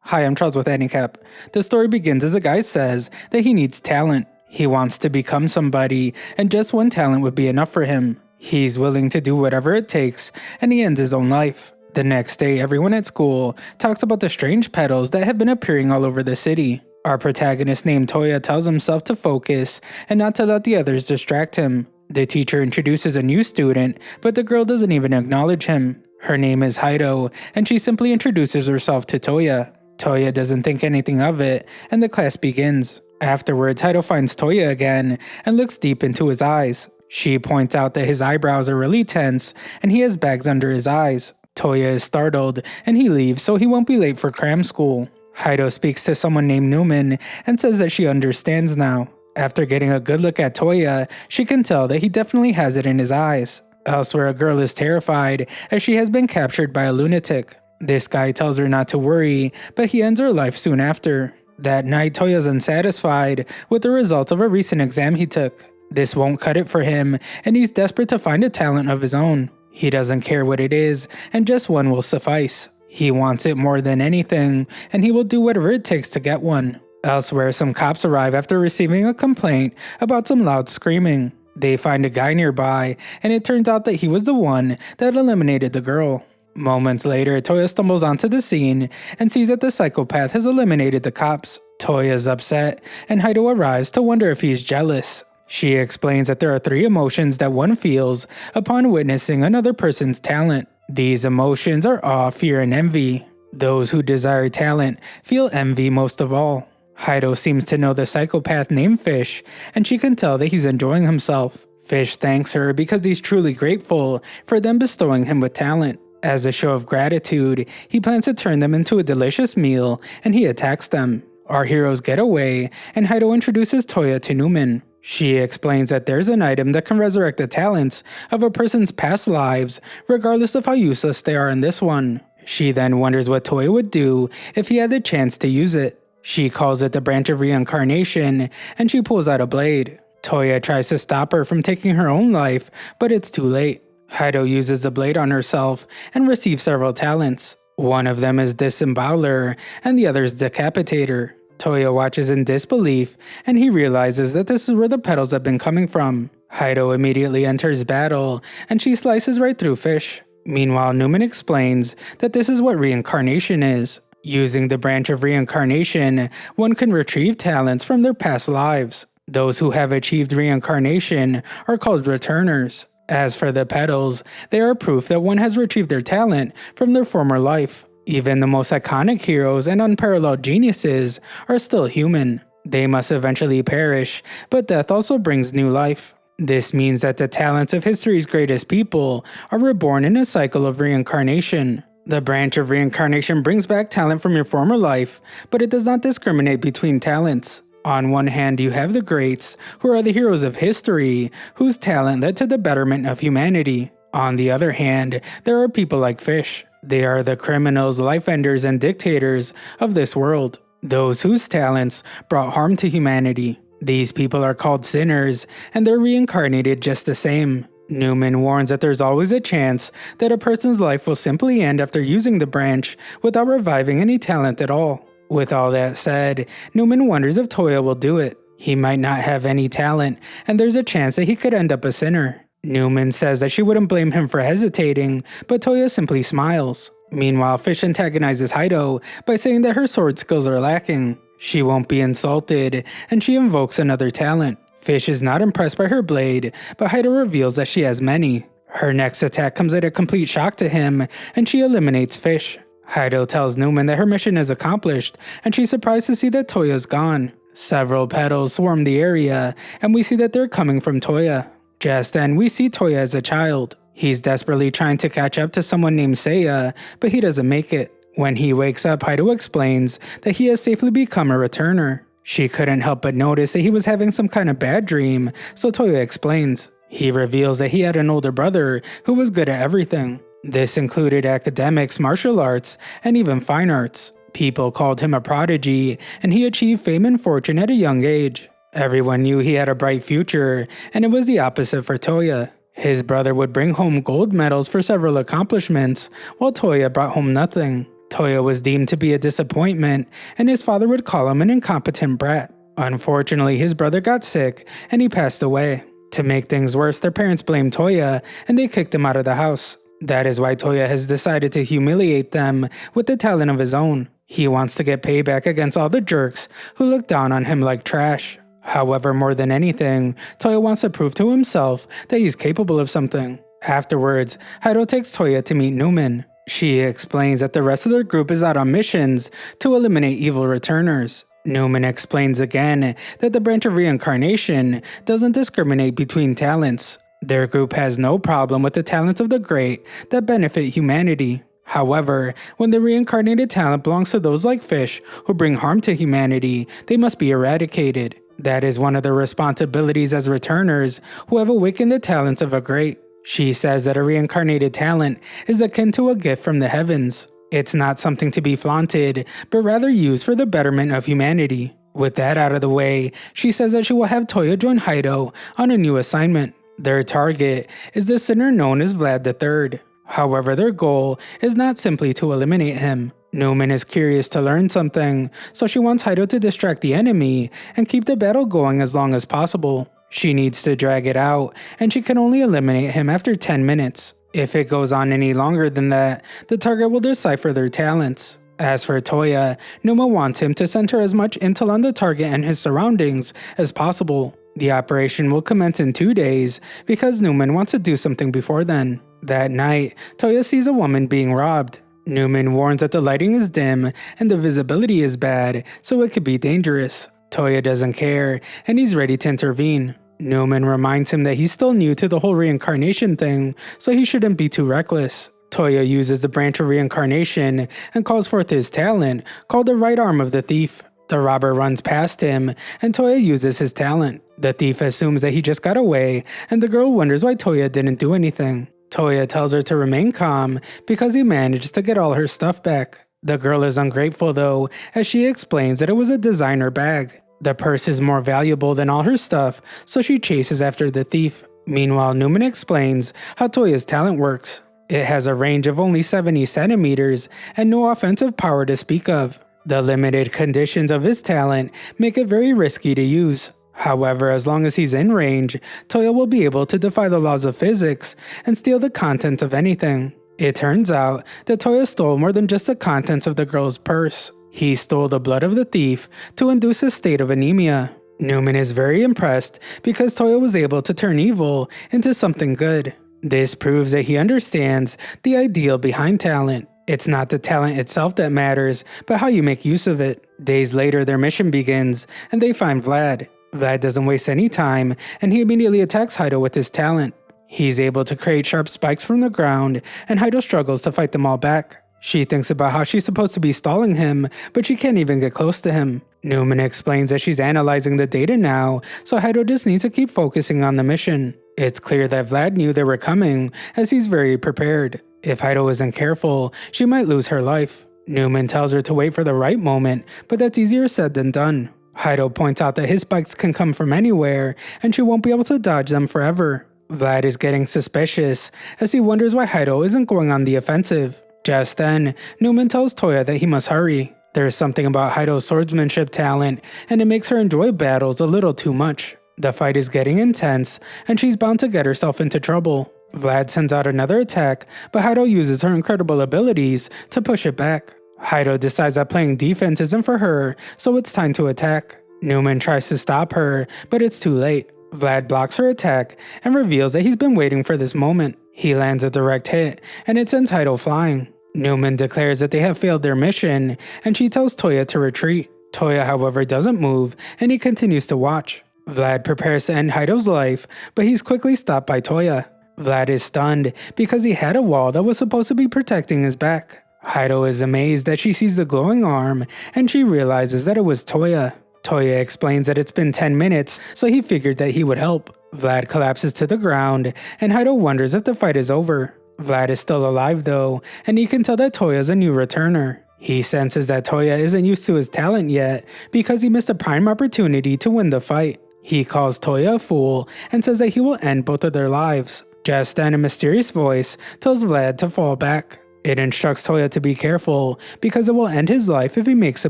Hi, I'm Charles with AniCap. The story begins as a guy says that he needs talent. He wants to become somebody, and just one talent would be enough for him. He's willing to do whatever it takes, and he ends his own life. The next day, everyone at school talks about the strange petals that have been appearing all over the city. Our protagonist named Toya tells himself to focus and not to let the others distract him. The teacher introduces a new student, but the girl doesn't even acknowledge him. Her name is Haido, and she simply introduces herself to Toya. Toya doesn't think anything of it, and the class begins. Afterwards, Haido finds Toya again and looks deep into his eyes. She points out that his eyebrows are really tense, and he has bags under his eyes. Toya is startled, and he leaves so he won't be late for cram school. Haido speaks to someone named Newman and says that she understands now. After getting a good look at Toya, she can tell that he definitely has it in his eyes. Elsewhere, a girl is terrified as she has been captured by a lunatic. This guy tells her not to worry, but he ends her life soon after. That night, Toya's unsatisfied with the results of a recent exam he took. This won't cut it for him, and he's desperate to find a talent of his own. He doesn't care what it is, and just one will suffice. He wants it more than anything, and he will do whatever it takes to get one. Elsewhere, some cops arrive after receiving a complaint about some loud screaming. They find a guy nearby, and it turns out that he was the one that eliminated the girl. Moments later, Toya stumbles onto the scene and sees that the psychopath has eliminated the cops. Toya is upset, and Haido arrives to wonder if he's jealous. She explains that there are 3 emotions that one feels upon witnessing another person's talent. These emotions are awe, fear, and envy. Those who desire talent feel envy most of all. Haido seems to know the psychopath named Fish, and she can tell that he's enjoying himself. Fish thanks her because he's truly grateful for them bestowing him with talent. As a show of gratitude, he plans to turn them into a delicious meal, and he attacks them. Our heroes get away, and Haido introduces Toya to Newman. She explains that there's an item that can resurrect the talents of a person's past lives, regardless of how useless they are in this one. She then wonders what Toya would do if he had the chance to use it. She calls it the branch of reincarnation, and she pulls out a blade. Toya tries to stop her from taking her own life, but it's too late. Haido uses the blade on herself and receives several talents. One of them is Disemboweler, and the other is Decapitator. Toya watches in disbelief, and he realizes that this is where the petals have been coming from. Haido immediately enters battle, and she slices right through Fish. Meanwhile, Newman explains that this is what reincarnation is. Using the branch of reincarnation, one can retrieve talents from their past lives. Those who have achieved reincarnation are called returners. As for the petals, they are proof that one has retrieved their talent from their former life. Even the most iconic heroes and unparalleled geniuses are still human. They must eventually perish, but death also brings new life. This means that the talents of history's greatest people are reborn in a cycle of reincarnation. The branch of reincarnation brings back talent from your former life, but it does not discriminate between talents. On one hand, you have the greats, who are the heroes of history, whose talent led to the betterment of humanity. On the other hand, there are people like Fish. They are the criminals, life enders, and dictators of this world, those whose talents brought harm to humanity. These people are called sinners, and they're reincarnated just the same. Newman warns that there's always a chance that a person's life will simply end after using the branch without reviving any talent at all. With all that said, Newman wonders if Toya will do it. He might not have any talent, and there's a chance that he could end up a sinner. Newman says that she wouldn't blame him for hesitating, but Toya simply smiles. Meanwhile, Fish antagonizes Haido by saying that her sword skills are lacking. She won't be insulted, and she invokes another talent. Fish is not impressed by her blade, but Haido reveals that she has many. Her next attack comes at a complete shock to him, and she eliminates Fish. Haido tells Newman that her mission is accomplished, and she's surprised to see that Toya's gone. Several petals swarm the area, and we see that they're coming from Toya. Just then, we see Toya as a child. He's desperately trying to catch up to someone named Seiya, but he doesn't make it. When he wakes up, Haido explains that he has safely become a returner. She couldn't help but notice that he was having some kind of bad dream, so Toya explains. He reveals that he had an older brother who was good at everything. This included academics, martial arts, and even fine arts. People called him a prodigy, and he achieved fame and fortune at a young age. Everyone knew he had a bright future, and it was the opposite for Toya. His brother would bring home gold medals for several accomplishments, while Toya brought home nothing. Toya was deemed to be a disappointment, and his father would call him an incompetent brat. Unfortunately, his brother got sick, and he passed away. To make things worse, their parents blamed Toya, and they kicked him out of the house. That is why Toya has decided to humiliate them with a talent of his own. He wants to get payback against all the jerks who look down on him like trash. However, more than anything, Toya wants to prove to himself that he's capable of something. Afterwards, Haido takes Toya to meet Newman. She explains that the rest of their group is out on missions to eliminate evil returners. Newman explains again that the branch of reincarnation doesn't discriminate between talents. Their group has no problem with the talents of the great that benefit humanity. However, when the reincarnated talent belongs to those like fish who bring harm to humanity, they must be eradicated. That is one of their responsibilities as returners who have awakened the talents of a great. She says that a reincarnated talent is akin to a gift from the heavens. It's not something to be flaunted, but rather used for the betterment of humanity. With that out of the way, she says that she will have Toya join Haido on a new assignment. Their target is the sinner known as Vlad III. However, their goal is not simply to eliminate him. Newman is curious to learn something, so she wants Haido to distract the enemy and keep the battle going as long as possible. She needs to drag it out, and she can only eliminate him after 10 minutes. If it goes on any longer than that, the target will decipher their talents. As for Toya, Numa wants him to center as much intel on the target and his surroundings as possible. The operation will commence in 2 days because Newman wants to do something before then. That night, Toya sees a woman being robbed. Newman warns that the lighting is dim and the visibility is bad, so it could be dangerous. Toya doesn't care, and he's ready to intervene. Newman reminds him that he's still new to the whole reincarnation thing, so he shouldn't be too reckless. Toya uses the branch of reincarnation and calls forth his talent, called the right arm of the thief. The robber runs past him, and Toya uses his talent. The thief assumes that he just got away, and the girl wonders why Toya didn't do anything. Toya tells her to remain calm because he managed to get all her stuff back. The girl is ungrateful though, as she explains that it was a designer bag. The purse is more valuable than all her stuff, so she chases after the thief. Meanwhile, Newman explains how Toya's talent works. It has a range of only 70 centimeters and no offensive power to speak of. The limited conditions of his talent make it very risky to use. However, as long as he's in range, Toya will be able to defy the laws of physics and steal the contents of anything. It turns out that Toya stole more than just the contents of the girl's purse. He stole the blood of the thief to induce a state of anemia. Newman is very impressed because Toya was able to turn evil into something good. This proves that he understands the ideal behind talent. It's not the talent itself that matters, but how you make use of it. Days later, their mission begins, and they find Vlad. Vlad doesn't waste any time, and he immediately attacks Haido with his talent. He's able to create sharp spikes from the ground, and Haido struggles to fight them all back. She thinks about how she's supposed to be stalling him, but she can't even get close to him. Newman explains that she's analyzing the data now, so Haido just needs to keep focusing on the mission. It's clear that Vlad knew they were coming, as he's very prepared. If Haido isn't careful, she might lose her life. Newman tells her to wait for the right moment, but that's easier said than done. Haido points out that his spikes can come from anywhere, and she won't be able to dodge them forever. Vlad is getting suspicious, as he wonders why Haido isn't going on the offensive. Just then, Newman tells Toya that he must hurry. There's something about Haido's swordsmanship talent, and it makes her enjoy battles a little too much. The fight is getting intense, and she's bound to get herself into trouble. Vlad sends out another attack, but Haido uses her incredible abilities to push it back. Haido decides that playing defense isn't for her, so it's time to attack. Newman tries to stop her, but it's too late. Vlad blocks her attack and reveals that he's been waiting for this moment. He lands a direct hit, and it sends Haido flying. Newman declares that they have failed their mission, and she tells Toya to retreat. Toya, however, doesn't move, and he continues to watch. Vlad prepares to end Haido's life, but he's quickly stopped by Toya. Vlad is stunned because he had a wall that was supposed to be protecting his back. Haido is amazed that she sees the glowing arm, and she realizes that it was Toya. Toya explains that it's been 10 minutes, so he figured that he would help. Vlad collapses to the ground, and Haido wonders if the fight is over. Vlad is still alive though, and he can tell that Toya's a new returner. He senses that Toya isn't used to his talent yet because he missed a prime opportunity to win the fight. He calls Toya a fool and says that he will end both of their lives. Just then, a mysterious voice tells Vlad to fall back. It instructs Toya to be careful because it will end his life if he makes a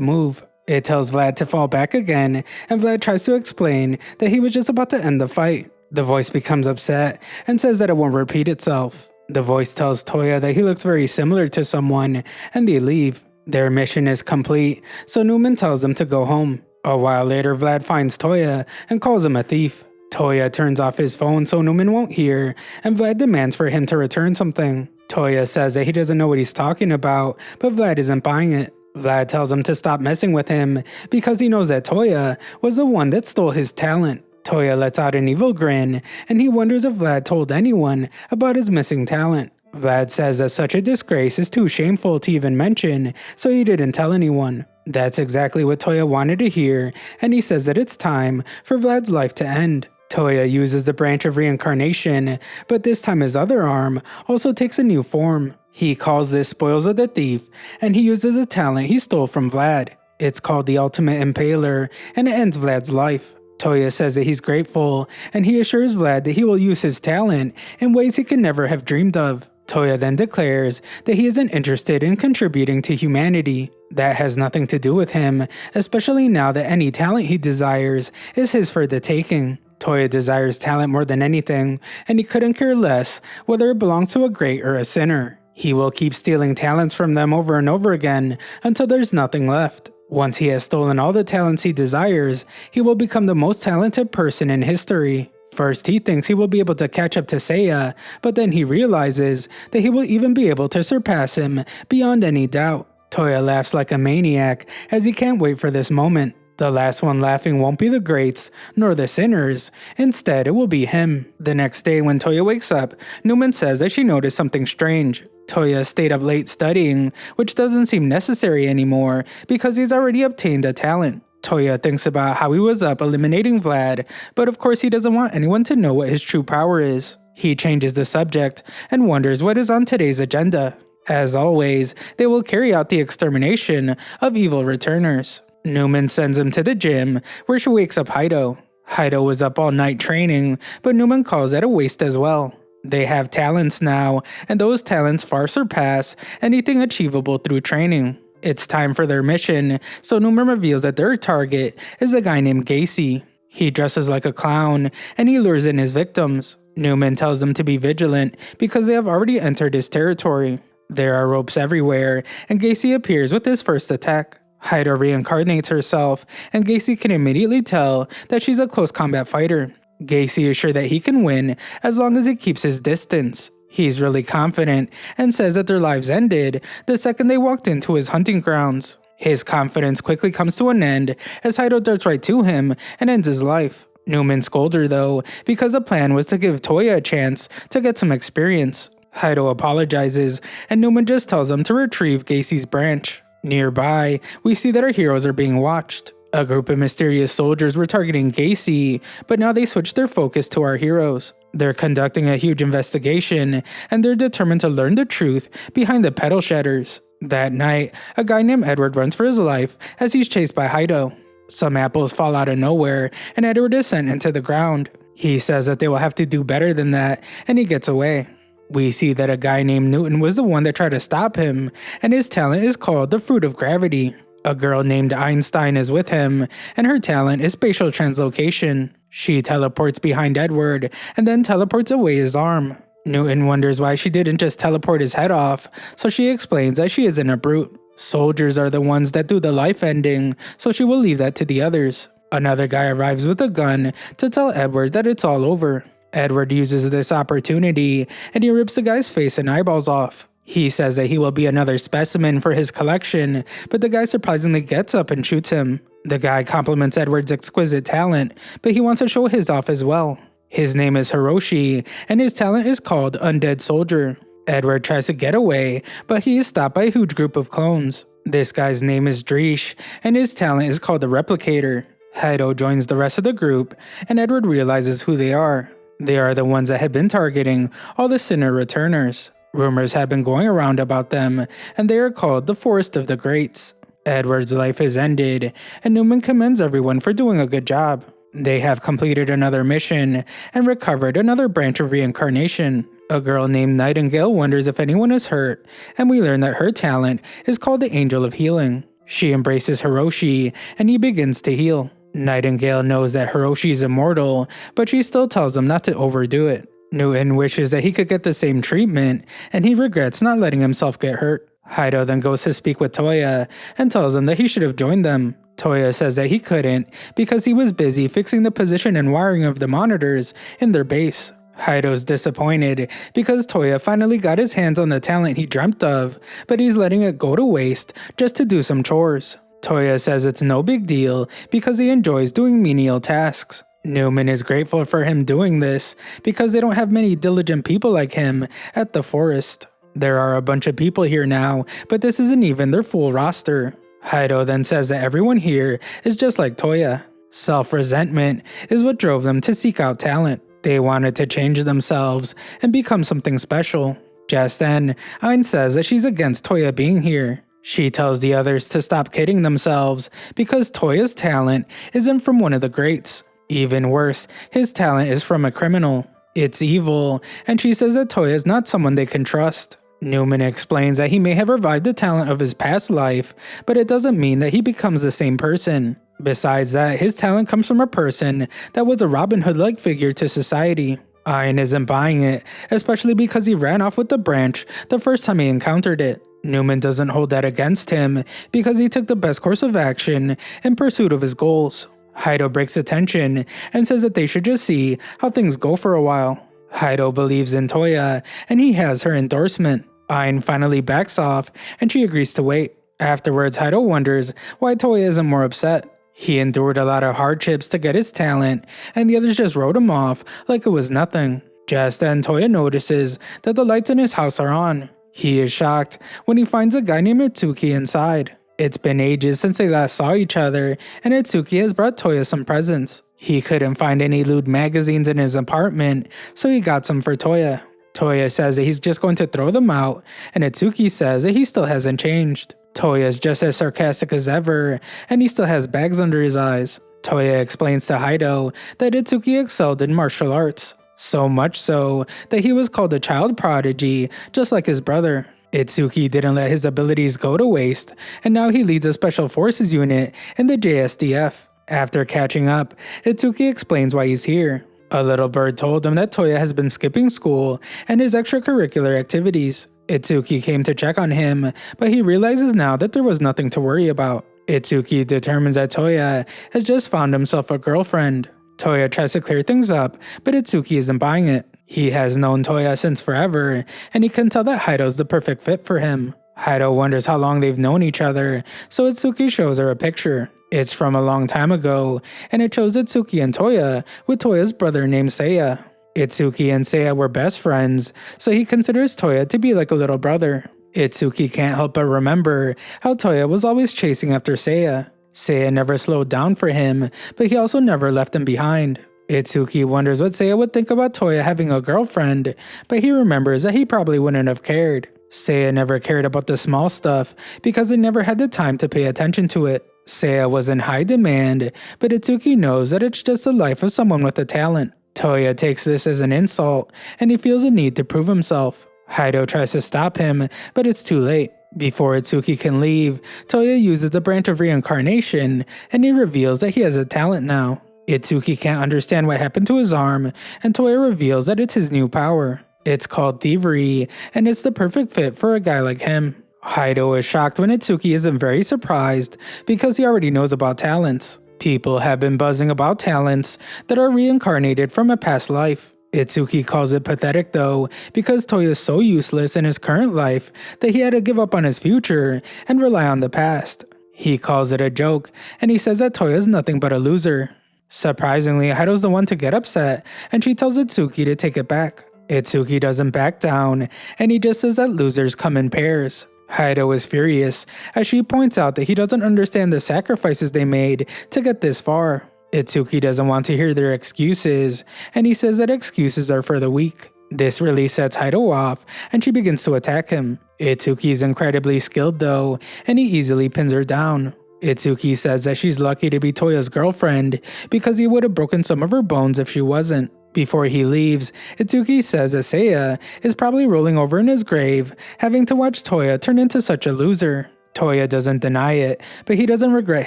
move. It tells Vlad to fall back again, and Vlad tries to explain that he was just about to end the fight. The voice becomes upset and says that it won't repeat itself. The voice tells Toya that he looks very similar to someone, and they leave. Their mission is complete, so Newman tells them to go home. A while later, Vlad finds Toya and calls him a thief. Toya turns off his phone so Newman won't hear, and Vlad demands for him to return something. Toya says that he doesn't know what he's talking about, but Vlad isn't buying it. Vlad tells him to stop messing with him because he knows that Toya was the one that stole his talent. Toya lets out an evil grin, and he wonders if Vlad told anyone about his missing talent. Vlad says that such a disgrace is too shameful to even mention, so he didn't tell anyone. That's exactly what Toya wanted to hear, and he says that it's time for Vlad's life to end. Toya uses the branch of reincarnation, but this time his other arm also takes a new form. He calls this Spoils of the Thief, and he uses a talent he stole from Vlad. It's called the Ultimate Impaler, and it ends Vlad's life. Toya says that he's grateful, and he assures Vlad that he will use his talent in ways he could never have dreamed of. Toya then declares that he isn't interested in contributing to humanity. That has nothing to do with him, especially now that any talent he desires is his for the taking. Toya desires talent more than anything, and he couldn't care less whether it belongs to a great or a sinner. He will keep stealing talents from them over and over again until there's nothing left. Once he has stolen all the talents he desires, he will become the most talented person in history. First, he thinks he will be able to catch up to Seiya, but then he realizes that he will even be able to surpass him beyond any doubt. Toya laughs like a maniac as he can't wait for this moment. The last one laughing won't be the greats, nor the sinners. Instead, it will be him. The next day, when Toya wakes up, Newman says that she noticed something strange. Toya stayed up late studying, which doesn't seem necessary anymore because he's already obtained a talent. Toya thinks about how he was up eliminating Vlad, but of course he doesn't want anyone to know what his true power is. He changes the subject and wonders what is on today's agenda. As always, they will carry out the extermination of evil returners. Newman sends him to the gym, where she wakes up Heido. Heido was up all night training, but Newman calls that a waste as well. They have talents now, and those talents far surpass anything achievable through training. It's time for their mission, so Newman reveals that their target is a guy named Gacy. He dresses like a clown, and he lures in his victims. Newman tells them to be vigilant because they have already entered his territory. There are ropes everywhere, and Gacy appears with his first attack. Heido reincarnates herself, and Gacy can immediately tell that she's a close combat fighter. Gacy is sure that he can win as long as he keeps his distance. He's really confident and says that their lives ended the second they walked into his hunting grounds. His confidence quickly comes to an end as Heido darts right to him and ends his life. Newman scolds her though because the plan was to give Toya a chance to get some experience. Heido apologizes and Newman just tells him to retrieve Gacy's branch. Nearby, we see that our heroes are being watched. A group of mysterious soldiers were targeting Gacy, but now they switched their focus to our heroes. They're conducting a huge investigation, and they're determined to learn the truth behind the pedal shedders. That night, a guy named Edward runs for his life as he's chased by Heido. Some apples fall out of nowhere, and Edward is sent into the ground. He says that they will have to do better than that, and he gets away. We see that a guy named Newton was the one that tried to stop him, and his talent is called the Fruit of Gravity. A girl named Einstein is with him, and her talent is spatial translocation. She teleports behind Edward, and then teleports away his arm. Newton wonders why she didn't just teleport his head off, so she explains that she isn't a brute. Soldiers are the ones that do the life ending, so she will leave that to the others. Another guy arrives with a gun to tell Edward that it's all over. Edward uses this opportunity, and he rips the guy's face and eyeballs off. He says that he will be another specimen for his collection, but the guy surprisingly gets up and shoots him. The guy compliments Edward's exquisite talent, but he wants to show his off as well. His name is Hiroshi, and his talent is called Undead Soldier. Edward tries to get away, but he is stopped by a huge group of clones. This guy's name is Dreesh, and his talent is called the Replicator. Heido joins the rest of the group, and Edward realizes who they are. They are the ones that had been targeting all the Sinner Returners. Rumors have been going around about them, and they are called the Forest of the Greats. Edward's life is ended, and Newman commends everyone for doing a good job. They have completed another mission and recovered another branch of reincarnation. A girl named Nightingale wonders if anyone is hurt, and we learn that her talent is called the Angel of Healing. She embraces Hiroshi, and he begins to heal. Nightingale knows that Hiroshi is immortal, but she still tells him not to overdo it. Newton wishes that he could get the same treatment, and he regrets not letting himself get hurt. Haido then goes to speak with Toya, and tells him that he should have joined them. Toya says that he couldn't, because he was busy fixing the position and wiring of the monitors in their base. Haido's disappointed because Toya finally got his hands on the talent he dreamt of, but he's letting it go to waste just to do some chores. Toya says it's no big deal because he enjoys doing menial tasks. Newman is grateful for him doing this because they don't have many diligent people like him at the forest. There are a bunch of people here now, but this isn't even their full roster. Haido then says that everyone here is just like Toya. Self-resentment is what drove them to seek out talent. They wanted to change themselves and become something special. Just then, Ain says that she's against Toya being here. She tells the others to stop kidding themselves because Toya's talent isn't from one of the greats. Even worse, his talent is from a criminal. It's evil, and she says that Toya is not someone they can trust. Newman explains that he may have revived the talent of his past life, but it doesn't mean that he becomes the same person. Besides that, his talent comes from a person that was a Robin Hood-like figure to society. Ain isn't buying it, especially because he ran off with the branch the first time he encountered it. Newman doesn't hold that against him because he took the best course of action in pursuit of his goals. Haido breaks the tension and says that they should just see how things go for a while. Haido believes in Toya and he has her endorsement. Ain finally backs off and she agrees to wait. Afterwards, Haido wonders why Toya isn't more upset. He endured a lot of hardships to get his talent, and the others just wrote him off like it was nothing. Just then, Toya notices that the lights in his house are on. He is shocked when he finds a guy named Itsuki inside. It's been ages since they last saw each other, and Itsuki has brought Toya some presents. He couldn't find any lewd magazines in his apartment, so he got some for Toya. Toya says that he's just going to throw them out, and Itsuki says that he still hasn't changed. Toya is just as sarcastic as ever, and he still has bags under his eyes. Toya explains to Haido that Itsuki excelled in martial arts, so much so that he was called a child prodigy, just like his brother. Itsuki didn't let his abilities go to waste, and now he leads a special forces unit in the JSDF. After catching up, Itsuki explains why he's here. A little bird told him that Toya has been skipping school and his extracurricular activities. Itsuki came to check on him, but he realizes now that there was nothing to worry about. Itsuki determines that Toya has just found himself a girlfriend. Toya tries to clear things up, but Itsuki isn't buying it. He has known Toya since forever, and he can tell that Haido's the perfect fit for him. Haido wonders how long they've known each other, so Itsuki shows her a picture. It's from a long time ago, and it shows Itsuki and Toya with Toya's brother named Seiya. Itsuki and Seiya were best friends, so he considers Toya to be like a little brother. Itsuki can't help but remember how Toya was always chasing after Seiya. Seiya never slowed down for him, but he also never left him behind. Itsuki wonders what Seiya would think about Toya having a girlfriend, but he remembers that he probably wouldn't have cared. Seiya never cared about the small stuff because he never had the time to pay attention to it. Seiya was in high demand, but Itsuki knows that it's just the life of someone with a talent. Toya takes this as an insult, and he feels a need to prove himself. Haido tries to stop him, but it's too late. Before Itsuki can leave, Toya uses a branch of reincarnation, and he reveals that he has a talent now. Itsuki can't understand what happened to his arm, and Toya reveals that it's his new power. It's called thievery, and it's the perfect fit for a guy like him. Haido is shocked when Itsuki isn't very surprised because he already knows about talents. People have been buzzing about talents that are reincarnated from a past life. Itsuki calls it pathetic though, because Toya is so useless in his current life that he had to give up on his future and rely on the past. He calls it a joke, and he says that Toya is nothing but a loser. Surprisingly, Haido's the one to get upset, and she tells Itsuki to take it back. Itsuki doesn't back down, and he just says that losers come in pairs. Haido is furious, as she points out that he doesn't understand the sacrifices they made to get this far. Itsuki doesn't want to hear their excuses, and he says that excuses are for the weak. This really sets Haido off, and she begins to attack him. Itsuki is incredibly skilled though, and he easily pins her down. Itsuki says that she's lucky to be Toya's girlfriend, because he would have broken some of her bones if she wasn't. Before he leaves, Itsuki says that Seiya is probably rolling over in his grave, having to watch Toya turn into such a loser. Toya doesn't deny it, but he doesn't regret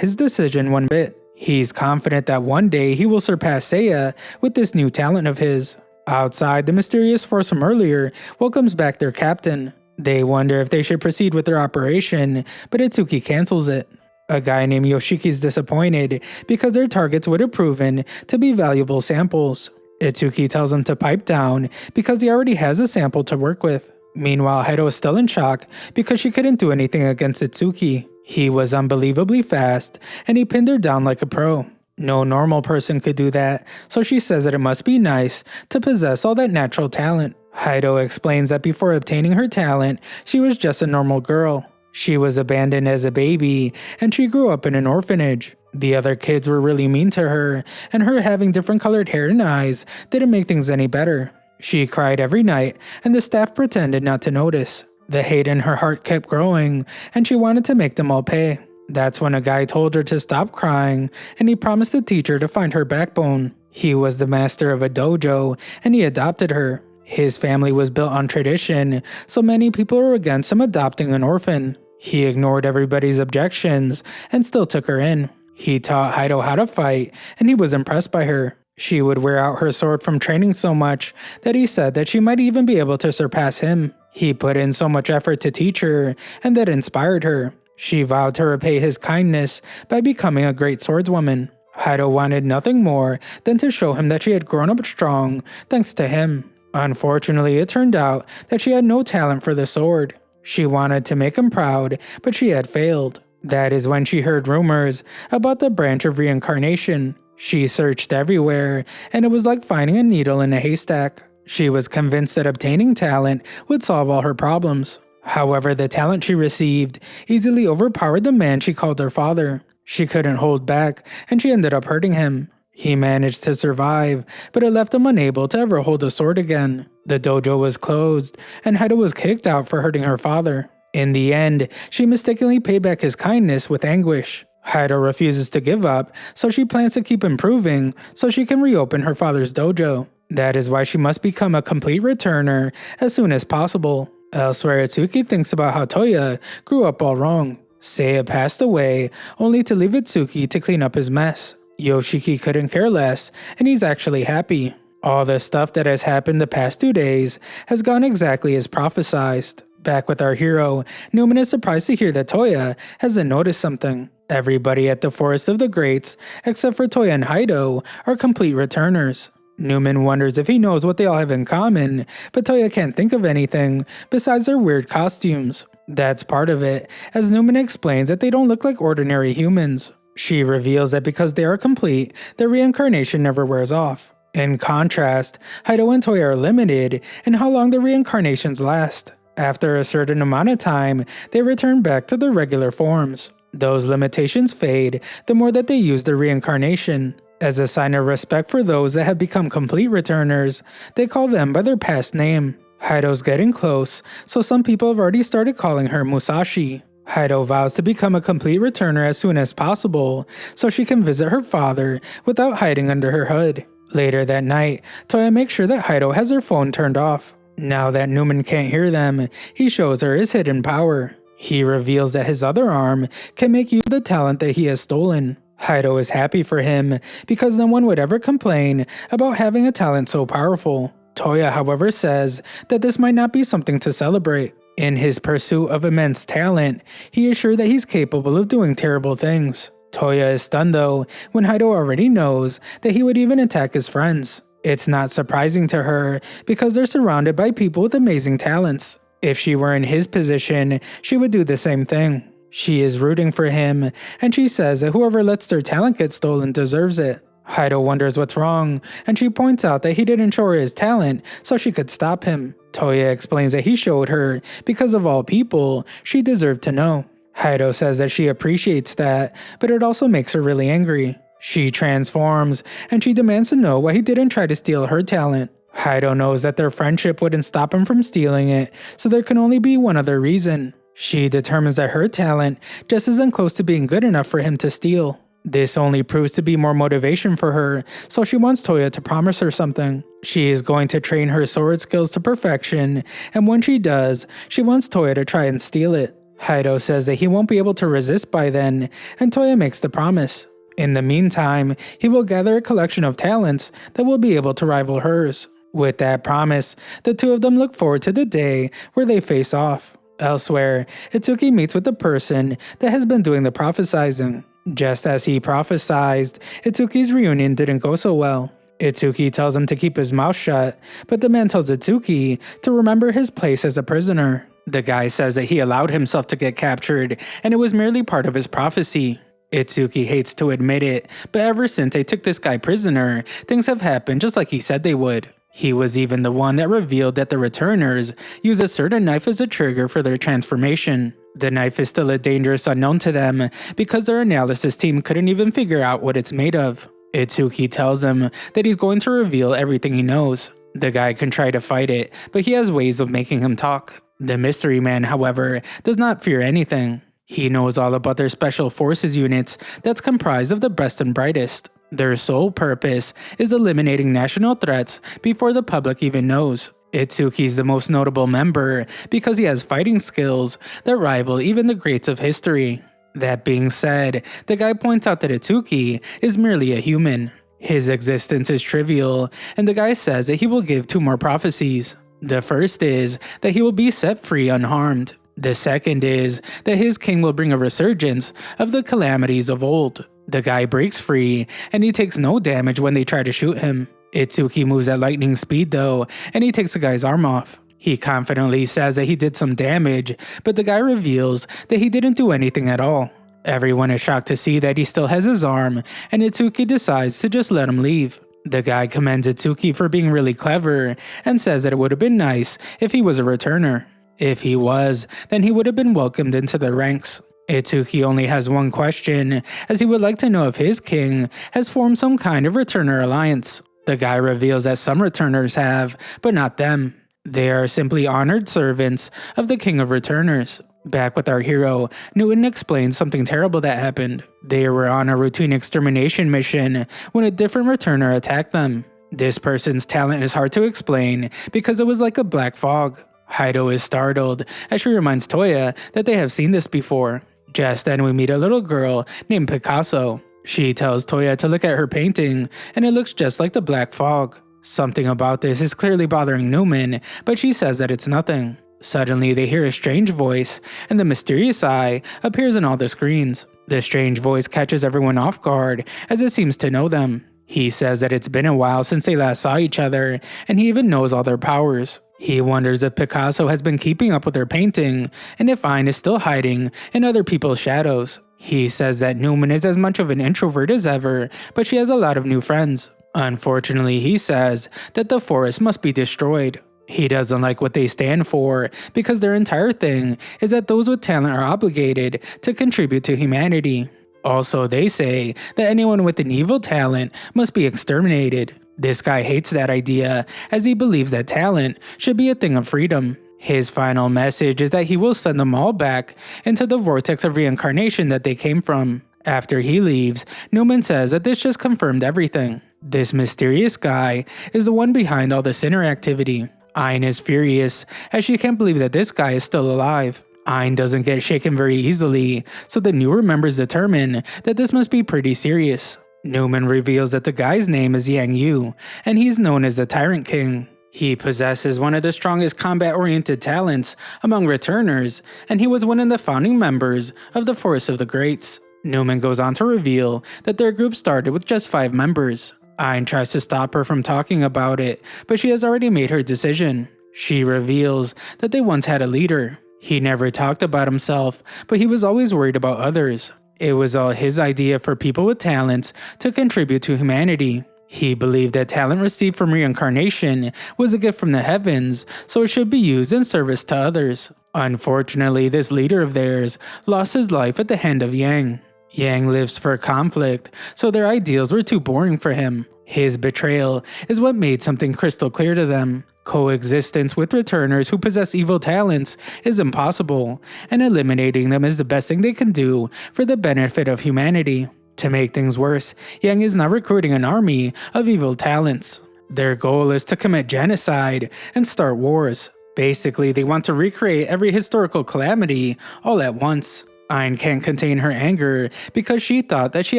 his decision one bit. He's confident that one day he will surpass Seiya with this new talent of his. Outside, the mysterious force from earlier welcomes back their captain. They wonder if they should proceed with their operation, but Itsuki cancels it. A guy named Yoshiki is disappointed because their targets would have proven to be valuable samples. Itsuki tells him to pipe down because he already has a sample to work with. Meanwhile, Haido is still in shock because she couldn't do anything against Itsuki. He was unbelievably fast, and he pinned her down like a pro. No normal person could do that, so she says that it must be nice to possess all that natural talent. Haido explains that before obtaining her talent, she was just a normal girl. She was abandoned as a baby, and she grew up in an orphanage. The other kids were really mean to her, and her having different colored hair and eyes didn't make things any better. She cried every night, and the staff pretended not to notice. The hate in her heart kept growing, and she wanted to make them all pay. That's when a guy told her to stop crying, and he promised to teach her to find her backbone. He was the master of a dojo, and he adopted her. His family was built on tradition, so many people were against him adopting an orphan. He ignored everybody's objections, and still took her in. He taught Haido how to fight, and he was impressed by her. She would wear out her sword from training so much that he said that she might even be able to surpass him. He put in so much effort to teach her, and that inspired her. She vowed to repay his kindness by becoming a great swordswoman. Haido wanted nothing more than to show him that she had grown up strong thanks to him. Unfortunately, it turned out that she had no talent for the sword. She wanted to make him proud, but she had failed. That is when she heard rumors about the branch of reincarnation. She searched everywhere, and it was like finding a needle in a haystack. She was convinced that obtaining talent would solve all her problems. However, the talent she received easily overpowered the man she called her father. She couldn't hold back, and she ended up hurting him. He managed to survive, but it left him unable to ever hold a sword again. The dojo was closed, and Haido was kicked out for hurting her father. In the end, she mistakenly paid back his kindness with anguish. Haido refuses to give up, so she plans to keep improving so she can reopen her father's dojo. That is why she must become a complete returner as soon as possible. Elsewhere, Itsuki thinks about how Toya grew up all wrong. Seiya passed away, only to leave Itsuki to clean up his mess. Yoshiki couldn't care less, and he's actually happy. All the stuff that has happened the past 2 days has gone exactly as prophesized. Back with our hero, Newman is surprised to hear that Toya hasn't noticed something. Everybody at the Forest of the Greats, except for Toya and Haido, are complete returners. Newman wonders if he knows what they all have in common, but Toya can't think of anything besides their weird costumes. That's part of it, as Newman explains that they don't look like ordinary humans. She reveals that because they are complete, their reincarnation never wears off. In contrast, Haido and Toya are limited in how long the reincarnations last. After a certain amount of time, they return back to their regular forms. Those limitations fade the more that they use their reincarnation. As a sign of respect for those that have become complete returners, they call them by their past name. Haido's getting close, so some people have already started calling her Musashi. Haido vows to become a complete returner as soon as possible, so she can visit her father without hiding under her hood. Later that night, Toya makes sure that Haido has her phone turned off. Now that Newman can't hear them, he shows her his hidden power. He reveals that his other arm can make use of the talent that he has stolen. Haido is happy for him because no one would ever complain about having a talent so powerful. Toya, however, says that this might not be something to celebrate. In his pursuit of immense talent, he is sure that he's capable of doing terrible things. Toya is stunned though when Haido already knows that he would even attack his friends. It's not surprising to her because they're surrounded by people with amazing talents. If she were in his position, she would do the same thing. She is rooting for him, and she says that whoever lets their talent get stolen deserves it. Haido wonders what's wrong, and she points out that he didn't show her his talent so she could stop him. Toya explains that he showed her because of all people, she deserved to know. Haido says that she appreciates that, but it also makes her really angry. She transforms, and she demands to know why he didn't try to steal her talent. Haido knows that their friendship wouldn't stop him from stealing it, so there can only be one other reason. She determines that her talent just isn't close to being good enough for him to steal. This only proves to be more motivation for her, so she wants Toya to promise her something. She is going to train her sword skills to perfection, and when she does, she wants Toya to try and steal it. Haido says that he won't be able to resist by then, and Toya makes the promise. In the meantime, he will gather a collection of talents that will be able to rival hers. With that promise, the two of them look forward to the day where they face off. Elsewhere, Itsuki meets with the person that has been doing the prophesizing. Just as he prophesized, Itsuki's reunion didn't go so well. Itsuki tells him to keep his mouth shut, but the man tells Itsuki to remember his place as a prisoner. The guy says that he allowed himself to get captured, and it was merely part of his prophecy. Itsuki hates to admit it, but ever since they took this guy prisoner, things have happened just like he said they would. He was even the one that revealed that the returners use a certain knife as a trigger for their transformation. The knife is still a dangerous unknown to them because their analysis team couldn't even figure out what it's made of. Itsuki tells him that he's going to reveal everything he knows. The guy can try to fight it, but he has ways of making him talk. The mystery man, however, does not fear anything. He knows all about their special forces units that's comprised of the best and brightest. Their sole purpose is eliminating national threats before the public even knows. Itsuki's the most notable member because he has fighting skills that rival even the greats of history. That being said, the guy points out that Itsuki is merely a human. His existence is trivial, and the guy says that he will give two more prophecies. The first is that he will be set free unharmed. The second is that his king will bring a resurgence of the calamities of old. The guy breaks free, and he takes no damage when they try to shoot him. Itsuki moves at lightning speed though, and he takes the guy's arm off. He confidently says that he did some damage, but the guy reveals that he didn't do anything at all. Everyone is shocked to see that he still has his arm, and Itsuki decides to just let him leave. The guy commends Itsuki for being really clever, and says that it would have been nice if he was a returner. If he was, then he would have been welcomed into the ranks. Itsuki only has one question, as he would like to know if his king has formed some kind of returner alliance. The guy reveals that some returners have, but not them. They are simply honored servants of the king of returners. Back with our hero, Newton explains something terrible that happened. They were on a routine extermination mission when a different returner attacked them. This person's talent is hard to explain because it was like a black fog. Haido is startled as she reminds Toya that they have seen this before. Just then we meet a little girl named Picasso. She tells Toya to look at her painting, and it looks just like the black fog. Something about this is clearly bothering Newman, but she says that it's nothing. Suddenly they hear a strange voice, and the mysterious eye appears on all the screens. The strange voice catches everyone off guard, as it seems to know them. He says that it's been a while since they last saw each other, and he even knows all their powers. He wonders if Picasso has been keeping up with her painting, and if Ayn is still hiding in other people's shadows. He says that Newman is as much of an introvert as ever, but she has a lot of new friends. Unfortunately, he says that the forest must be destroyed. He doesn't like what they stand for, because their entire thing is that those with talent are obligated to contribute to humanity. Also, they say that anyone with an evil talent must be exterminated. This guy hates that idea, as he believes that talent should be a thing of freedom. His final message is that he will send them all back into the vortex of reincarnation that they came from. After he leaves, Newman says that this just confirmed everything. This mysterious guy is the one behind all the sinner activity. Ayn is furious, as she can't believe that this guy is still alive. Ayn doesn't get shaken very easily, so the newer members determine that this must be pretty serious. Newman reveals that the guy's name is Yang Yu, and he's known as the Tyrant King. He possesses one of the strongest combat-oriented talents among returners, and he was one of the founding members of the Forest of the Greats. Newman goes on to reveal that their group started with just 5 members. Ayn tries to stop her from talking about it, but she has already made her decision. She reveals that they once had a leader. He never talked about himself, but he was always worried about others. It was all his idea for people with talents to contribute to humanity. He believed that talent received from reincarnation was a gift from the heavens, so it should be used in service to others. Unfortunately, this leader of theirs lost his life at the hand of Yang. Yang lives for conflict, so their ideals were too boring for him. His betrayal is what made something crystal clear to them. Coexistence with returners who possess evil talents is impossible, and eliminating them is the best thing they can do for the benefit of humanity. To make things worse, Yang is now recruiting an army of evil talents. Their goal is to commit genocide and start wars. Basically, they want to recreate every historical calamity all at once. Ayn can't contain her anger because she thought that she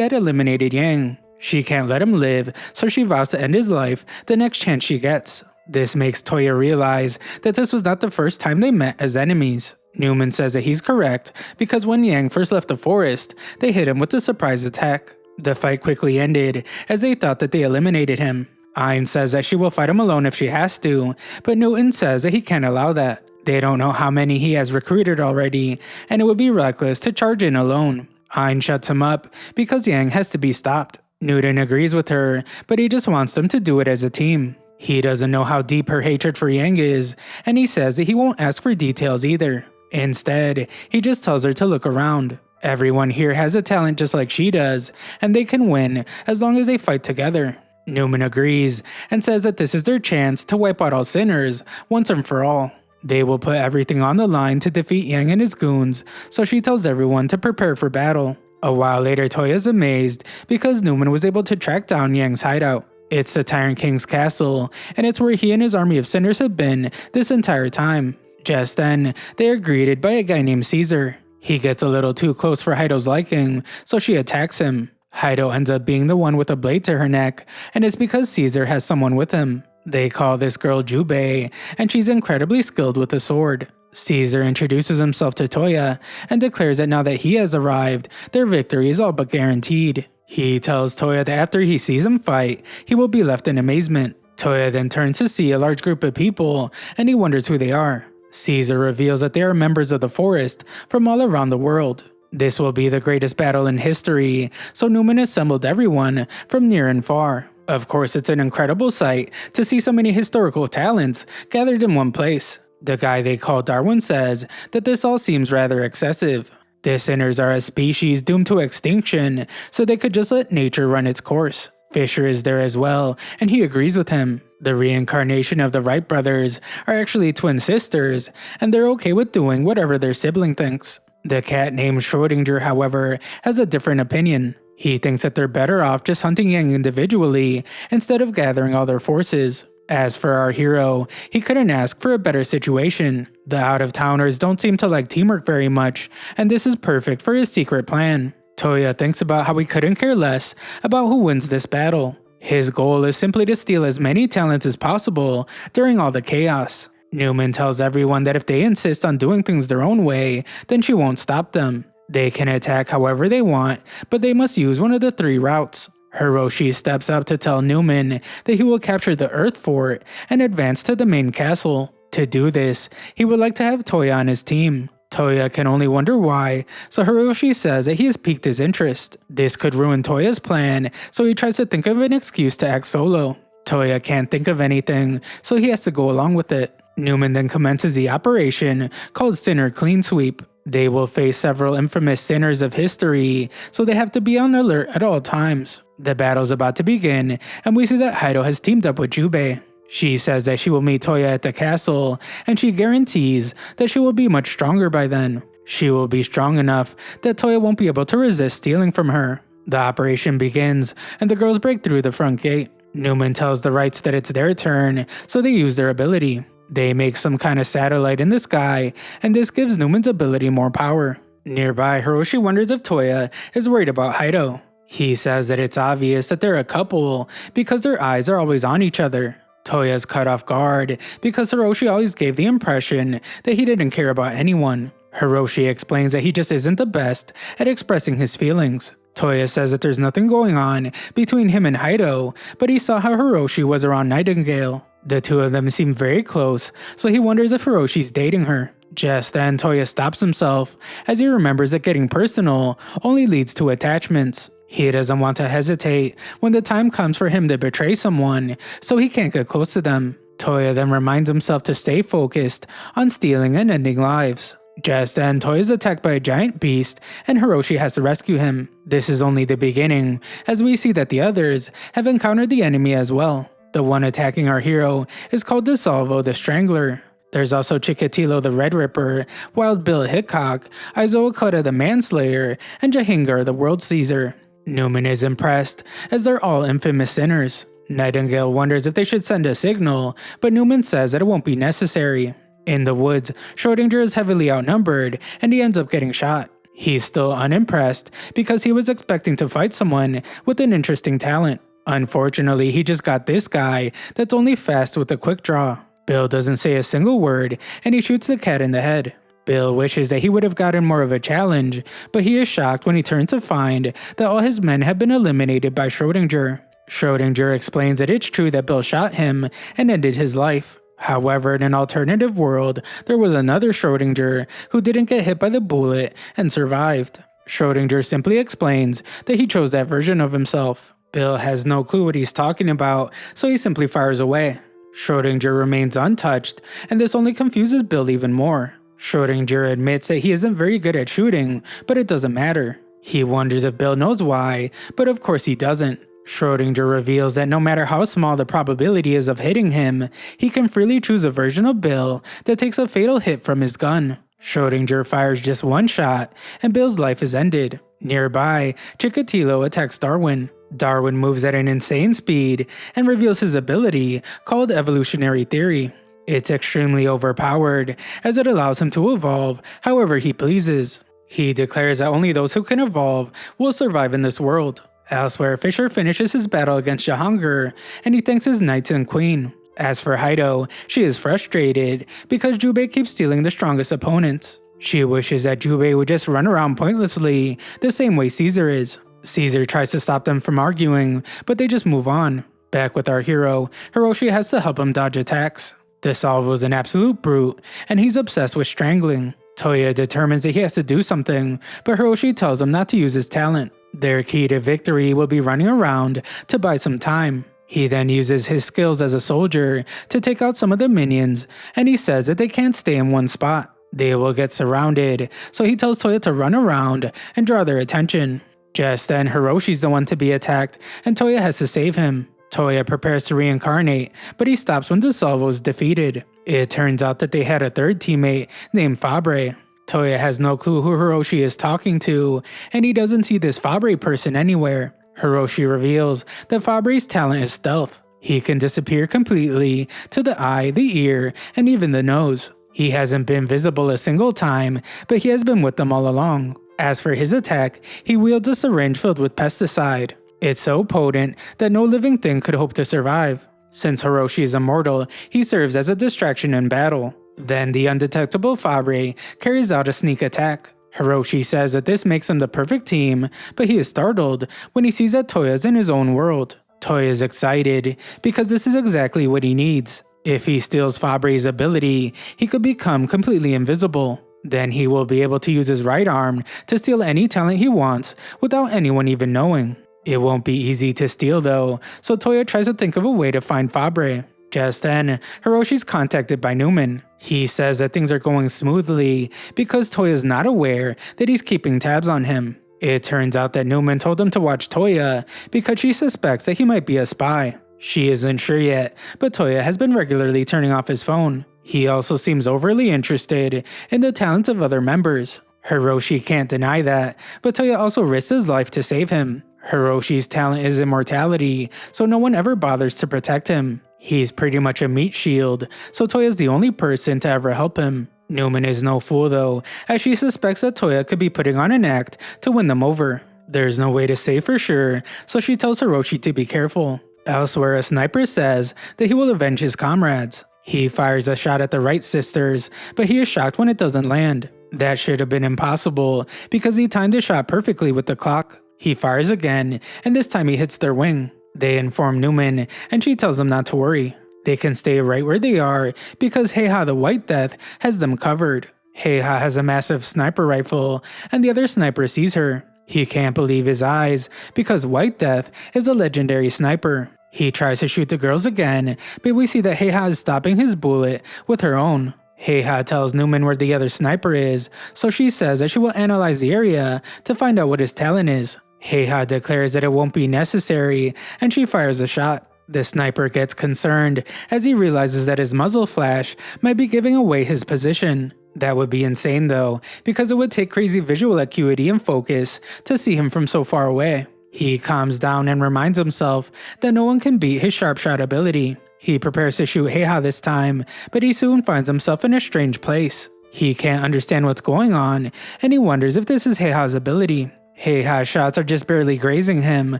had eliminated Yang. She can't let him live, so she vows to end his life the next chance she gets. This makes Toya realize that this was not the first time they met as enemies. Newman says that he's correct because when Yang first left the forest, they hit him with a surprise attack. The fight quickly ended as they thought that they eliminated him. Ayn says that she will fight him alone if she has to, but Newton says that he can't allow that. They don't know how many he has recruited already, and it would be reckless to charge in alone. Ayn shuts him up because Yang has to be stopped. Newton agrees with her, but he just wants them to do it as a team. He doesn't know how deep her hatred for Yang is, and he says that he won't ask for details either. Instead, he just tells her to look around. Everyone here has a talent just like she does, and they can win as long as they fight together. Newman agrees and says that this is their chance to wipe out all sinners once and for all. They will put everything on the line to defeat Yang and his goons, so she tells everyone to prepare for battle. A while later, Toya is amazed because Newman was able to track down Yang's hideout. It's the Tyrant King's castle, and it's where he and his army of sinners have been this entire time. Just then, they are greeted by a guy named Caesar. He gets a little too close for Heido's liking, so she attacks him. Heido ends up being the one with a blade to her neck, and it's because Caesar has someone with him. They call this girl Jubei, and she's incredibly skilled with a sword. Caesar introduces himself to Toya and declares that now that he has arrived, their victory is all but guaranteed. He tells Toya that after he sees him fight, he will be left in amazement. Toya then turns to see a large group of people, and he wonders who they are. Caesar reveals that they are members of the forest from all around the world. This will be the greatest battle in history, so Newman assembled everyone from near and far. Of course, it's an incredible sight to see so many historical talents gathered in one place. The guy they call Darwin says that this all seems rather excessive. The sinners are a species doomed to extinction, so they could just let nature run its course. Fisher is there as well, and he agrees with him. The reincarnation of the Wright brothers are actually twin sisters, and they're okay with doing whatever their sibling thinks. The cat named Schrodinger, however, has a different opinion. He thinks that they're better off just hunting Yang individually instead of gathering all their forces. As for our hero, he couldn't ask for a better situation. The out-of-towners don't seem to like teamwork very much, and this is perfect for his secret plan. Toya thinks about how he couldn't care less about who wins this battle. His goal is simply to steal as many talents as possible during all the chaos. Newman tells everyone that if they insist on doing things their own way, then she won't stop them. They can attack however they want, but they must use one of the 3 routes. Hiroshi steps up to tell Newman that he will capture the Earth Fort and advance to the main castle. To do this, he would like to have Toya on his team. Toya can only wonder why, so Hiroshi says that he has piqued his interest. This could ruin Toya's plan, so he tries to think of an excuse to act solo. Toya can't think of anything, so he has to go along with it. Newman then commences the operation called Sinner Clean Sweep. They will face several infamous sinners of history, so they have to be on alert at all times. The battle's about to begin, and we see that Heido has teamed up with Jubei. She says that she will meet Toya at the castle, and she guarantees that she will be much stronger by then. She will be strong enough that Toya won't be able to resist stealing from her. The operation begins, and the girls break through the front gate. Newman tells the Wrights that it's their turn, so they use their ability. They make some kind of satellite in the sky, and this gives Newman's ability more power. Nearby, Hiroshi wonders if Toya is worried about Heido. He says that it's obvious that they're a couple because their eyes are always on each other. Toya's cut off guard because Hiroshi always gave the impression that he didn't care about anyone. Hiroshi explains that he just isn't the best at expressing his feelings. Toya says that there's nothing going on between him and Heido, but he saw how Hiroshi was around Nightingale. The two of them seem very close, so he wonders if Hiroshi's dating her. Just then, Toya stops himself as he remembers that getting personal only leads to attachments. He doesn't want to hesitate when the time comes for him to betray someone, so he can't get close to them. Toya then reminds himself to stay focused on stealing and ending lives. Just then, Toya is attacked by a giant beast, and Hiroshi has to rescue him. This is only the beginning, as we see that the others have encountered the enemy as well. The one attacking our hero is called DeSalvo the Strangler. There's also Chikatilo the Red Ripper, Wild Bill Hickok, Aizoa Kota the Manslayer, and Jahingar the World Seizor. Newman is impressed, as they're all infamous sinners. Nightingale wonders if they should send a signal, but Newman says that it won't be necessary. In the woods, Schrodinger is heavily outnumbered, and he ends up getting shot. He's still unimpressed because he was expecting to fight someone with an interesting talent. Unfortunately, he just got this guy that's only fast with a quick draw. Bill doesn't say a single word, and he shoots the cat in the head. Bill wishes that he would have gotten more of a challenge, but he is shocked when he turns to find that all his men have been eliminated by Schrodinger. Schrodinger explains that it's true that Bill shot him and ended his life. However, in an alternative world, there was another Schrodinger who didn't get hit by the bullet and survived. Schrodinger simply explains that he chose that version of himself. Bill has no clue what he's talking about, so he simply fires away. Schrodinger remains untouched, and this only confuses Bill even more. Schrodinger admits that he isn't very good at shooting, but it doesn't matter. He wonders if Bill knows why, but of course he doesn't. Schrodinger reveals that no matter how small the probability is of hitting him, he can freely choose a version of Bill that takes a fatal hit from his gun. Schrodinger fires just one shot, and Bill's life is ended. Nearby, Chikatilo attacks Darwin. Darwin moves at an insane speed and reveals his ability, called evolutionary theory. It's extremely overpowered, as it allows him to evolve however he pleases. He declares that only those who can evolve will survive in this world. Elsewhere, Fisher finishes his battle against Jahangir, and he thanks his knights and queen. As for Haido, she is frustrated because Jubei keeps stealing the strongest opponents. She wishes that Jubei would just run around pointlessly, the same way Caesar is. Caesar tries to stop them from arguing, but they just move on. Back with our hero, Hiroshi has to help him dodge attacks. DeSalvo's an absolute brute, and he's obsessed with strangling. Toya determines that he has to do something, but Hiroshi tells him not to use his talent. Their key to victory will be running around to buy some time. He then uses his skills as a soldier to take out some of the minions, and he says that they can't stay in one spot. They will get surrounded, so he tells Toya to run around and draw their attention. Just then, Hiroshi's the one to be attacked, and Toya has to save him. Toya prepares to reincarnate, but he stops when DeSalvo is defeated. It turns out that they had a third teammate named Fabre. Toya has no clue who Hiroshi is talking to, and he doesn't see this Fabre person anywhere. Hiroshi reveals that Fabre's talent is stealth. He can disappear completely to the eye, the ear, and even the nose. He hasn't been visible a single time, but he has been with them all along. As for his attack, he wields a syringe filled with pesticide. It's so potent that no living thing could hope to survive. Since Hiroshi is immortal, he serves as a distraction in battle. Then the undetectable Fabre carries out a sneak attack. Hiroshi says that this makes them the perfect team, but he is startled when he sees that Toya is in his own world. Toya is excited because this is exactly what he needs. If he steals Fabre's ability, he could become completely invisible. Then he will be able to use his right arm to steal any talent he wants without anyone even knowing. It won't be easy to steal though, so Toya tries to think of a way to find Fabre. Just then, Hiroshi's contacted by Newman. He says that things are going smoothly because Toya is not aware that he's keeping tabs on him. It turns out that Newman told him to watch Toya because she suspects that he might be a spy. She isn't sure yet, but Toya has been regularly turning off his phone. He also seems overly interested in the talents of other members. Hiroshi can't deny that, but Toya also risks his life to save him. Hiroshi's talent is immortality, so no one ever bothers to protect him. He's pretty much a meat shield, so Toya's the only person to ever help him. Newman is no fool though, as she suspects that Toya could be putting on an act to win them over. There's no way to say for sure, so she tells Hiroshi to be careful. Elsewhere, a sniper says that he will avenge his comrades. He fires a shot at the Wright sisters, but he is shocked when it doesn't land. That should have been impossible, because he timed his shot perfectly with the clock. He fires again, and this time he hits their wing. They inform Newman, and she tells them not to worry. They can stay right where they are, because Heiha the White Death has them covered. Heiha has a massive sniper rifle, and the other sniper sees her. He can't believe his eyes, because White Death is a legendary sniper. He tries to shoot the girls again, but we see that Heiha is stopping his bullet with her own. Heiha tells Newman where the other sniper is, so she says that she will analyze the area to find out what his talent is. Heiha declares that it won't be necessary, and she fires a shot. The sniper gets concerned as he realizes that his muzzle flash might be giving away his position. That would be insane though, because it would take crazy visual acuity and focus to see him from so far away. He calms down and reminds himself that no one can beat his sharp shot ability. He prepares to shoot Heiha this time, but he soon finds himself in a strange place. He can't understand what's going on, and he wonders if this is Heiha's ability. Heiha's shots are just barely grazing him,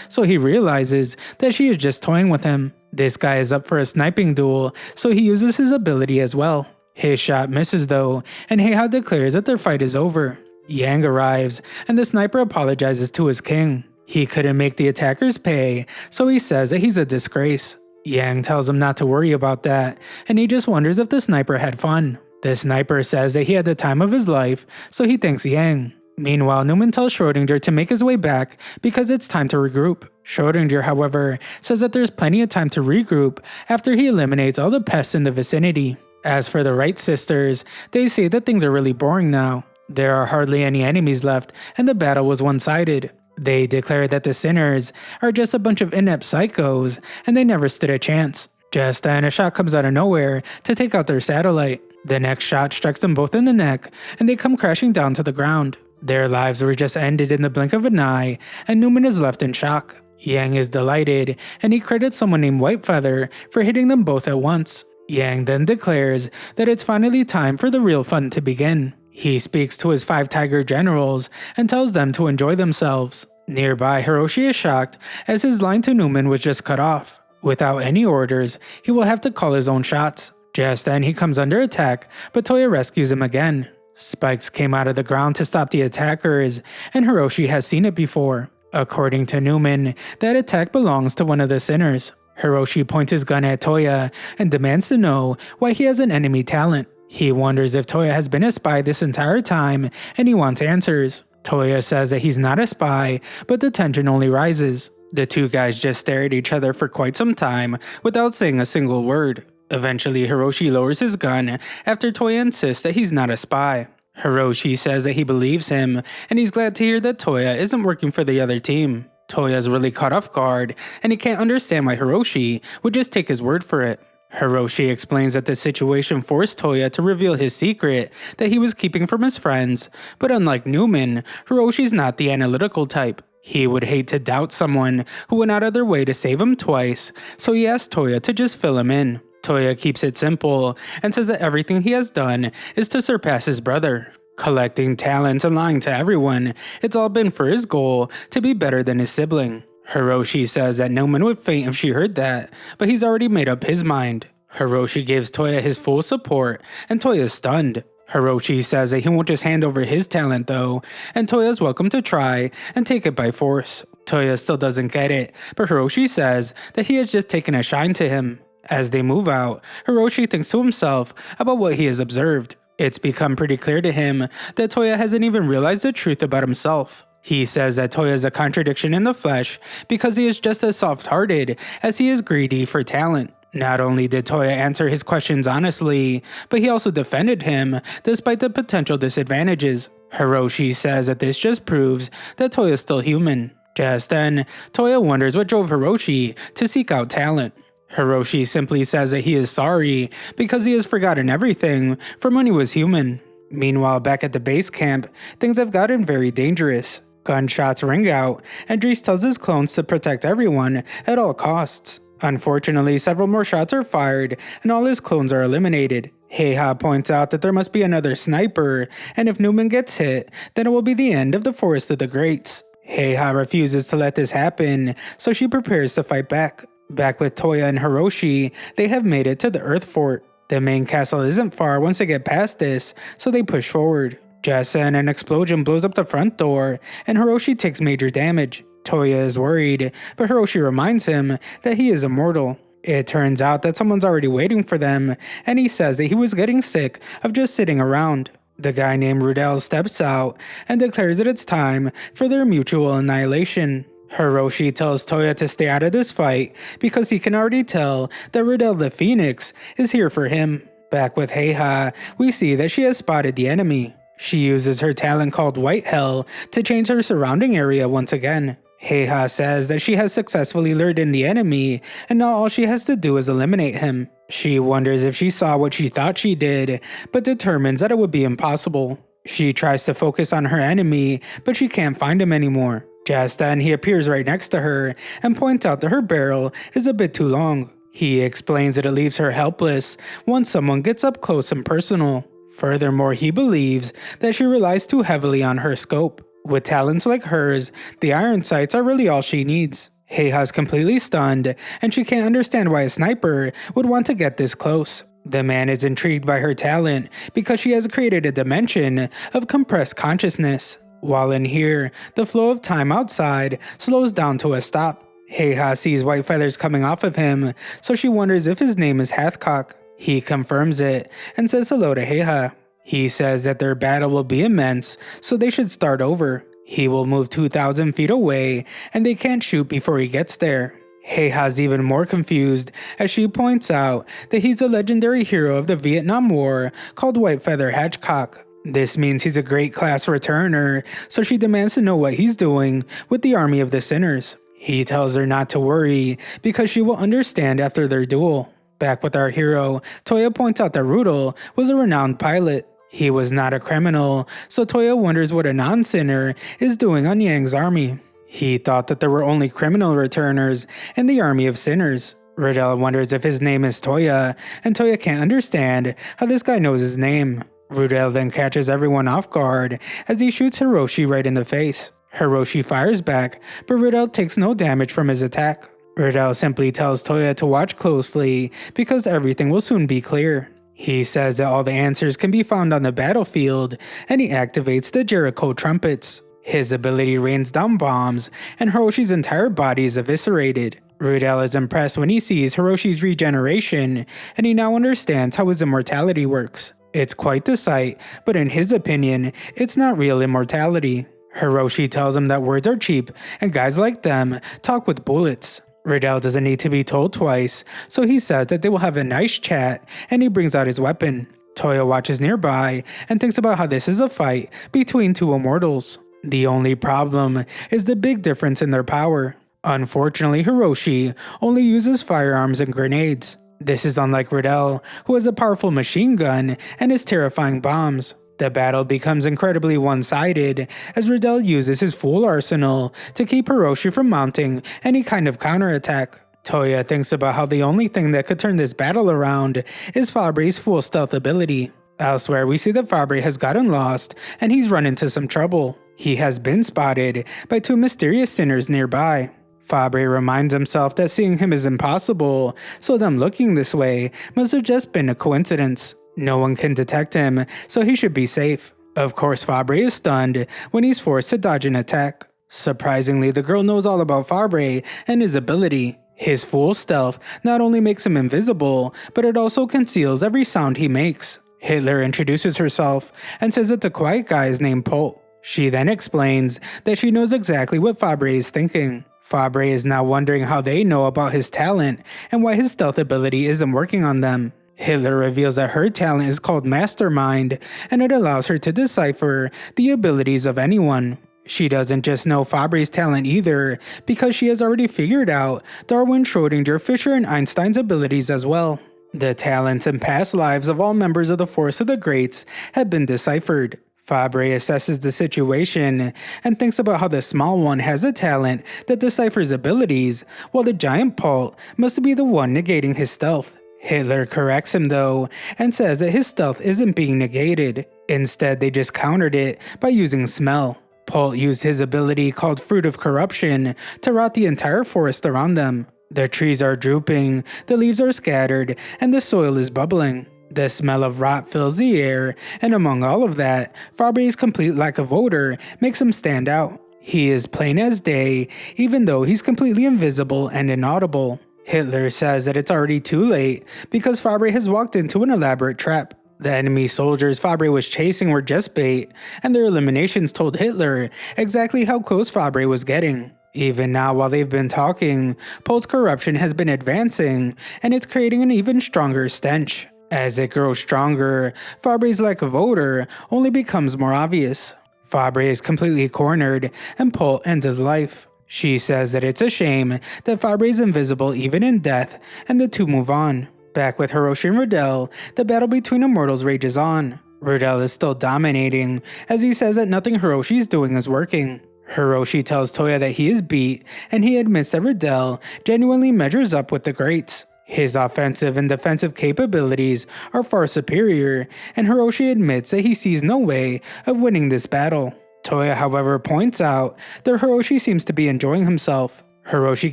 so he realizes that she is just toying with him. This guy is up for a sniping duel, so he uses his ability as well. His shot misses though, and Heiha declares that their fight is over. Yang arrives, and the sniper apologizes to his king. He couldn't make the attackers pay, so he says that he's a disgrace. Yang tells him not to worry about that, and he just wonders if the sniper had fun. The sniper says that he had the time of his life, so he thanks Yang. Meanwhile, Newman tells Schrodinger to make his way back because it's time to regroup. Schrodinger, however, says that there's plenty of time to regroup after he eliminates all the pests in the vicinity. As for the Wright sisters, they say that things are really boring now. There are hardly any enemies left, and the battle was one-sided. They declare that the sinners are just a bunch of inept psychos, and they never stood a chance. Just then, a shot comes out of nowhere to take out their satellite. The next shot strikes them both in the neck, and they come crashing down to the ground. Their lives were just ended in the blink of an eye, and Newman is left in shock. Yang is delighted, and he credits someone named Whitefeather for hitting them both at once. Yang then declares that it's finally time for the real fun to begin. He speaks to his 5 tiger generals and tells them to enjoy themselves. Nearby, Hiroshi is shocked as his line to Newman was just cut off. Without any orders, he will have to call his own shots. Just then, he comes under attack, but Toya rescues him again. Spikes came out of the ground to stop the attackers, and Hiroshi has seen it before. According to Newman, that attack belongs to one of the sinners. Hiroshi points his gun at Toya and demands to know why he has an enemy talent. He wonders if Toya has been a spy this entire time, and he wants answers. Toya says that he's not a spy, but the tension only rises. The two guys just stare at each other for quite some time without saying a single word. Eventually, Hiroshi lowers his gun after Toya insists that he's not a spy. Hiroshi says that he believes him, and he's glad to hear that Toya isn't working for the other team. Toya's really caught off guard, and he can't understand why Hiroshi would just take his word for it. Hiroshi explains that the situation forced Toya to reveal his secret that he was keeping from his friends, but unlike Newman, Hiroshi's not the analytical type. He would hate to doubt someone who went out of their way to save him twice, so he asks Toya to just fill him in. Toya keeps it simple and says that everything he has done is to surpass his brother. Collecting talents and lying to everyone, it's all been for his goal to be better than his sibling. Hiroshi says that Newman would faint if she heard that, but he's already made up his mind. Hiroshi gives Toya his full support, and Toya's stunned. Hiroshi says that he won't just hand over his talent though, and Toya's welcome to try and take it by force. Toya still doesn't get it, but Hiroshi says that he has just taken a shine to him. As they move out, Hiroshi thinks to himself about what he has observed. It's become pretty clear to him that Toya hasn't even realized the truth about himself. He says that Toya is a contradiction in the flesh because he is just as soft-hearted as he is greedy for talent. Not only did Toya answer his questions honestly, but he also defended him despite the potential disadvantages. Hiroshi says that this just proves that Toya is still human. Just then, Toya wonders what drove Hiroshi to seek out talent. Hiroshi simply says that he is sorry because he has forgotten everything from when he was human. Meanwhile, back at the base camp, things have gotten very dangerous. Gunshots ring out, and Dries tells his clones to protect everyone at all costs. Unfortunately, several more shots are fired, and all his clones are eliminated. Heiha points out that there must be another sniper, and if Newman gets hit, then it will be the end of the Forest of the Greats. Heiha refuses to let this happen, so she prepares to fight back. Back with Toya and Hiroshi, they have made it to the Earth Fort. The main castle isn't far once they get past this, so they push forward. Just then, an explosion blows up the front door, and Hiroshi takes major damage. Toya is worried, but Hiroshi reminds him that he is immortal. It turns out that someone's already waiting for them, and he says that he was getting sick of just sitting around. The guy named Rudel steps out and declares that it's time for their mutual annihilation. Hiroshi tells Toya to stay out of this fight because he can already tell that Rudel the Phoenix is here for him. Back with Heiha, we see that she has spotted the enemy. She uses her talent called White Hell to change her surrounding area once again. Heiha says that she has successfully lured in the enemy, and now all she has to do is eliminate him. She wonders if she saw what she thought she did, but determines that it would be impossible. She tries to focus on her enemy, but she can't find him anymore. Just then, he appears right next to her and points out that her barrel is a bit too long. He explains that it leaves her helpless once someone gets up close and personal. Furthermore, he believes that she relies too heavily on her scope. With talents like hers, the iron sights are really all she needs. Heiha's completely stunned, and she can't understand why a sniper would want to get this close. The man is intrigued by her talent because she has created a dimension of compressed consciousness. While in here, the flow of time outside slows down to a stop. Heiha sees white feathers coming off of him, so she wonders if his name is Hathcock. He confirms it and says hello to Heiha. He says that their battle will be immense, so they should start over. He will move 2,000 feet away, and they can't shoot before he gets there. Heiha's even more confused as she points out that he's a legendary hero of the Vietnam War called White Feather Hatchcock. This means he's a great class returner, so she demands to know what he's doing with the army of the sinners. He tells her not to worry because she will understand after their duel. Back with our hero, Toya points out that Rudel was a renowned pilot. He was not a criminal, so Toya wonders what a non-sinner is doing on Yang's army. He thought that there were only criminal returners in the army of sinners. Rudel wonders if his name is Toya, and Toya can't understand how this guy knows his name. Rudel then catches everyone off guard as he shoots Hiroshi right in the face. Hiroshi fires back, but Rudel takes no damage from his attack. Rudel simply tells Toya to watch closely because everything will soon be clear. He says that all the answers can be found on the battlefield, and he activates the Jericho trumpets. His ability rains down bombs, and Hiroshi's entire body is eviscerated. Rudel is impressed when he sees Hiroshi's regeneration, and he now understands how his immortality works. It's quite the sight, but in his opinion, it's not real immortality. Hiroshi tells him that words are cheap, and guys like them talk with bullets. Rudel doesn't need to be told twice, so he says that they will have a nice chat, and he brings out his weapon. Toya watches nearby and thinks about how this is a fight between two immortals. The only problem is the big difference in their power. Unfortunately, Hiroshi only uses firearms and grenades. This is unlike Rudel, who has a powerful machine gun and his terrifying bombs. The battle becomes incredibly one-sided as Rudel uses his full arsenal to keep Hiroshi from mounting any kind of counterattack. Toya thinks about how the only thing that could turn this battle around is Fabre's full stealth ability. Elsewhere, we see that Fabre has gotten lost and he's run into some trouble. He has been spotted by two mysterious sinners nearby. Fabre reminds himself that seeing him is impossible, so them looking this way must have just been a coincidence. No one can detect him, so he should be safe. Of course, Fabre is stunned when he's forced to dodge an attack. Surprisingly, the girl knows all about Fabre and his ability. His full stealth not only makes him invisible, but it also conceals every sound he makes. Hitler introduces herself and says that the quiet guy is named Polt. She then explains that she knows exactly what Fabre is thinking. Fabre is now wondering how they know about his talent and why his stealth ability isn't working on them. Hitler reveals that her talent is called Mastermind, and it allows her to decipher the abilities of anyone. She doesn't just know Fabre's talent either, because she has already figured out Darwin, Schrödinger, Fisher, and Einstein's abilities as well. The talents and past lives of all members of the Force of the Greats have been deciphered. Fabre assesses the situation and thinks about how the small one has a talent that deciphers abilities, while the giant Polt must be the one negating his stealth. Hitler corrects him though, and says that his stealth isn't being negated. Instead, they just countered it by using smell. Polt used his ability called Fruit of Corruption to rot the entire forest around them. The trees are drooping, the leaves are scattered, and the soil is bubbling. The smell of rot fills the air, and among all of that, Fabre's complete lack of odor makes him stand out. He is plain as day, even though he's completely invisible and inaudible. Hitler says that it's already too late because Fabre has walked into an elaborate trap. The enemy soldiers Fabre was chasing were just bait, and their eliminations told Hitler exactly how close Fabre was getting. Even now, while they've been talking, Polt's corruption has been advancing, and it's creating an even stronger stench. As it grows stronger, Fabre's lack of odor only becomes more obvious. Fabre is completely cornered, and Polt ends his life. She says that it's a shame that Fabre is invisible even in death, and the two move on. Back with Hiroshi and Rudel, the battle between immortals rages on. Rudel is still dominating, as he says that nothing Hiroshi is doing is working. Hiroshi tells Toya that he is beat, and he admits that Riddell genuinely measures up with the greats. His offensive and defensive capabilities are far superior, and Hiroshi admits that he sees no way of winning this battle. Toya, however, points out that Hiroshi seems to be enjoying himself. Hiroshi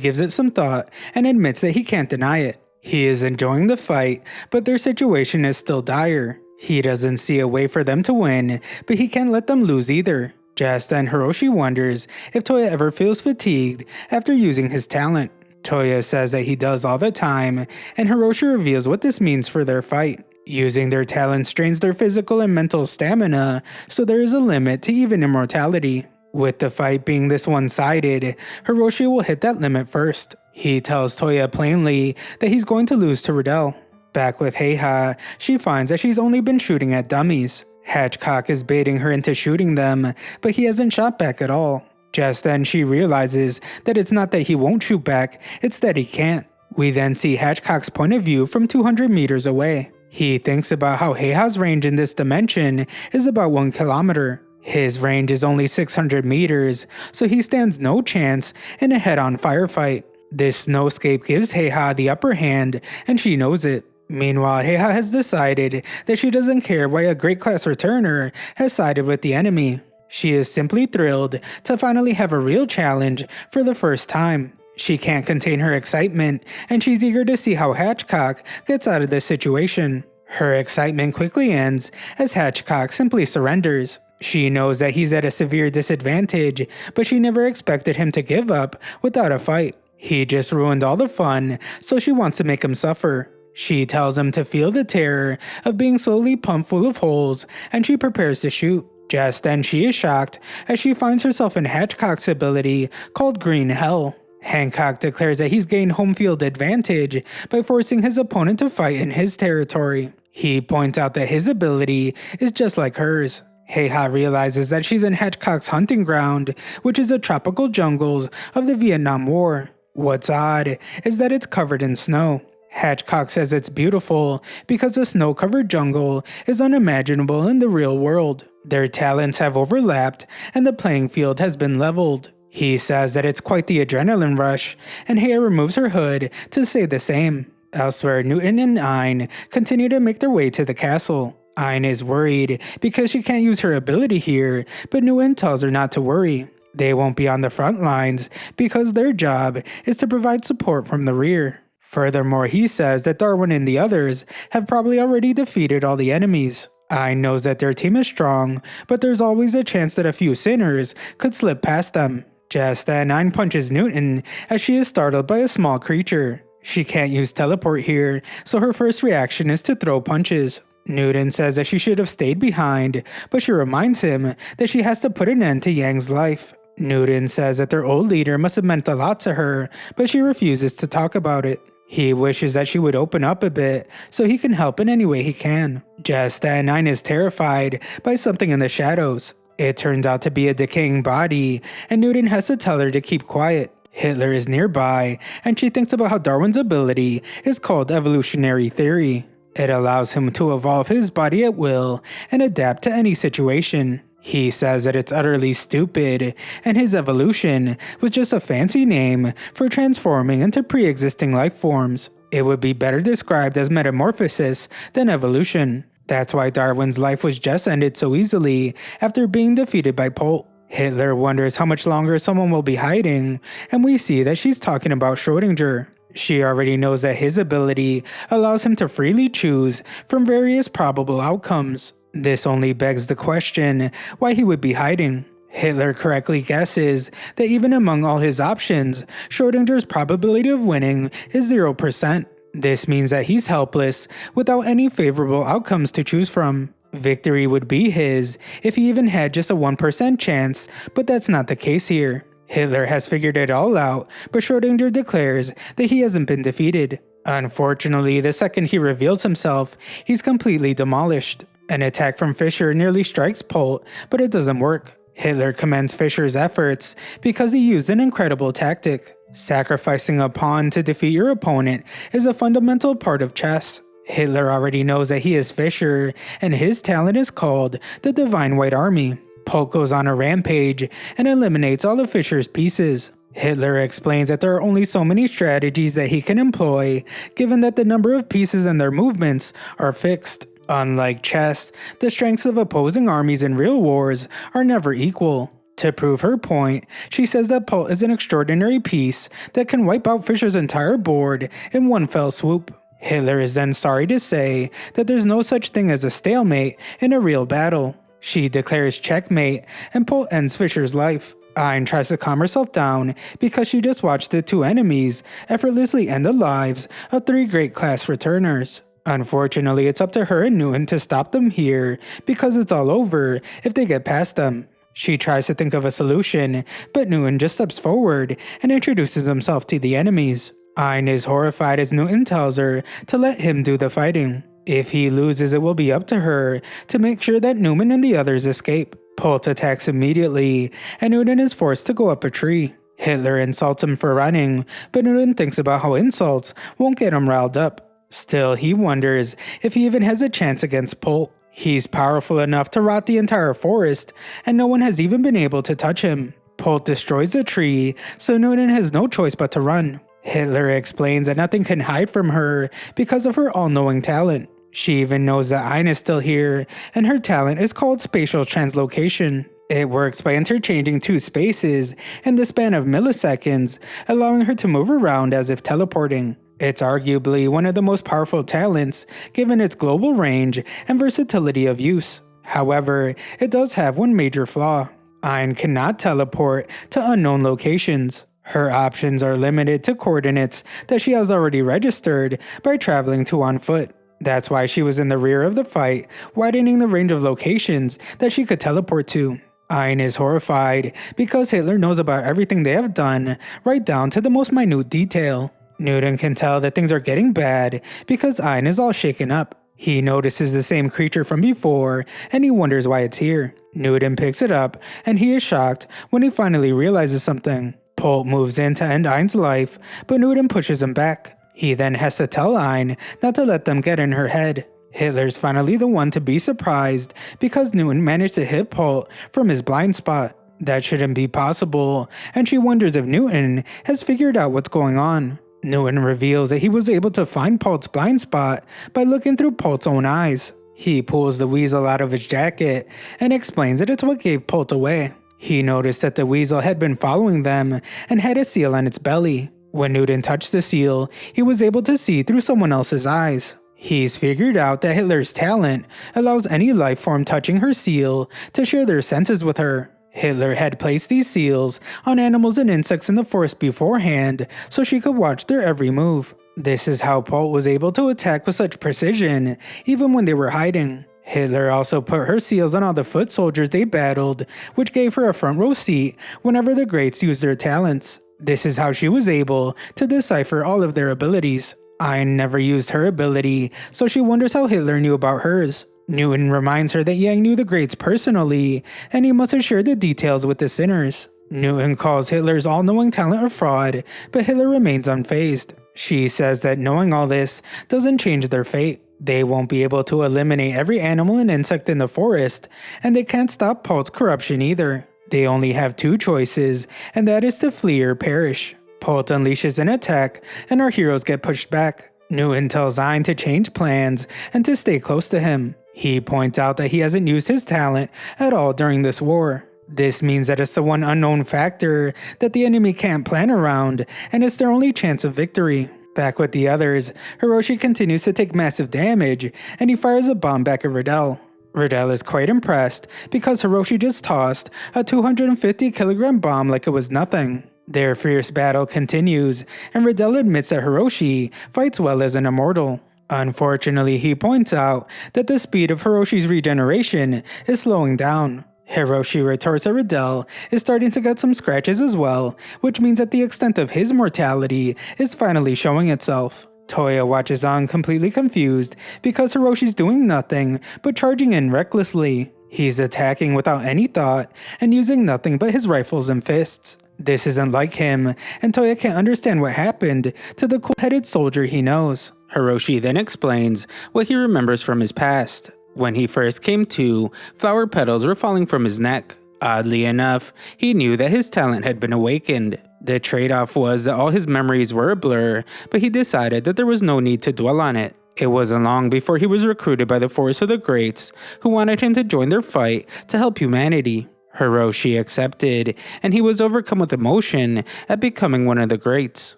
gives it some thought and admits that he can't deny it. He is enjoying the fight, but their situation is still dire. He doesn't see a way for them to win, but he can't let them lose either. Just then, Hiroshi wonders if Toya ever feels fatigued after using his talent. Toya says that he does all the time, and Hiroshi reveals what this means for their fight. Using their talent strains their physical and mental stamina, so there is a limit to even immortality. With the fight being this one-sided, Hiroshi will hit that limit first. He tells Toya plainly that he's going to lose to Riddell. Back with Heiha, she finds that she's only been shooting at dummies. Hatchcock is baiting her into shooting them, but he hasn't shot back at all. Just then she realizes that it's not that he won't shoot back, it's that he can't. We then see Hatchcock's point of view from 200 meters away. He thinks about how Heiha's range in this dimension is about 1 kilometer. His range is only 600 meters, so he stands no chance in a head-on firefight. This snowscape gives Heiha the upper hand, and she knows it. Meanwhile, Heiha has decided that she doesn't care why a great class returner has sided with the enemy. She is simply thrilled to finally have a real challenge for the first time. She can't contain her excitement, and she's eager to see how Hatchcock gets out of this situation. Her excitement quickly ends as Hatchcock simply surrenders. She knows that he's at a severe disadvantage, but she never expected him to give up without a fight. He just ruined all the fun, so she wants to make him suffer. She tells him to feel the terror of being slowly pumped full of holes, and she prepares to shoot. Just then she is shocked as she finds herself in Hatchcock's ability called Green Hell. Hancock declares that he's gained home field advantage by forcing his opponent to fight in his territory. He points out that his ability is just like hers. Heiha realizes that she's in Hatchcock's hunting ground, which is the tropical jungles of the Vietnam War. What's odd is that it's covered in snow. Hatchcock says it's beautiful because the snow-covered jungle is unimaginable in the real world. Their talents have overlapped and the playing field has been leveled. He says that it's quite the adrenaline rush, and Heiha removes her hood to say the same. Elsewhere, Newton and Ayn continue to make their way to the castle. Ayn is worried because she can't use her ability here, but Newton tells her not to worry. They won't be on the front lines because their job is to provide support from the rear. Furthermore, he says that Darwin and the others have probably already defeated all the enemies. Ayn knows that their team is strong, but there's always a chance that a few sinners could slip past them. Just then, Ayn punches Newton as she is startled by a small creature. She can't use teleport here, so her first reaction is to throw punches. Newton says that she should have stayed behind, but she reminds him that she has to put an end to Yang's life. Newton says that their old leader must have meant a lot to her, but she refuses to talk about it. He wishes that she would open up a bit so he can help in any way he can. Just then, Ayn is terrified by something in the shadows. It turns out to be a decaying body, and Newton has to tell her to keep quiet. Hitler is nearby, and she thinks about how Darwin's ability is called evolutionary theory. It allows him to evolve his body at will and adapt to any situation. He says that it's utterly stupid, and his evolution was just a fancy name for transforming into pre-existing life forms. It would be better described as metamorphosis than evolution. That's why Darwin's life was just ended so easily after being defeated by Polt. Hitler wonders how much longer someone will be hiding, and we see that she's talking about Schrödinger. She already knows that his ability allows him to freely choose from various probable outcomes. This only begs the question why he would be hiding. Hitler correctly guesses that even among all his options, Schrödinger's probability of winning is 0%. This means that he's helpless without any favorable outcomes to choose from. Victory would be his if he even had just a 1% chance, but that's not the case here. Hitler has figured it all out, but Schrödinger declares that he hasn't been defeated. Unfortunately, the second he reveals himself, he's completely demolished. An attack from Fischer nearly strikes Polt, but it doesn't work. Hitler commends Fischer's efforts because he used an incredible tactic. Sacrificing a pawn to defeat your opponent is a fundamental part of chess. Hitler already knows that he is Fischer, and his talent is called the Divine White Army. Polk goes on a rampage and eliminates all of Fisher's pieces. Hitler explains that there are only so many strategies that he can employ, given that the number of pieces and their movements are fixed. Unlike chess, the strengths of opposing armies in real wars are never equal. To prove her point, she says that Polk is an extraordinary piece that can wipe out Fisher's entire board in one fell swoop. Hitler is then sorry to say that there's no such thing as a stalemate in a real battle. She declares checkmate, and Polk ends Fisher's life. Ein tries to calm herself down because she just watched the two enemies effortlessly end the lives of three great class returners. Unfortunately, it's up to her and Newton to stop them here because it's all over if they get past them. She tries to think of a solution, but Newton just steps forward and introduces himself to the enemies. Ein is horrified as Newton tells her to let him do the fighting. If he loses, it will be up to her to make sure that Newman and the others escape. Polk attacks immediately, and Newton is forced to go up a tree. Hitler insults him for running, but Newton thinks about how insults won't get him riled up. Still, he wonders if he even has a chance against Polk. He's powerful enough to rot the entire forest, and no one has even been able to touch him. Polk destroys the tree, so Newton has no choice but to run. Hitler explains that nothing can hide from her because of her all-knowing talent. She even knows that Ein is still here, and her talent is called spatial translocation. It works by interchanging two spaces in the span of milliseconds, allowing her to move around as if teleporting. It's arguably one of the most powerful talents, given its global range and versatility of use. However, it does have one major flaw. Ein cannot teleport to unknown locations. Her options are limited to coordinates that she has already registered by traveling to on foot. That's why she was in the rear of the fight, widening the range of locations that she could teleport to. Ein is horrified because Hitler knows about everything they have done, right down to the most minute detail. Newton can tell that things are getting bad because Ein is all shaken up. He notices the same creature from before, and he wonders why it's here. Newton picks it up, and he is shocked when he finally realizes something. Polk moves in to end Ein's life, but Newton pushes him back. He then has to tell Ein not to let them get in her head. Hitler's finally the one to be surprised because Newton managed to hit Polk from his blind spot. That shouldn't be possible, and she wonders if Newton has figured out what's going on. Newton reveals that he was able to find Polk's blind spot by looking through Polk's own eyes. He pulls the weasel out of his jacket and explains that it's what gave Polk away. He noticed that the weasel had been following them and had a seal on its belly. When Newton touched the seal, he was able to see through someone else's eyes. He's figured out that Hitler's talent allows any life form touching her seal to share their senses with her. Hitler had placed these seals on animals and insects in the forest beforehand so she could watch their every move. This is how Polk was able to attack with such precision, even when they were hiding. Hitler also put her seals on all the foot soldiers they battled, which gave her a front row seat whenever the greats used their talents. This is how she was able to decipher all of their abilities. Ein never used her ability, so she wonders how Hitler knew about hers. Newton reminds her that Yang knew the greats personally, and he must have shared the details with the sinners. Newton calls Hitler's all-knowing talent a fraud, but Hitler remains unfazed. She says that knowing all this doesn't change their fate. They won't be able to eliminate every animal and insect in the forest, and they can't stop Polk's corruption either. They only have two choices, and that is to flee or perish. Polk unleashes an attack, and our heroes get pushed back. Newton tells Ein to change plans and to stay close to him. He points out that he hasn't used his talent at all during this war. This means that it's the one unknown factor that the enemy can't plan around, and it's their only chance of victory. Back with the others, Hiroshi continues to take massive damage, and he fires a bomb back at Riddell. Riddell is quite impressed because Hiroshi just tossed a 250 kilogram bomb like it was nothing. Their fierce battle continues, and Riddell admits that Hiroshi fights well as an immortal. Unfortunately, he points out that the speed of Hiroshi's regeneration is slowing down. Hiroshi retorts that Riddell is starting to get some scratches as well, which means that the extent of his mortality is finally showing itself. Toya watches on completely confused because Hiroshi's doing nothing but charging in recklessly. He's attacking without any thought and using nothing but his rifles and fists. This isn't like him, and Toya can't understand what happened to the cool-headed soldier he knows. Hiroshi then explains what he remembers from his past. When he first came to, flower petals were falling from his neck. Oddly enough, he knew that his talent had been awakened. The trade-off was that all his memories were a blur, but he decided that there was no need to dwell on it. It wasn't long before he was recruited by the Force of the Greats, who wanted him to join their fight to help humanity. Hiroshi accepted, and he was overcome with emotion at becoming one of the Greats.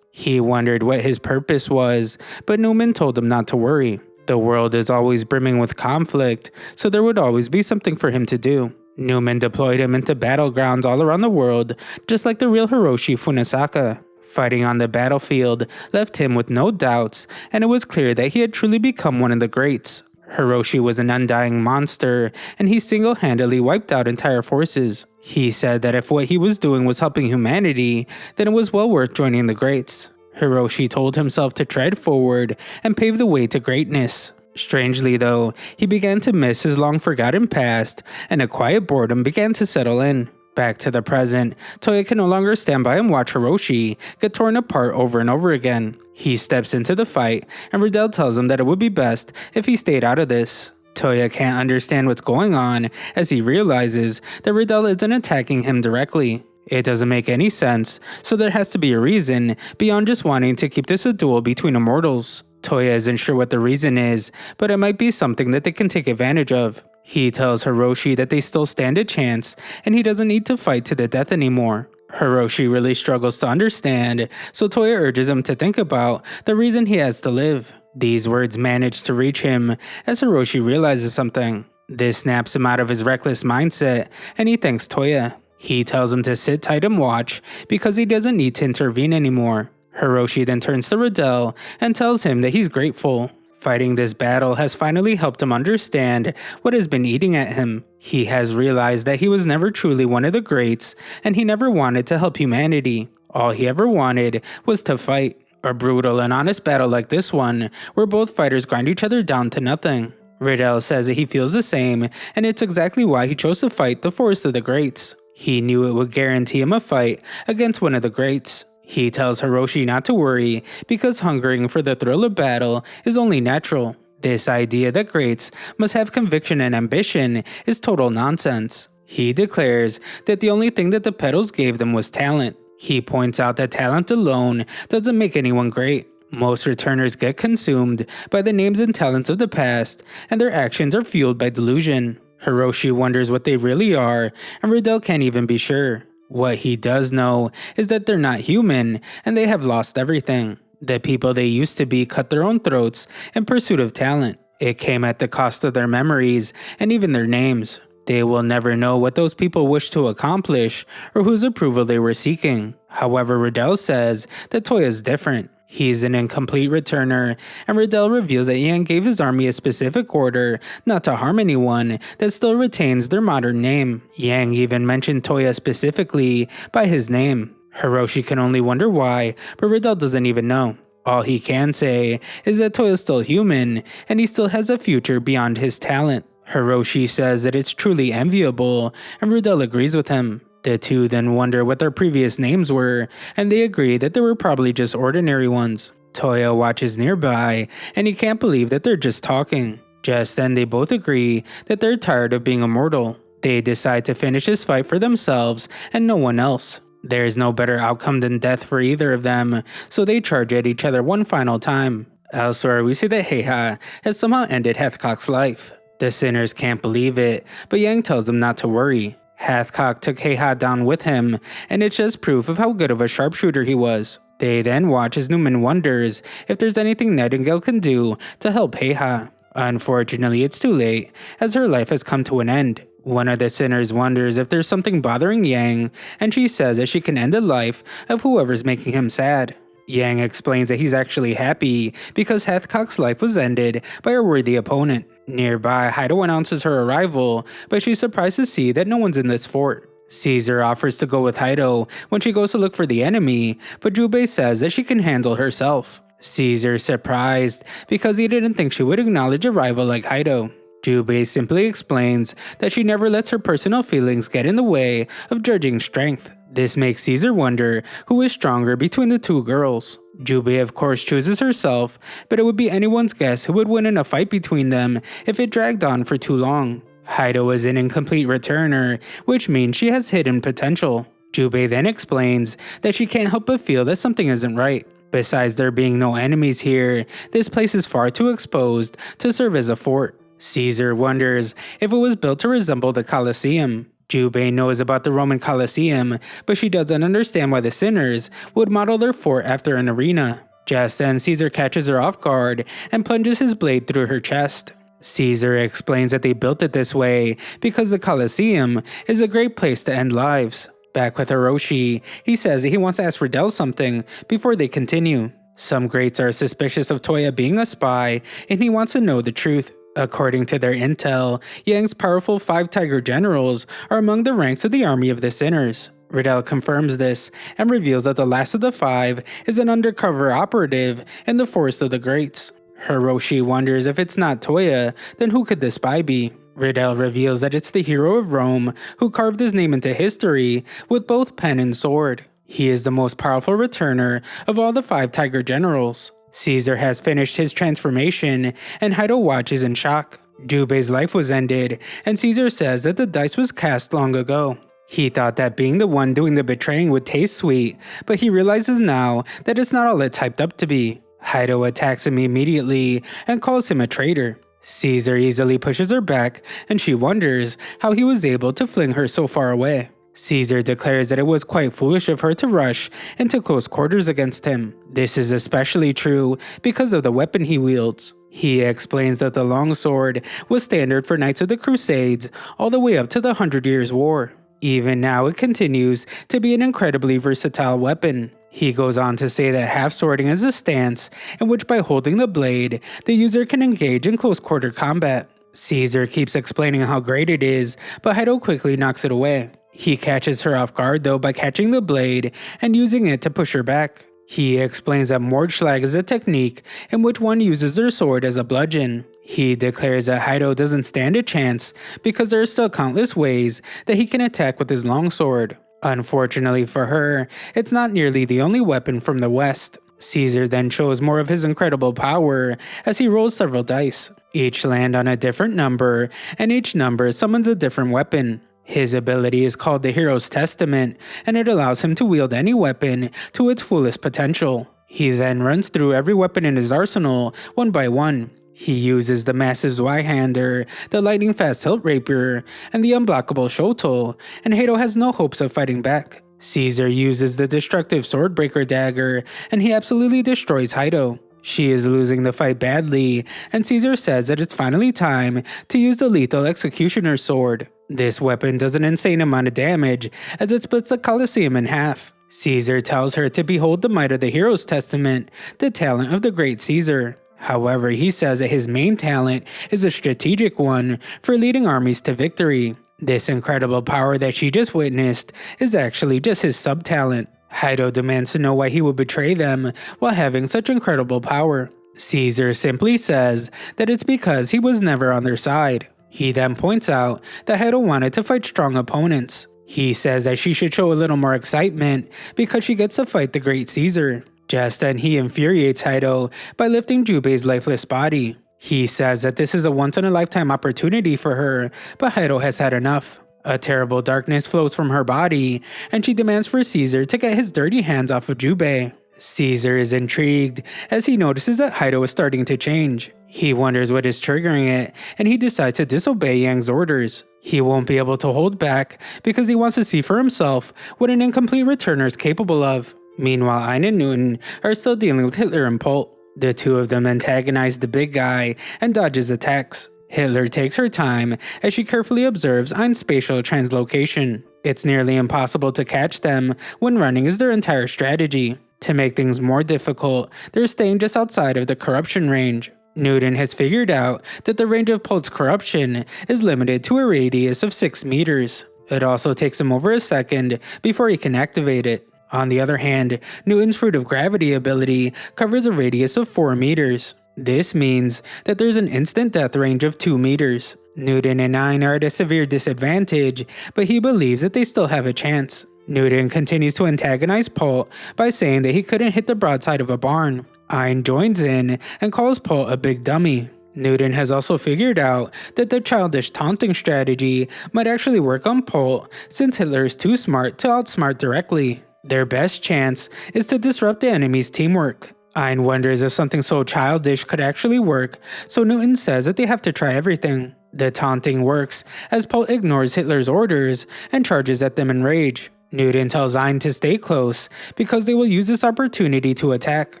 He wondered what his purpose was, but Newman told him not to worry. The world is always brimming with conflict, so there would always be something for him to do. Newman deployed him into battlegrounds all around the world, just like the real Hiroshi Funesaka. Fighting on the battlefield left him with no doubts, and it was clear that he had truly become one of the greats. Hiroshi was an undying monster, and he single-handedly wiped out entire forces. He said that if what he was doing was helping humanity, then it was well worth joining the greats. Hiroshi told himself to tread forward and pave the way to greatness. Strangely though, he began to miss his long-forgotten past, and a quiet boredom began to settle in. Back to the present, Toya can no longer stand by and watch Hiroshi get torn apart over and over again. He steps into the fight, and Riddell tells him that it would be best if he stayed out of this. Toya can't understand what's going on as he realizes that Riddell isn't attacking him directly. It doesn't make any sense, so there has to be a reason beyond just wanting to keep this a duel between immortals. Toya isn't sure what the reason is, but it might be something that they can take advantage of. He tells Hiroshi that they still stand a chance, and he doesn't need to fight to the death anymore. Hiroshi really struggles to understand, so Toya urges him to think about the reason he has to live. These words manage to reach him as Hiroshi realizes something. This snaps him out of his reckless mindset, and he thanks Toya. He tells him to sit tight and watch because he doesn't need to intervene anymore. Hiroshi then turns to Riddell and tells him that he's grateful. Fighting this battle has finally helped him understand what has been eating at him. He has realized that he was never truly one of the greats, and he never wanted to help humanity. All he ever wanted was to fight. A brutal and honest battle like this one, where both fighters grind each other down to nothing. Riddell says that he feels the same, and it's exactly why he chose to fight the Force of the Greats. He knew it would guarantee him a fight against one of the greats. He tells Hiroshi not to worry because hungering for the thrill of battle is only natural. This idea that greats must have conviction and ambition is total nonsense. He declares that the only thing that the petals gave them was talent. He points out that talent alone doesn't make anyone great. Most returners get consumed by the names and talents of the past, and their actions are fueled by delusion. Hiroshi wonders what they really are, and Riddell can't even be sure. What he does know is that they're not human, and they have lost everything. The people they used to be cut their own throats in pursuit of talent. It came at the cost of their memories, and even their names. They will never know what those people wished to accomplish, or whose approval they were seeking. However, Riddell says that Toya's different. He's an incomplete returner, and Riddell reveals that Yang gave his army a specific order not to harm anyone that still retains their modern name. Yang even mentioned Toya specifically by his name. Hiroshi can only wonder why, but Riddell doesn't even know. All he can say is that Toya's still human, and he still has a future beyond his talent. Hiroshi says that it's truly enviable, and Riddell agrees with him. The two then wonder what their previous names were, and they agree that they were probably just ordinary ones. Toya watches nearby, and he can't believe that they're just talking. Just then they both agree that they're tired of being immortal. They decide to finish this fight for themselves and no one else. There's no better outcome than death for either of them, so they charge at each other one final time. Elsewhere, we see that Heiha has somehow ended Hathcock's life. The sinners can't believe it, but Yang tells them not to worry. Hathcock took Heiha down with him, and it's just proof of how good of a sharpshooter he was. They then watch as Newman wonders if there's anything Nightingale can do to help Heiha. Unfortunately, it's too late, as her life has come to an end. One of the sinners wonders if there's something bothering Yang, and she says that she can end the life of whoever's making him sad. Yang explains that he's actually happy because Hathcock's life was ended by a worthy opponent. Nearby, Heido announces her arrival, but she's surprised to see that no one's in this fort. Caesar offers to go with Heido when she goes to look for the enemy, but Jubei says that she can handle herself. Caesar's surprised because he didn't think she would acknowledge a rival like Heido. Jubei simply explains that she never lets her personal feelings get in the way of judging strength. This makes Caesar wonder who is stronger between the two girls. Jubei of course chooses herself, but it would be anyone's guess who would win in a fight between them if it dragged on for too long. Haido is an incomplete returner, which means she has hidden potential. Jubei then explains that she can't help but feel that something isn't right. Besides there being no enemies here, this place is far too exposed to serve as a fort. Caesar wonders if it was built to resemble the Colosseum. Jubei knows about the Roman Colosseum, but she doesn't understand why the sinners would model their fort after an arena. Just then, Caesar catches her off guard and plunges his blade through her chest. Caesar explains that they built it this way because the Colosseum is a great place to end lives. Back with Hiroshi, he says that he wants to ask Riddell something before they continue. Some greats are suspicious of Toya being a spy, and he wants to know the truth. According to their intel, Yang's powerful 5 Tiger generals are among the ranks of the army of the sinners. Riddell confirms this and reveals that the last of the 5 is an undercover operative in the Forest of the Greats. Hiroshi wonders if it's not Toya, then who could the spy be? Riddell reveals that it's the hero of Rome who carved his name into history with both pen and sword. He is the most powerful returner of all the 5 Tiger generals. Caesar has finished his transformation, and Haido watches in shock. Jubei's life was ended, and Caesar says that the dice was cast long ago. He thought that being the one doing the betraying would taste sweet, but he realizes now that it's not all it's hyped up to be. Haido attacks him immediately and calls him a traitor. Caesar easily pushes her back, and she wonders how he was able to fling her so far away. Caesar declares that it was quite foolish of her to rush into close quarters against him. This is especially true because of the weapon he wields. He explains that the longsword was standard for Knights of the Crusades all the way up to the 100 Years' War. Even now it continues to be an incredibly versatile weapon. He goes on to say that half-swording is a stance in which by holding the blade, the user can engage in close-quarter combat. Caesar keeps explaining how great it is, but Haido quickly knocks it away. He catches her off guard though by catching the blade and using it to push her back. He explains that Mordschlag is a technique in which one uses their sword as a bludgeon. He declares that Haido doesn't stand a chance because there are still countless ways that he can attack with his longsword. Unfortunately for her, it's not nearly the only weapon from the West. Caesar then shows more of his incredible power as he rolls several dice. Each land on a different number, and each number summons a different weapon. His ability is called the Hero's Testament, and it allows him to wield any weapon to its fullest potential. He then runs through every weapon in his arsenal, one by one. He uses the massive Zweihander, the lightning-fast hilt rapier, and the unblockable Shotel, and Haido has no hopes of fighting back. Caesar uses the destructive Swordbreaker dagger, and he absolutely destroys Haido. She is losing the fight badly, and Caesar says that it's finally time to use the lethal Executioner's sword. This weapon does an insane amount of damage as it splits the Colosseum in half. Caesar tells her to behold the might of the Hero's Testament, the talent of the great Caesar. However, he says that his main talent is a strategic one for leading armies to victory. This incredible power that she just witnessed is actually just his sub-talent. Haido demands to know why he would betray them while having such incredible power. Caesar simply says that it's because he was never on their side. He then points out that Haido wanted to fight strong opponents. He says that she should show a little more excitement because she gets to fight the great Caesar. Just then he infuriates Haido by lifting Jubei's lifeless body. He says that this is a once-in-a-lifetime opportunity for her, but Haido has had enough. A terrible darkness flows from her body, and she demands for Caesar to get his dirty hands off of Jubei. Caesar is intrigued as he notices that Haido is starting to change. He wonders what is triggering it, and he decides to disobey Yang's orders. He won't be able to hold back because he wants to see for himself what an incomplete returner is capable of. Meanwhile, Ein and Newton are still dealing with Hitler and Pult. The two of them antagonize the big guy and dodge his attacks. Hitler takes her time as she carefully observes Ein's spatial translocation. It's nearly impossible to catch them when running is their entire strategy. To make things more difficult, they're staying just outside of the corruption range. Newton has figured out that the range of Pult's corruption is limited to a radius of 6 meters. It also takes him over a second before he can activate it. On the other hand, Newton's Fruit of Gravity ability covers a radius of 4 meters. This means that there's an instant death range of 2 meters. Newton and Ein are at a severe disadvantage, but he believes that they still have a chance. Newton continues to antagonize Pult by saying that he couldn't hit the broadside of a barn. Ein joins in and calls Pult a big dummy. Newton has also figured out that the childish taunting strategy might actually work on Polt, since Hitler is too smart to outsmart directly. Their best chance is to disrupt the enemy's teamwork. Ein wonders if something so childish could actually work, so Newton says that they have to try everything. The taunting works, as Polt ignores Hitler's orders and charges at them in rage. Newton tells Ein to stay close, because they will use this opportunity to attack.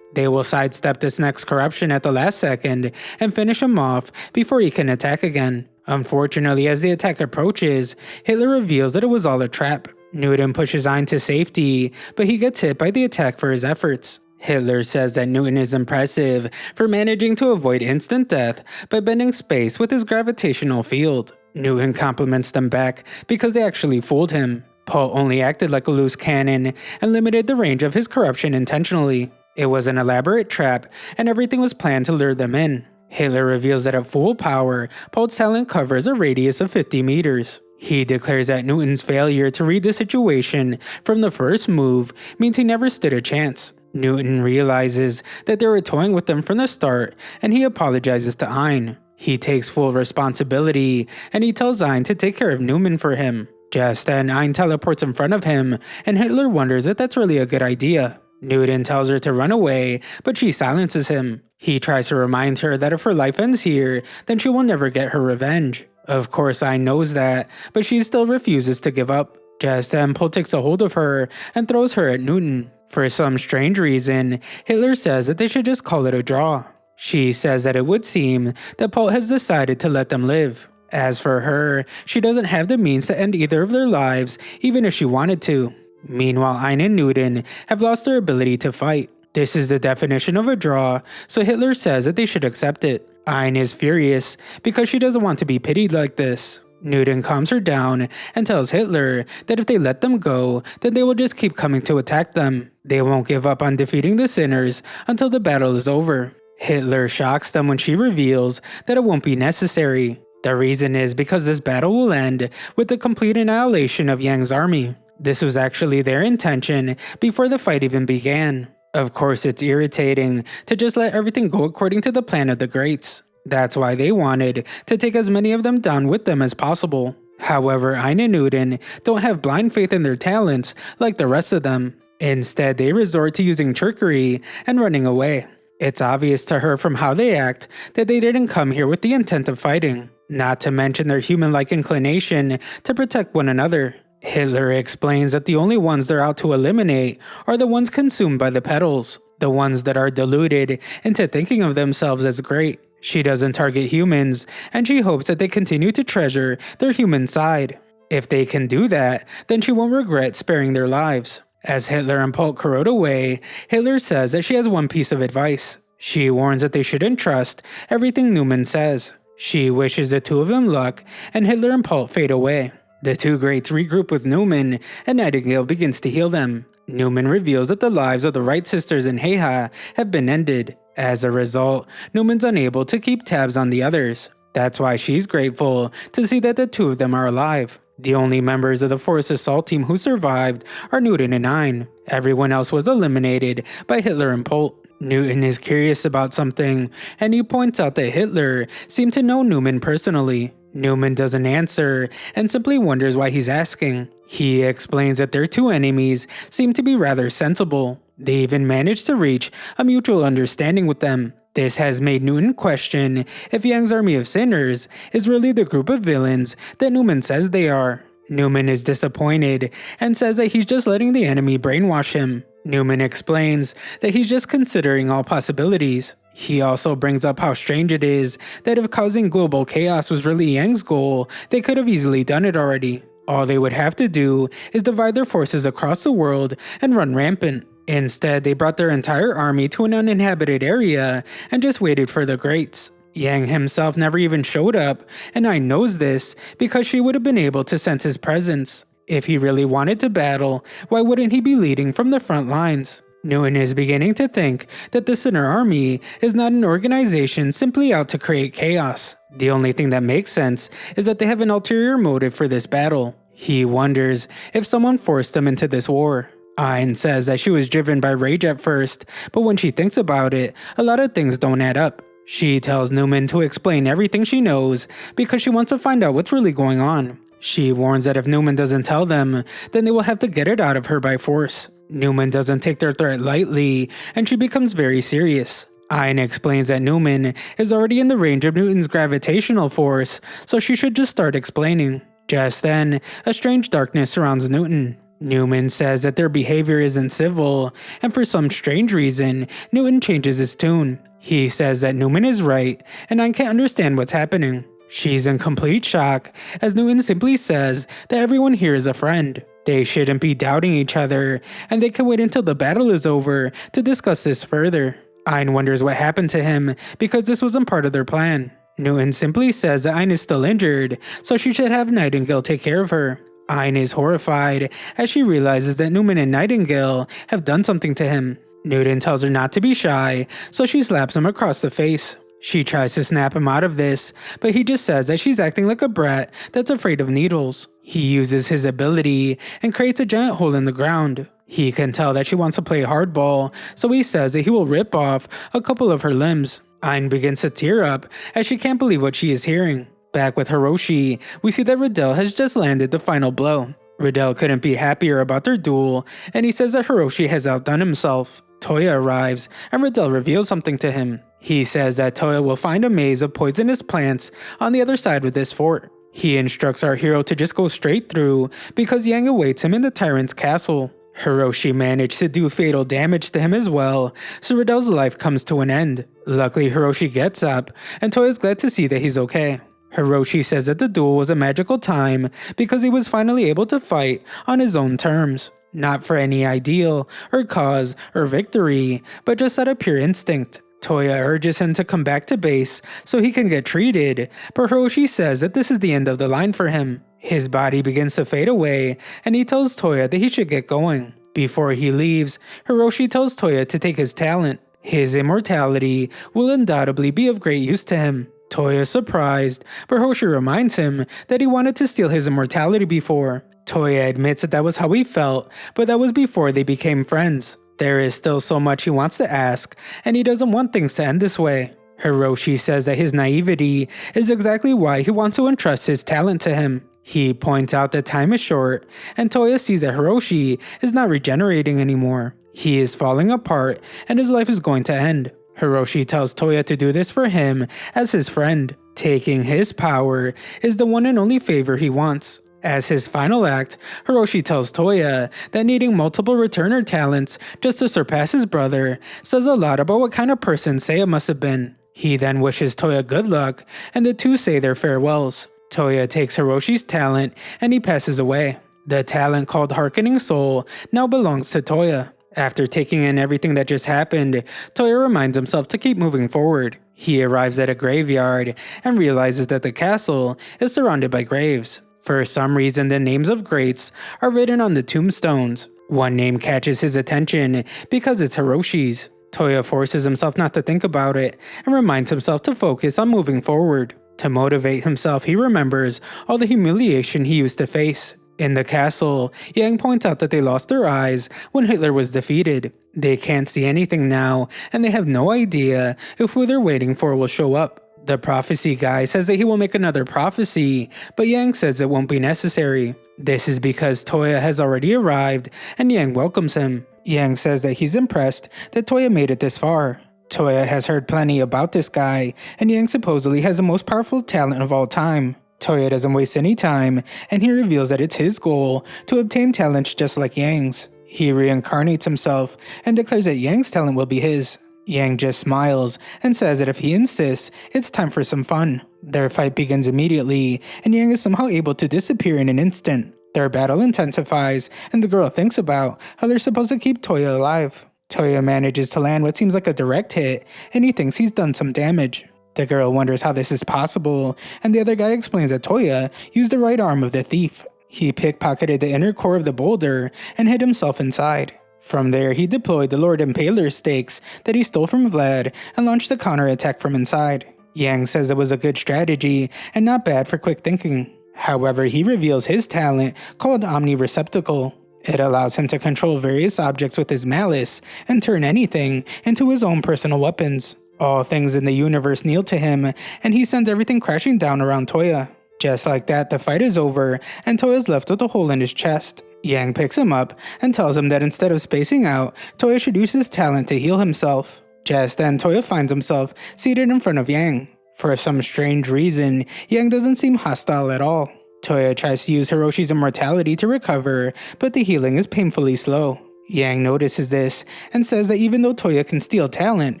They will sidestep this next corruption at the last second and finish him off before he can attack again. Unfortunately, as the attack approaches, Hitler reveals that it was all a trap. Newton pushes Ein to safety, but he gets hit by the attack for his efforts. Hitler says that Newton is impressive for managing to avoid instant death by bending space with his gravitational field. Newton compliments them back because they actually fooled him. Polt only acted like a loose cannon and limited the range of his corruption intentionally. It was an elaborate trap, and everything was planned to lure them in. Hitler reveals that at full power, Polt's talent covers a radius of 50 meters. He declares that Newton's failure to read the situation from the first move means he never stood a chance. Newton realizes that they were toying with them from the start, and he apologizes to Ein. He takes full responsibility, and he tells Ein to take care of Newman for him. Just then, Ein teleports in front of him, and Hitler wonders if that's really a good idea. Newton tells her to run away, but she silences him. He tries to remind her that if her life ends here, then she will never get her revenge. Of course, Ein knows that, but she still refuses to give up. Just then, Polt takes a hold of her and throws her at Newton. For some strange reason, Hitler says that they should just call it a draw. She says that it would seem that Polt has decided to let them live. As for her, she doesn't have the means to end either of their lives, even if she wanted to. Meanwhile, Ein and Newton have lost their ability to fight. This is the definition of a draw, so Hitler says that they should accept it. Ein is furious because she doesn't want to be pitied like this. Newton calms her down and tells Hitler that if they let them go, then they will just keep coming to attack them. They won't give up on defeating the sinners until the battle is over. Hitler shocks them when she reveals that it won't be necessary. The reason is because this battle will end with the complete annihilation of Yang's army. This was actually their intention before the fight even began. Of course, it's irritating to just let everything go according to the plan of the greats. That's why they wanted to take as many of them down with them as possible. However, Ein and Newton don't have blind faith in their talents like the rest of them. Instead, they resort to using trickery and running away. It's obvious to her from how they act that they didn't come here with the intent of fighting, not to mention their human-like inclination to protect one another. Hitler explains that the only ones they're out to eliminate are the ones consumed by the petals, the ones that are deluded into thinking of themselves as great. She doesn't target humans, and she hopes that they continue to treasure their human side. If they can do that, then she won't regret sparing their lives. As Hitler and Polt corrode away, Hitler says that she has one piece of advice. She warns that they shouldn't trust everything Newman says. She wishes the two of them luck, and Hitler and Polt fade away. The two greats regroup with Newman, and Nightingale begins to heal them. Newman reveals that the lives of the Wright sisters and Heiha have been ended. As a result, Newman's unable to keep tabs on the others. That's why she's grateful to see that the two of them are alive. The only members of the Forest Assault team who survived are Newton and Ein. Everyone else was eliminated by Hitler and Polt. Newton is curious about something, and he points out that Hitler seemed to know Newman personally. Newman doesn't answer and simply wonders why he's asking. He explains that their two enemies seem to be rather sensible. They even managed to reach a mutual understanding with them. This has made Newton question if Yang's army of sinners is really the group of villains that Newman says they are. Newman is disappointed and says that he's just letting the enemy brainwash him. Newman explains that he's just considering all possibilities. He also brings up how strange it is that if causing global chaos was really Yang's goal, they could have easily done it already. All they would have to do is divide their forces across the world and run rampant. Instead, they brought their entire army to an uninhabited area and just waited for the greats. Yang himself never even showed up, and Ai knows this because she would have been able to sense his presence. If he really wanted to battle, why wouldn't he be leading from the front lines? Newton is beginning to think that the Sinner Army is not an organization simply out to create chaos. The only thing that makes sense is that they have an ulterior motive for this battle. He wonders if someone forced them into this war. Ein says that she was driven by rage at first, but when she thinks about it, a lot of things don't add up. She tells Newman to explain everything she knows because she wants to find out what's really going on. She warns that if Newman doesn't tell them, then they will have to get it out of her by force. Newman doesn't take their threat lightly, and she becomes very serious. Ayn explains that Newman is already in the range of Newton's gravitational force, so she should just start explaining. Just then, a strange darkness surrounds Newton. Newman says that their behavior isn't civil, and for some strange reason, Newton changes his tune. He says that Newman is right, and I can't understand what's happening. She's in complete shock, as Newton simply says that everyone here is a friend. They shouldn't be doubting each other, and they can wait until the battle is over to discuss this further. Ayn wonders what happened to him, because this wasn't part of their plan. Newton simply says that Ayn is still injured, so she should have Nightingale take care of her. Ayn is horrified, as she realizes that Newman and Nightingale have done something to him. Newton tells her not to be shy, so she slaps him across the face. She tries to snap him out of this, but he just says that she's acting like a brat that's afraid of needles. He uses his ability and creates a giant hole in the ground. He can tell that she wants to play hardball, so he says that he will rip off a couple of her limbs. Ayn begins to tear up as she can't believe what she is hearing. Back with Hiroshi, we see that Riddell has just landed the final blow. Riddell couldn't be happier about their duel, and he says that Hiroshi has outdone himself. Toya arrives, and Riddell reveals something to him. He says that Toya will find a maze of poisonous plants on the other side of this fort. He instructs our hero to just go straight through because Yang awaits him in the tyrant's castle. Hiroshi managed to do fatal damage to him as well, so Riddell's life comes to an end. Luckily, Hiroshi gets up, and Toya's glad to see that he's okay. Hiroshi says that the duel was a magical time because he was finally able to fight on his own terms. Not for any ideal, or cause, or victory, but just out of pure instinct. Toya urges him to come back to base so he can get treated, but Hiroshi says that this is the end of the line for him. His body begins to fade away, and he tells Toya that he should get going. Before he leaves, Hiroshi tells Toya to take his talent. His immortality will undoubtedly be of great use to him. Toya is surprised, but Hiroshi reminds him that he wanted to steal his immortality before. Toya admits that was how he felt, but that was before they became friends. There is still so much he wants to ask, and he doesn't want things to end this way. Hiroshi says that his naivety is exactly why he wants to entrust his talent to him. He points out that time is short, and Toya sees that Hiroshi is not regenerating anymore. He is falling apart, and his life is going to end. Hiroshi tells Toya to do this for him as his friend. Taking his power is the one and only favor he wants. As his final act, Hiroshi tells Toya that needing multiple returner talents just to surpass his brother says a lot about what kind of person Seiya must have been. He then wishes Toya good luck, and the two say their farewells. Toya takes Hiroshi's talent, and he passes away. The talent called Harkening Soul now belongs to Toya. After taking in everything that just happened, Toya reminds himself to keep moving forward. He arrives at a graveyard and realizes that the castle is surrounded by graves. For some reason, the names of greats are written on the tombstones. One name catches his attention because it's Hiroshi's. Toya forces himself not to think about it and reminds himself to focus on moving forward. To motivate himself, he remembers all the humiliation he used to face. In the castle, Yang points out that they lost their eyes when Hitler was defeated. They can't see anything now, and they have no idea if who they're waiting for will show up. The prophecy guy says that he will make another prophecy, but Yang says it won't be necessary. This is because Toya has already arrived, and Yang welcomes him. Yang says that he's impressed that Toya made it this far. Toya has heard plenty about this guy, and Yang supposedly has the most powerful talent of all time. Toya doesn't waste any time, and he reveals that it's his goal to obtain talents just like Yang's. He reincarnates himself and declares that Yang's talent will be his. Yang just smiles and says that if he insists, it's time for some fun. Their fight begins immediately, and Yang is somehow able to disappear in an instant. Their battle intensifies, and the girl thinks about how they're supposed to keep Toya alive. Toya manages to land what seems like a direct hit, and he thinks he's done some damage. The girl wonders how this is possible, and the other guy explains that Toya used the right arm of the thief. He pickpocketed the inner core of the boulder and hid himself inside. From there, he deployed the Lord Impaler's stakes that he stole from Vlad and launched a counterattack from inside. Yang says it was a good strategy and not bad for quick thinking. However, he reveals his talent called Omni Receptacle. It allows him to control various objects with his malice and turn anything into his own personal weapons. All things in the universe kneel to him, and he sends everything crashing down around Toya. Just like that, the fight is over, and Toya's left with a hole in his chest. Yang picks him up and tells him that instead of spacing out, Toya should use his talent to heal himself. Just then, Toya finds himself seated in front of Yang. For some strange reason, Yang doesn't seem hostile at all. Toya tries to use Hiroshi's immortality to recover, but the healing is painfully slow. Yang notices this and says that even though Toya can steal talent,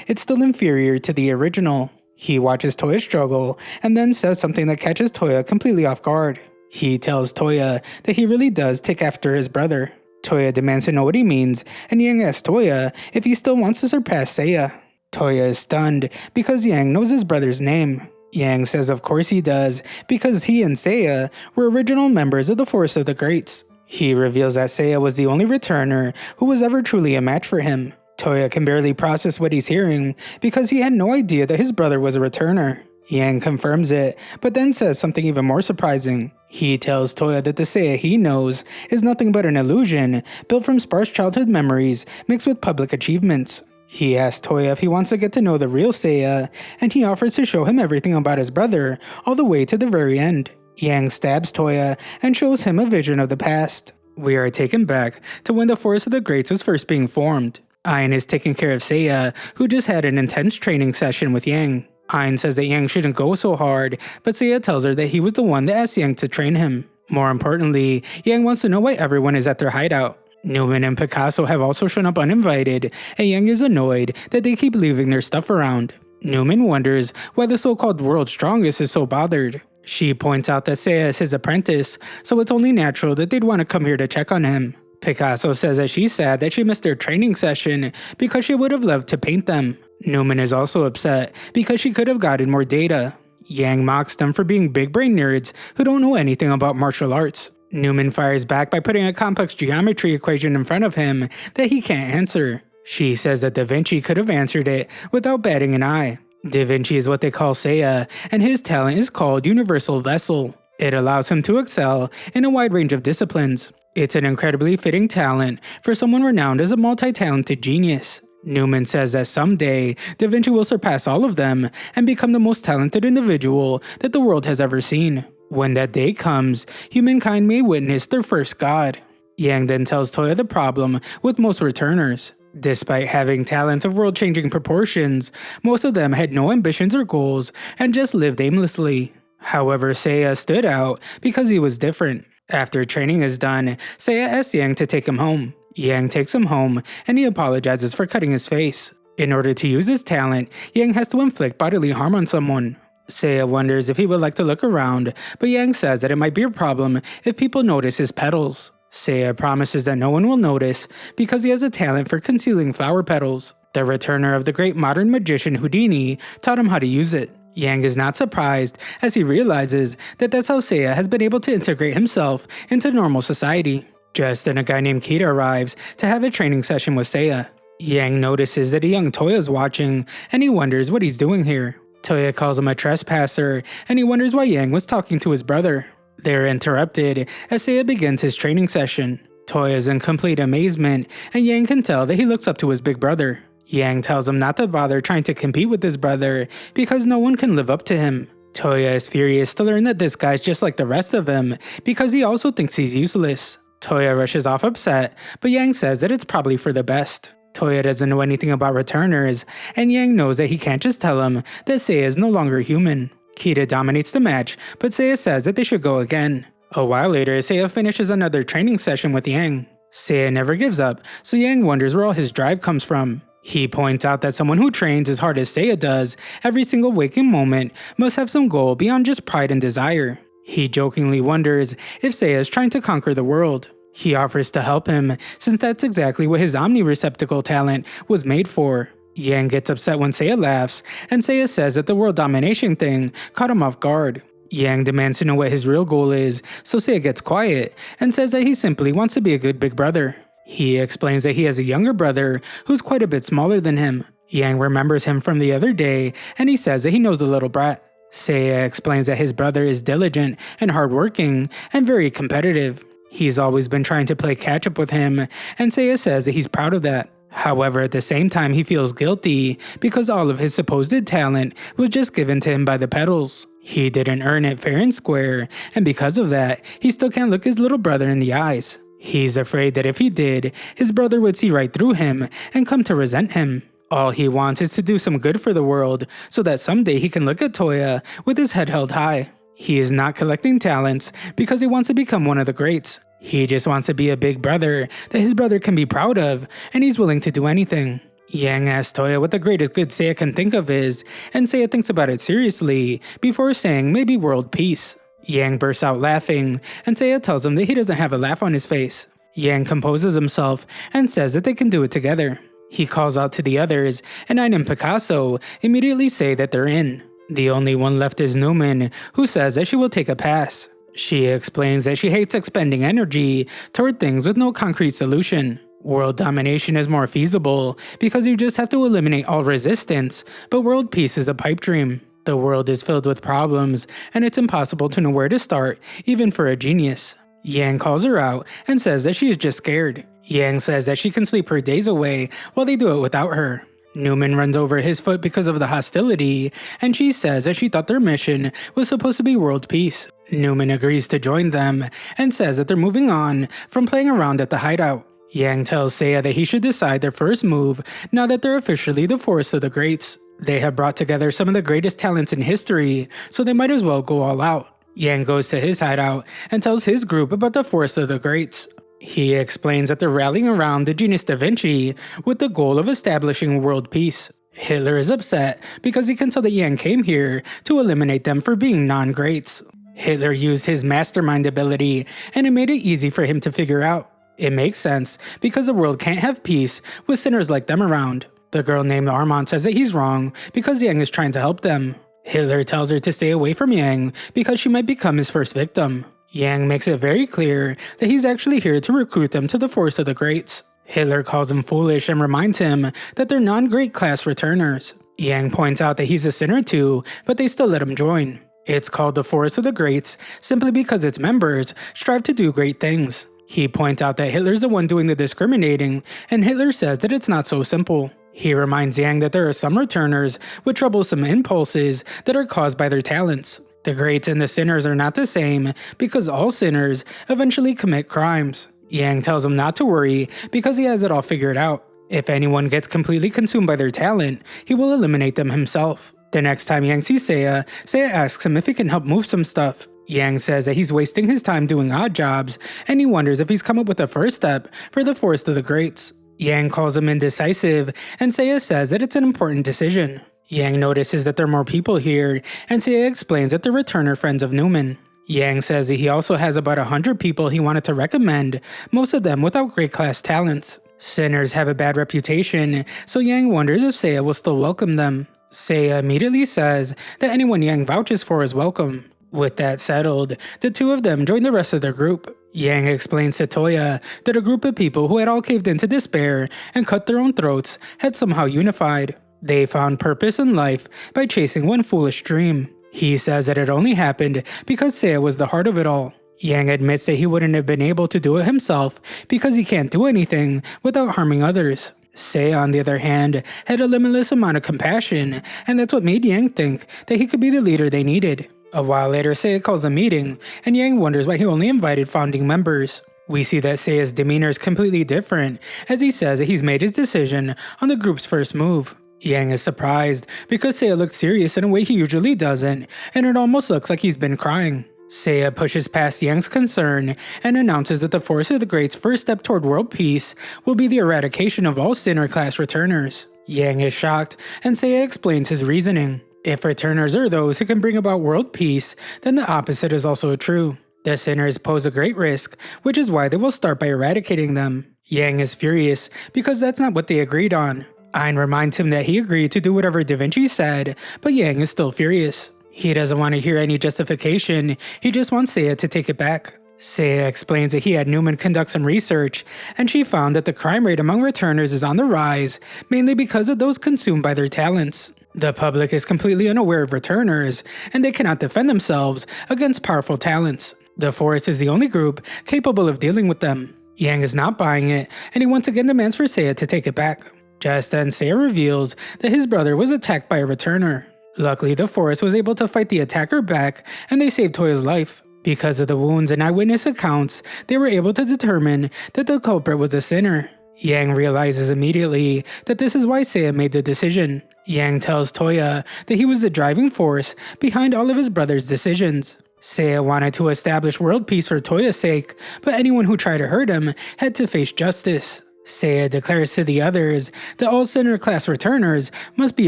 it's still inferior to the original. He watches Toya struggle and then says something that catches Toya completely off guard. He tells Toya that he really does take after his brother. Toya demands to know what he means, and Yang asks Toya if he still wants to surpass Seiya. Toya is stunned because Yang knows his brother's name. Yang says of course he does, because he and Seiya were original members of the Force of the Greats. He reveals that Seiya was the only returner who was ever truly a match for him. Toya can barely process what he's hearing because he had no idea that his brother was a returner. Yang confirms it, but then says something even more surprising. He tells Toya that the Seiya he knows is nothing but an illusion built from sparse childhood memories mixed with public achievements. He asks Toya if he wants to get to know the real Seiya, and he offers to show him everything about his brother all the way to the very end. Yang stabs Toya and shows him a vision of the past. We are taken back to when the Force of the Greats was first being formed. Ain is taking care of Seiya, who just had an intense training session with Yang. Ain says that Yang shouldn't go so hard, but Seiya tells her that he was the one that asked Yang to train him. More importantly, Yang wants to know why everyone is at their hideout. Newman and Picasso have also shown up uninvited, and Yang is annoyed that they keep leaving their stuff around. Newman wonders why the so-called world's strongest is so bothered. She points out that Seiya is his apprentice, so it's only natural that they'd want to come here to check on him. Picasso says that she's sad that she missed their training session because she would have loved to paint them. Newman is also upset because she could have gotten more data. Yang mocks them for being big brain nerds who don't know anything about martial arts. Newman fires back by putting a complex geometry equation in front of him that he can't answer. She says that Da Vinci could have answered it without batting an eye. Da Vinci is what they call Seiya, and his talent is called Universal Vessel. It allows him to excel in a wide range of disciplines. It's an incredibly fitting talent for someone renowned as a multi-talented genius. Newman says that someday, Da Vinci will surpass all of them and become the most talented individual that the world has ever seen. When that day comes, humankind may witness their first god. Yang then tells Toya the problem with most returners. Despite having talents of world-changing proportions, most of them had no ambitions or goals and just lived aimlessly. However, Seiya stood out because he was different. After training is done, Seiya asks Yang to take him home. Yang takes him home, and he apologizes for cutting his face. In order to use his talent, Yang has to inflict bodily harm on someone. Seiya wonders if he would like to look around, but Yang says that it might be a problem if people notice his petals. Seiya promises that no one will notice because he has a talent for concealing flower petals. The returner of the great modern magician Houdini taught him how to use it. Yang is not surprised as he realizes that that's how Seiya has been able to integrate himself into normal society. Just then a guy named Kita arrives to have a training session with Seiya. Yang notices that a young Toya is watching, and he wonders what he's doing here. Toya calls him a trespasser, and he wonders why Yang was talking to his brother. They're interrupted as Seiya begins his training session. Toya is in complete amazement, and Yang can tell that he looks up to his big brother. Yang tells him not to bother trying to compete with his brother because no one can live up to him. Toya is furious to learn that this guy's just like the rest of them because he also thinks he's useless. Toya rushes off upset, but Yang says that it's probably for the best. Toya doesn't know anything about returners, and Yang knows that he can't just tell him that Seiya is no longer human. Kita dominates the match, but Seiya says that they should go again. A while later, Seiya finishes another training session with Yang. Seiya never gives up, so Yang wonders where all his drive comes from. He points out that someone who trains as hard as Seiya does every single waking moment must have some goal beyond just pride and desire. He jokingly wonders if Seiya is trying to conquer the world. He offers to help him, since that's exactly what his omni-receptacle talent was made for. Yang gets upset when Seiya laughs, and Seiya says that the world domination thing caught him off guard. Yang demands to know what his real goal is, so Seiya gets quiet and says that he simply wants to be a good big brother. He explains that he has a younger brother who's quite a bit smaller than him. Yang remembers him from the other day, and he says that he knows the little brat. Seiya explains that his brother is diligent and hardworking and very competitive. He's always been trying to play catch up with him, and Seiya says that he's proud of that. However, at the same time, he feels guilty because all of his supposed talent was just given to him by the petals. He didn't earn it fair and square, and because of that, he still can't look his little brother in the eyes. He's afraid that if he did, his brother would see right through him and come to resent him. All he wants is to do some good for the world so that someday he can look at Toya with his head held high. He is not collecting talents because he wants to become one of the greats. He just wants to be a big brother that his brother can be proud of, and he's willing to do anything. Yang asks Toya what the greatest good Seiya can think of is, and Seiya thinks about it seriously before saying maybe world peace. Yang bursts out laughing, and Seiya tells him that he doesn't have a laugh on his face. Yang composes himself and says that they can do it together. He calls out to the others, and Ain and Picasso immediately say that they're in. The only one left is Newman, who says that she will take a pass. She explains that she hates expending energy toward things with no concrete solution. World domination is more feasible because you just have to eliminate all resistance, but world peace is a pipe dream. The world is filled with problems, and it's impossible to know where to start, even for a genius. Yang calls her out and says that she is just scared. Yang says that she can sleep her days away while they do it without her. Newman runs over his foot because of the hostility, and she says that she thought their mission was supposed to be world peace. Newman agrees to join them and says that they're moving on from playing around at the hideout. Yang tells Seiya that he should decide their first move now that they're officially the Forest of the Greats. They have brought together some of the greatest talents in history, so they might as well go all out. Yang goes to his hideout and tells his group about the Forest of the Greats. He explains that they're rallying around the genius Da Vinci with the goal of establishing world peace. Hitler is upset because he can tell that Yang came here to eliminate them for being non-greats. Hitler used his mastermind ability, and it made it easy for him to figure out. It makes sense because the world can't have peace with sinners like them around. The girl named Armand says that he's wrong because Yang is trying to help them. Hitler tells her to stay away from Yang because she might become his first victim. Yang makes it very clear that he's actually here to recruit them to the Force of the Greats. Hitler calls him foolish and reminds him that they're non-great class returners. Yang points out that he's a sinner too, but they still let him join. It's called the Forest of the Greats simply because its members strive to do great things. He points out that Hitler's the one doing the discriminating, and Hitler says that it's not so simple. He reminds Yang that there are some returners with troublesome impulses that are caused by their talents. The greats and the sinners are not the same because all sinners eventually commit crimes. Yang tells him not to worry because he has it all figured out. If anyone gets completely consumed by their talent, he will eliminate them himself. The next time Yang sees Seiya, Seiya asks him if he can help move some stuff. Yang says that he's wasting his time doing odd jobs, and he wonders if he's come up with the first step for the Forest of the Greats. Yang calls him indecisive, and Seiya says that it's an important decision. Yang notices that there are more people here, and Seiya explains that they're returner friends of Newman. Yang says that he also has about 100 people he wanted to recommend, most of them without great class talents. Sinners have a bad reputation, so Yang wonders if Seiya will still welcome them. Seiya immediately says that anyone Yang vouches for is welcome. With that settled, the two of them join the rest of their group. Yang explains to Toya that a group of people who had all caved into despair and cut their own throats had somehow unified. They found purpose in life by chasing one foolish dream. He says that it only happened because Seiya was the heart of it all. Yang admits that he wouldn't have been able to do it himself because he can't do anything without harming others. Seiya, on the other hand, had a limitless amount of compassion, and that's what made Yang think that he could be the leader they needed. A while later, Seiya calls a meeting, and Yang wonders why he only invited founding members. We see that Seiya's demeanor is completely different, as he says that he's made his decision on the group's first move. Yang is surprised because Seiya looks serious in a way he usually doesn't, and it almost looks like he's been crying. Seiya pushes past Yang's concern and announces that the Force of the Greats' first step toward world peace will be the eradication of all sinner class returners. Yang is shocked, and Seiya explains his reasoning. If returners are those who can bring about world peace, then the opposite is also true. The sinners pose a great risk, which is why they will start by eradicating them. Yang is furious because that's not what they agreed on. Ain reminds him that he agreed to do whatever Da Vinci said, but Yang is still furious. He doesn't want to hear any justification, he just wants Seiya to take it back. Seiya explains that he had Newman conduct some research, and she found that the crime rate among returners is on the rise, mainly because of those consumed by their talents. The public is completely unaware of returners, and they cannot defend themselves against powerful talents. The Forest is the only group capable of dealing with them. Yang is not buying it, and he once again demands for Seiya to take it back. Just then, Seiya reveals that his brother was attacked by a returner. Luckily, the forest was able to fight the attacker back, and they saved Toya's life. Because of the wounds and eyewitness accounts, they were able to determine that the culprit was a sinner. Yang realizes immediately that this is why Seiya made the decision. Yang tells Toya that he was the driving force behind all of his brother's decisions. Seiya wanted to establish world peace for Toya's sake, but anyone who tried to hurt him had to face justice. Seiya declares to the others that all sinner class returners must be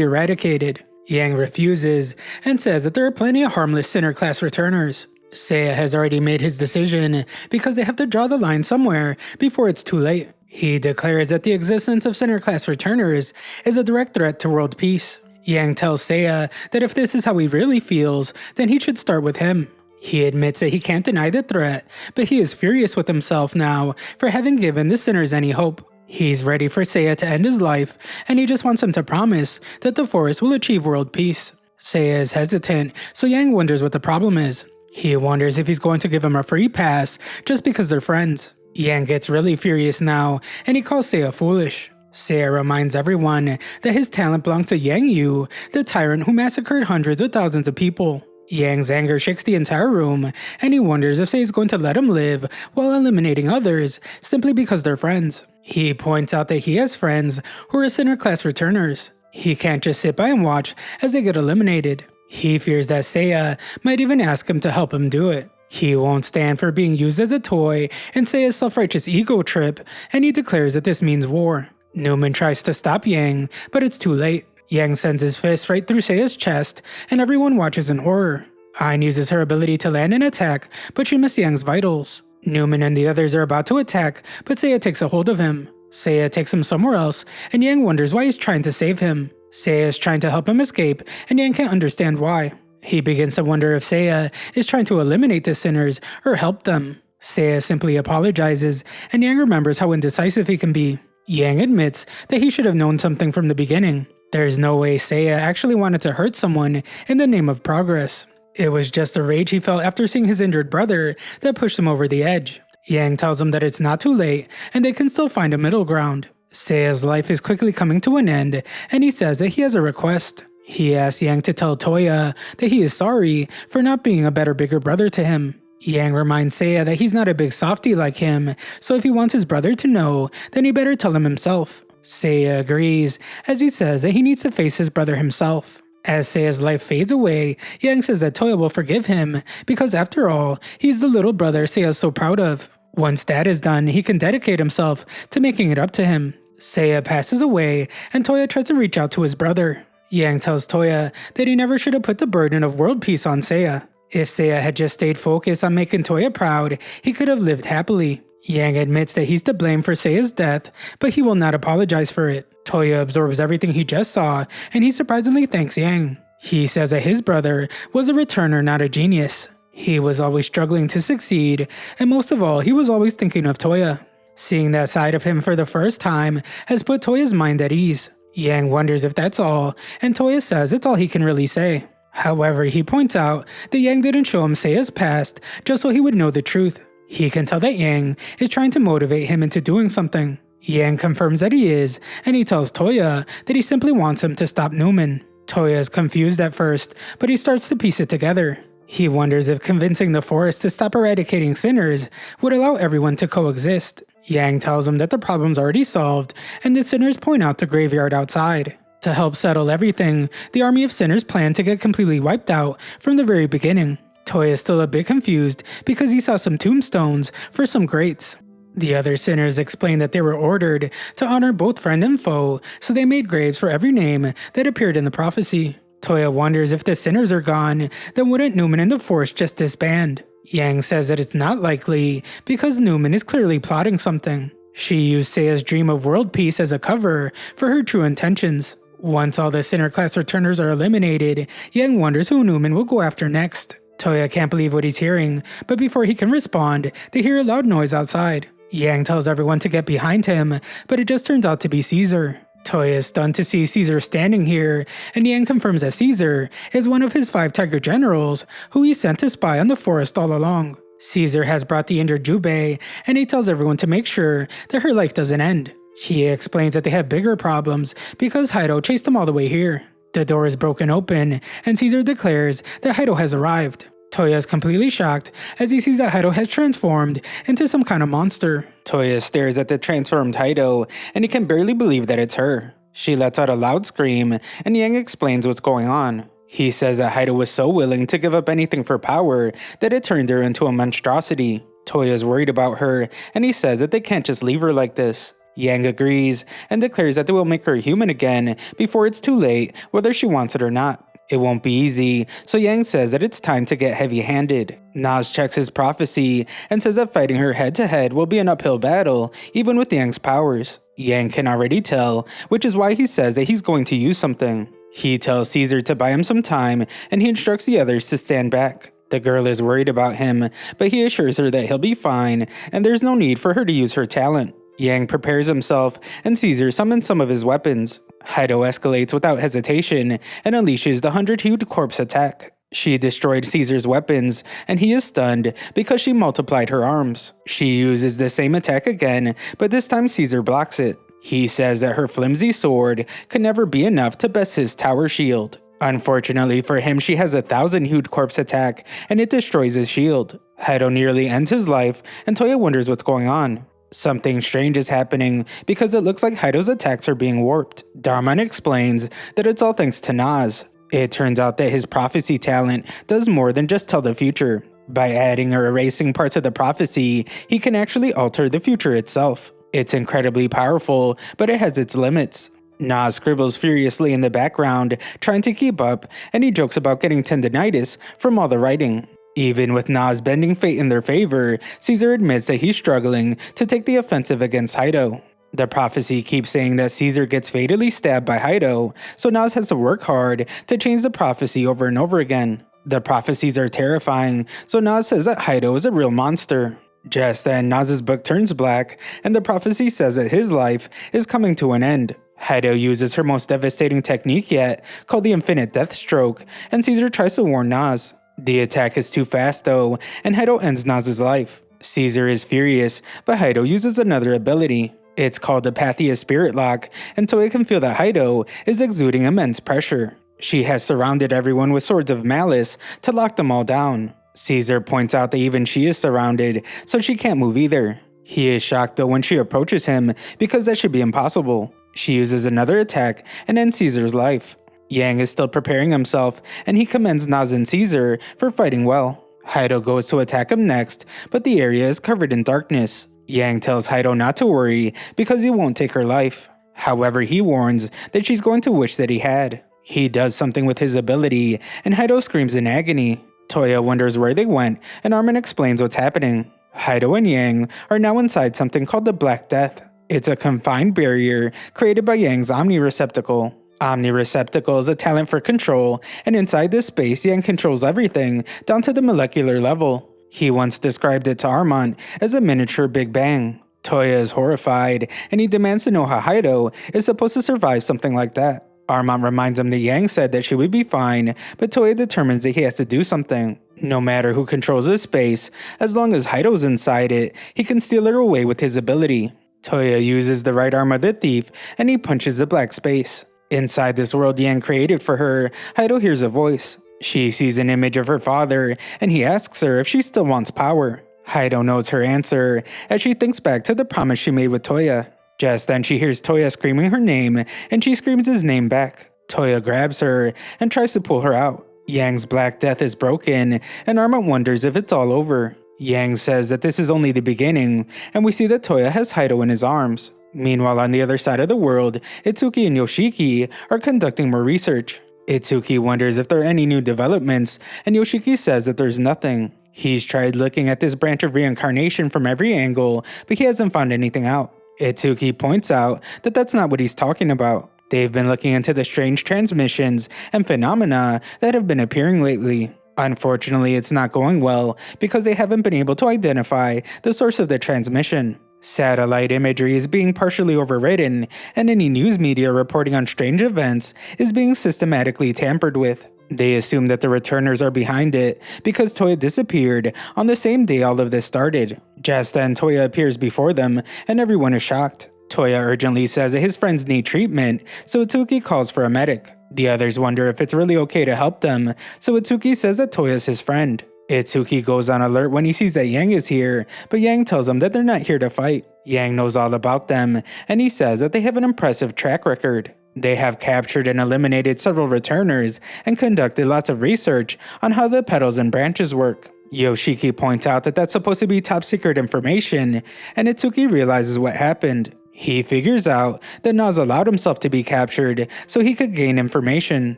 eradicated. Yang refuses and says that there are plenty of harmless sinner class returners. Seiya has already made his decision because they have to draw the line somewhere before it's too late. He declares that the existence of sinner class returners is a direct threat to world peace. Yang tells Seiya that if this is how he really feels, then he should start with him. He admits that he can't deny the threat, but he is furious with himself now for having given the sinners any hope. He's ready for Seiya to end his life, and he just wants him to promise that the forest will achieve world peace. Seiya is hesitant, so Yang wonders what the problem is. He wonders if he's going to give him a free pass just because they're friends. Yang gets really furious now, and he calls Seiya foolish. Seiya reminds everyone that his talent belongs to Yang Yu, the tyrant who massacred hundreds of thousands of people. Yang's anger shakes the entire room, and he wonders if Seiya is going to let him live while eliminating others simply because they're friends. He points out that he has friends who are sinner class returners. He can't just sit by and watch as they get eliminated. He fears that Seiya might even ask him to help him do it. He won't stand for being used as a toy in Seiya's self-righteous ego trip, and he declares that this means war. Newman tries to stop Yang, but it's too late. Yang sends his fist right through Seiya's chest, and everyone watches in horror. Ain uses her ability to land an attack, but she missed Yang's vitals. Newman and the others are about to attack, but Seiya takes a hold of him. Seiya takes him somewhere else, and Yang wonders why he's trying to save him. Seiya is trying to help him escape, and Yang can't understand why. He begins to wonder if Seiya is trying to eliminate the sinners or help them. Seiya simply apologizes, and Yang remembers how indecisive he can be. Yang admits that he should have known something from the beginning. There's no way Seiya actually wanted to hurt someone in the name of progress. It was just the rage he felt after seeing his injured brother that pushed him over the edge. Yang tells him that it's not too late and they can still find a middle ground. Seiya's life is quickly coming to an end, and he says that he has a request. He asks Yang to tell Toya that he is sorry for not being a better bigger brother to him. Yang reminds Seiya that he's not a big softie like him, so if he wants his brother to know, then he better tell him himself. Seiya agrees, as he says that he needs to face his brother himself. As Seiya's life fades away, Yang says that Toya will forgive him, because after all, he's the little brother Seiya's so proud of. Once that is done, he can dedicate himself to making it up to him. Seiya passes away, and Toya tries to reach out to his brother. Yang tells Toya that he never should have put the burden of world peace on Seiya. If Seiya had just stayed focused on making Toya proud, he could have lived happily. Yang admits that he's to blame for Seiya's death, but he will not apologize for it. Toya absorbs everything he just saw, and he surprisingly thanks Yang. He says that his brother was a returner, not a genius. He was always struggling to succeed, and most of all, he was always thinking of Toya. Seeing that side of him for the first time has put Toya's mind at ease. Yang wonders if that's all, and Toya says it's all he can really say. However, he points out that Yang didn't show him Seiya's past just so he would know the truth. He can tell that Yang is trying to motivate him into doing something. Yang confirms that he is, and he tells Toya that he simply wants him to stop Newman. Toya is confused at first, but he starts to piece it together. He wonders if convincing the forest to stop eradicating sinners would allow everyone to coexist. Yang tells him that the problem's already solved, and the sinners point out the graveyard outside. To help settle everything, the army of sinners plan to get completely wiped out from the very beginning. Toya is still a bit confused because he saw some tombstones for some greats. The other sinners explain that they were ordered to honor both friend and foe, so they made graves for every name that appeared in the prophecy. Toya wonders if the sinners are gone, then wouldn't Newman and the Force just disband? Yang says that it's not likely because Newman is clearly plotting something. She used Seiya's dream of world peace as a cover for her true intentions. Once all the sinner class returners are eliminated, Yang wonders who Newman will go after next. Toya can't believe what he's hearing, but before he can respond, they hear a loud noise outside. Yang tells everyone to get behind him, but it just turns out to be Caesar. Toya is stunned to see Caesar standing here, and Yang confirms that Caesar is one of his 5 tiger generals who he sent to spy on the forest all along. Caesar has brought the injured Jubei, and he tells everyone to make sure that her life doesn't end. He explains that they have bigger problems because Haido chased them all the way here. The door is broken open, and Caesar declares that Haido has arrived. Toya is completely shocked as he sees that Haido has transformed into some kind of monster. Toya stares at the transformed Haido, and he can barely believe that it's her. She lets out a loud scream, and Yang explains what's going on. He says that Haido was so willing to give up anything for power that it turned her into a monstrosity. Toya is worried about her, and he says that they can't just leave her like this. Yang agrees and declares that they will make her human again before it's too late, whether she wants it or not. It won't be easy, so Yang says that it's time to get heavy-handed. Nas checks his prophecy and says that fighting her head-to-head will be an uphill battle, even with Yang's powers. Yang can already tell, which is why he says that he's going to use something. He tells Caesar to buy him some time, and he instructs the others to stand back. The girl is worried about him, but he assures her that he'll be fine, and there's no need for her to use her talent. Yang prepares himself, and Caesar summons some of his weapons. Haido escalates without hesitation and unleashes the 100-hued corpse attack. She destroyed Caesar's weapons, and he is stunned because she multiplied her arms. She uses the same attack again, but this time Caesar blocks it. He says that her flimsy sword could never be enough to best his tower shield. Unfortunately for him, she has a 1,000-hued corpse attack, and it destroys his shield. Haido nearly ends his life, and Toya wonders what's going on. Something strange is happening because it looks like Haido's attacks are being warped. Darman explains that it's all thanks to Nas. It turns out that his prophecy talent does more than just tell the future. By adding or erasing parts of the prophecy, he can actually alter the future itself. It's incredibly powerful, but it has its limits. Nas scribbles furiously in the background, trying to keep up, and he jokes about getting tendinitis from all the writing. Even with Nas bending fate in their favor, Caesar admits that he's struggling to take the offensive against Haido. The prophecy keeps saying that Caesar gets fatally stabbed by Haido, so Nas has to work hard to change the prophecy over and over again. The prophecies are terrifying, so Nas says that Haido is a real monster. Just then, Nas's book turns black, and the prophecy says that his life is coming to an end. Haido uses her most devastating technique yet, called the Infinite Death Stroke, and Caesar tries to warn Nas. The attack is too fast though, and Haido ends Nas's life. Caesar is furious, but Haido uses another ability. It's called the Pathia Spirit Lock, and Toya can feel that Haido is exuding immense pressure. She has surrounded everyone with swords of malice to lock them all down. Caesar points out that even she is surrounded, so she can't move either. He is shocked though when she approaches him, because that should be impossible. She uses another attack and ends Caesar's life. Yang is still preparing himself, and he commends Nas and Caesar for fighting well. Haido goes to attack him next, but the area is covered in darkness. Yang tells Haido not to worry because he won't take her life. However, he warns that she's going to wish that he had. He does something with his ability, and Haido screams in agony. Toya wonders where they went, and Armin explains what's happening. Haido and Yang are now inside something called the Black Death. It's a confined barrier created by Yang's Omni Receptacle. Omni Receptacle is a talent for control, and inside this space, Yang controls everything, down to the molecular level. He once described it to Armand as a miniature Big Bang. Toya is horrified, and he demands to know how Haido is supposed to survive something like that. Armand reminds him that Yang said that she would be fine, but Toya determines that he has to do something. No matter who controls this space, as long as Haido's inside it, he can steal her away with his ability. Toya uses the right arm of the thief, and he punches the black space. Inside this world Yang created for her, Haido hears a voice. She sees an image of her father, and he asks her if she still wants power. Haido knows her answer, as she thinks back to the promise she made with Toya. Just then she hears Toya screaming her name, and she screams his name back. Toya grabs her and tries to pull her out. Yang's Black Death is broken, and Armand wonders if it's all over. Yang says that this is only the beginning, and we see that Toya has Haido in his arms. Meanwhile, on the other side of the world, Itsuki and Yoshiki are conducting more research. Itsuki wonders if there are any new developments, and Yoshiki says that there's nothing. He's tried looking at this branch of reincarnation from every angle, but he hasn't found anything out. Itsuki points out that that's not what he's talking about. They've been looking into the strange transmissions and phenomena that have been appearing lately. Unfortunately, it's not going well because they haven't been able to identify the source of the transmission. Satellite imagery is being partially overridden, and any news media reporting on strange events is being systematically tampered with. They assume that the returners are behind it because Toya disappeared on the same day all of this started. Just then, Toya appears before them and everyone is shocked. Toya urgently says that his friends need treatment, so Itsuki calls for a medic. The others wonder if it's really okay to help them, so Itsuki says that Toya is his friend. Itsuki goes on alert when he sees that Yang is here, but Yang tells him that they're not here to fight. Yang knows all about them, and he says that they have an impressive track record. They have captured and eliminated several returners and conducted lots of research on how the petals and branches work. Yoshiki points out that that's supposed to be top secret information, and Itsuki realizes what happened. He figures out that Naz allowed himself to be captured so he could gain information.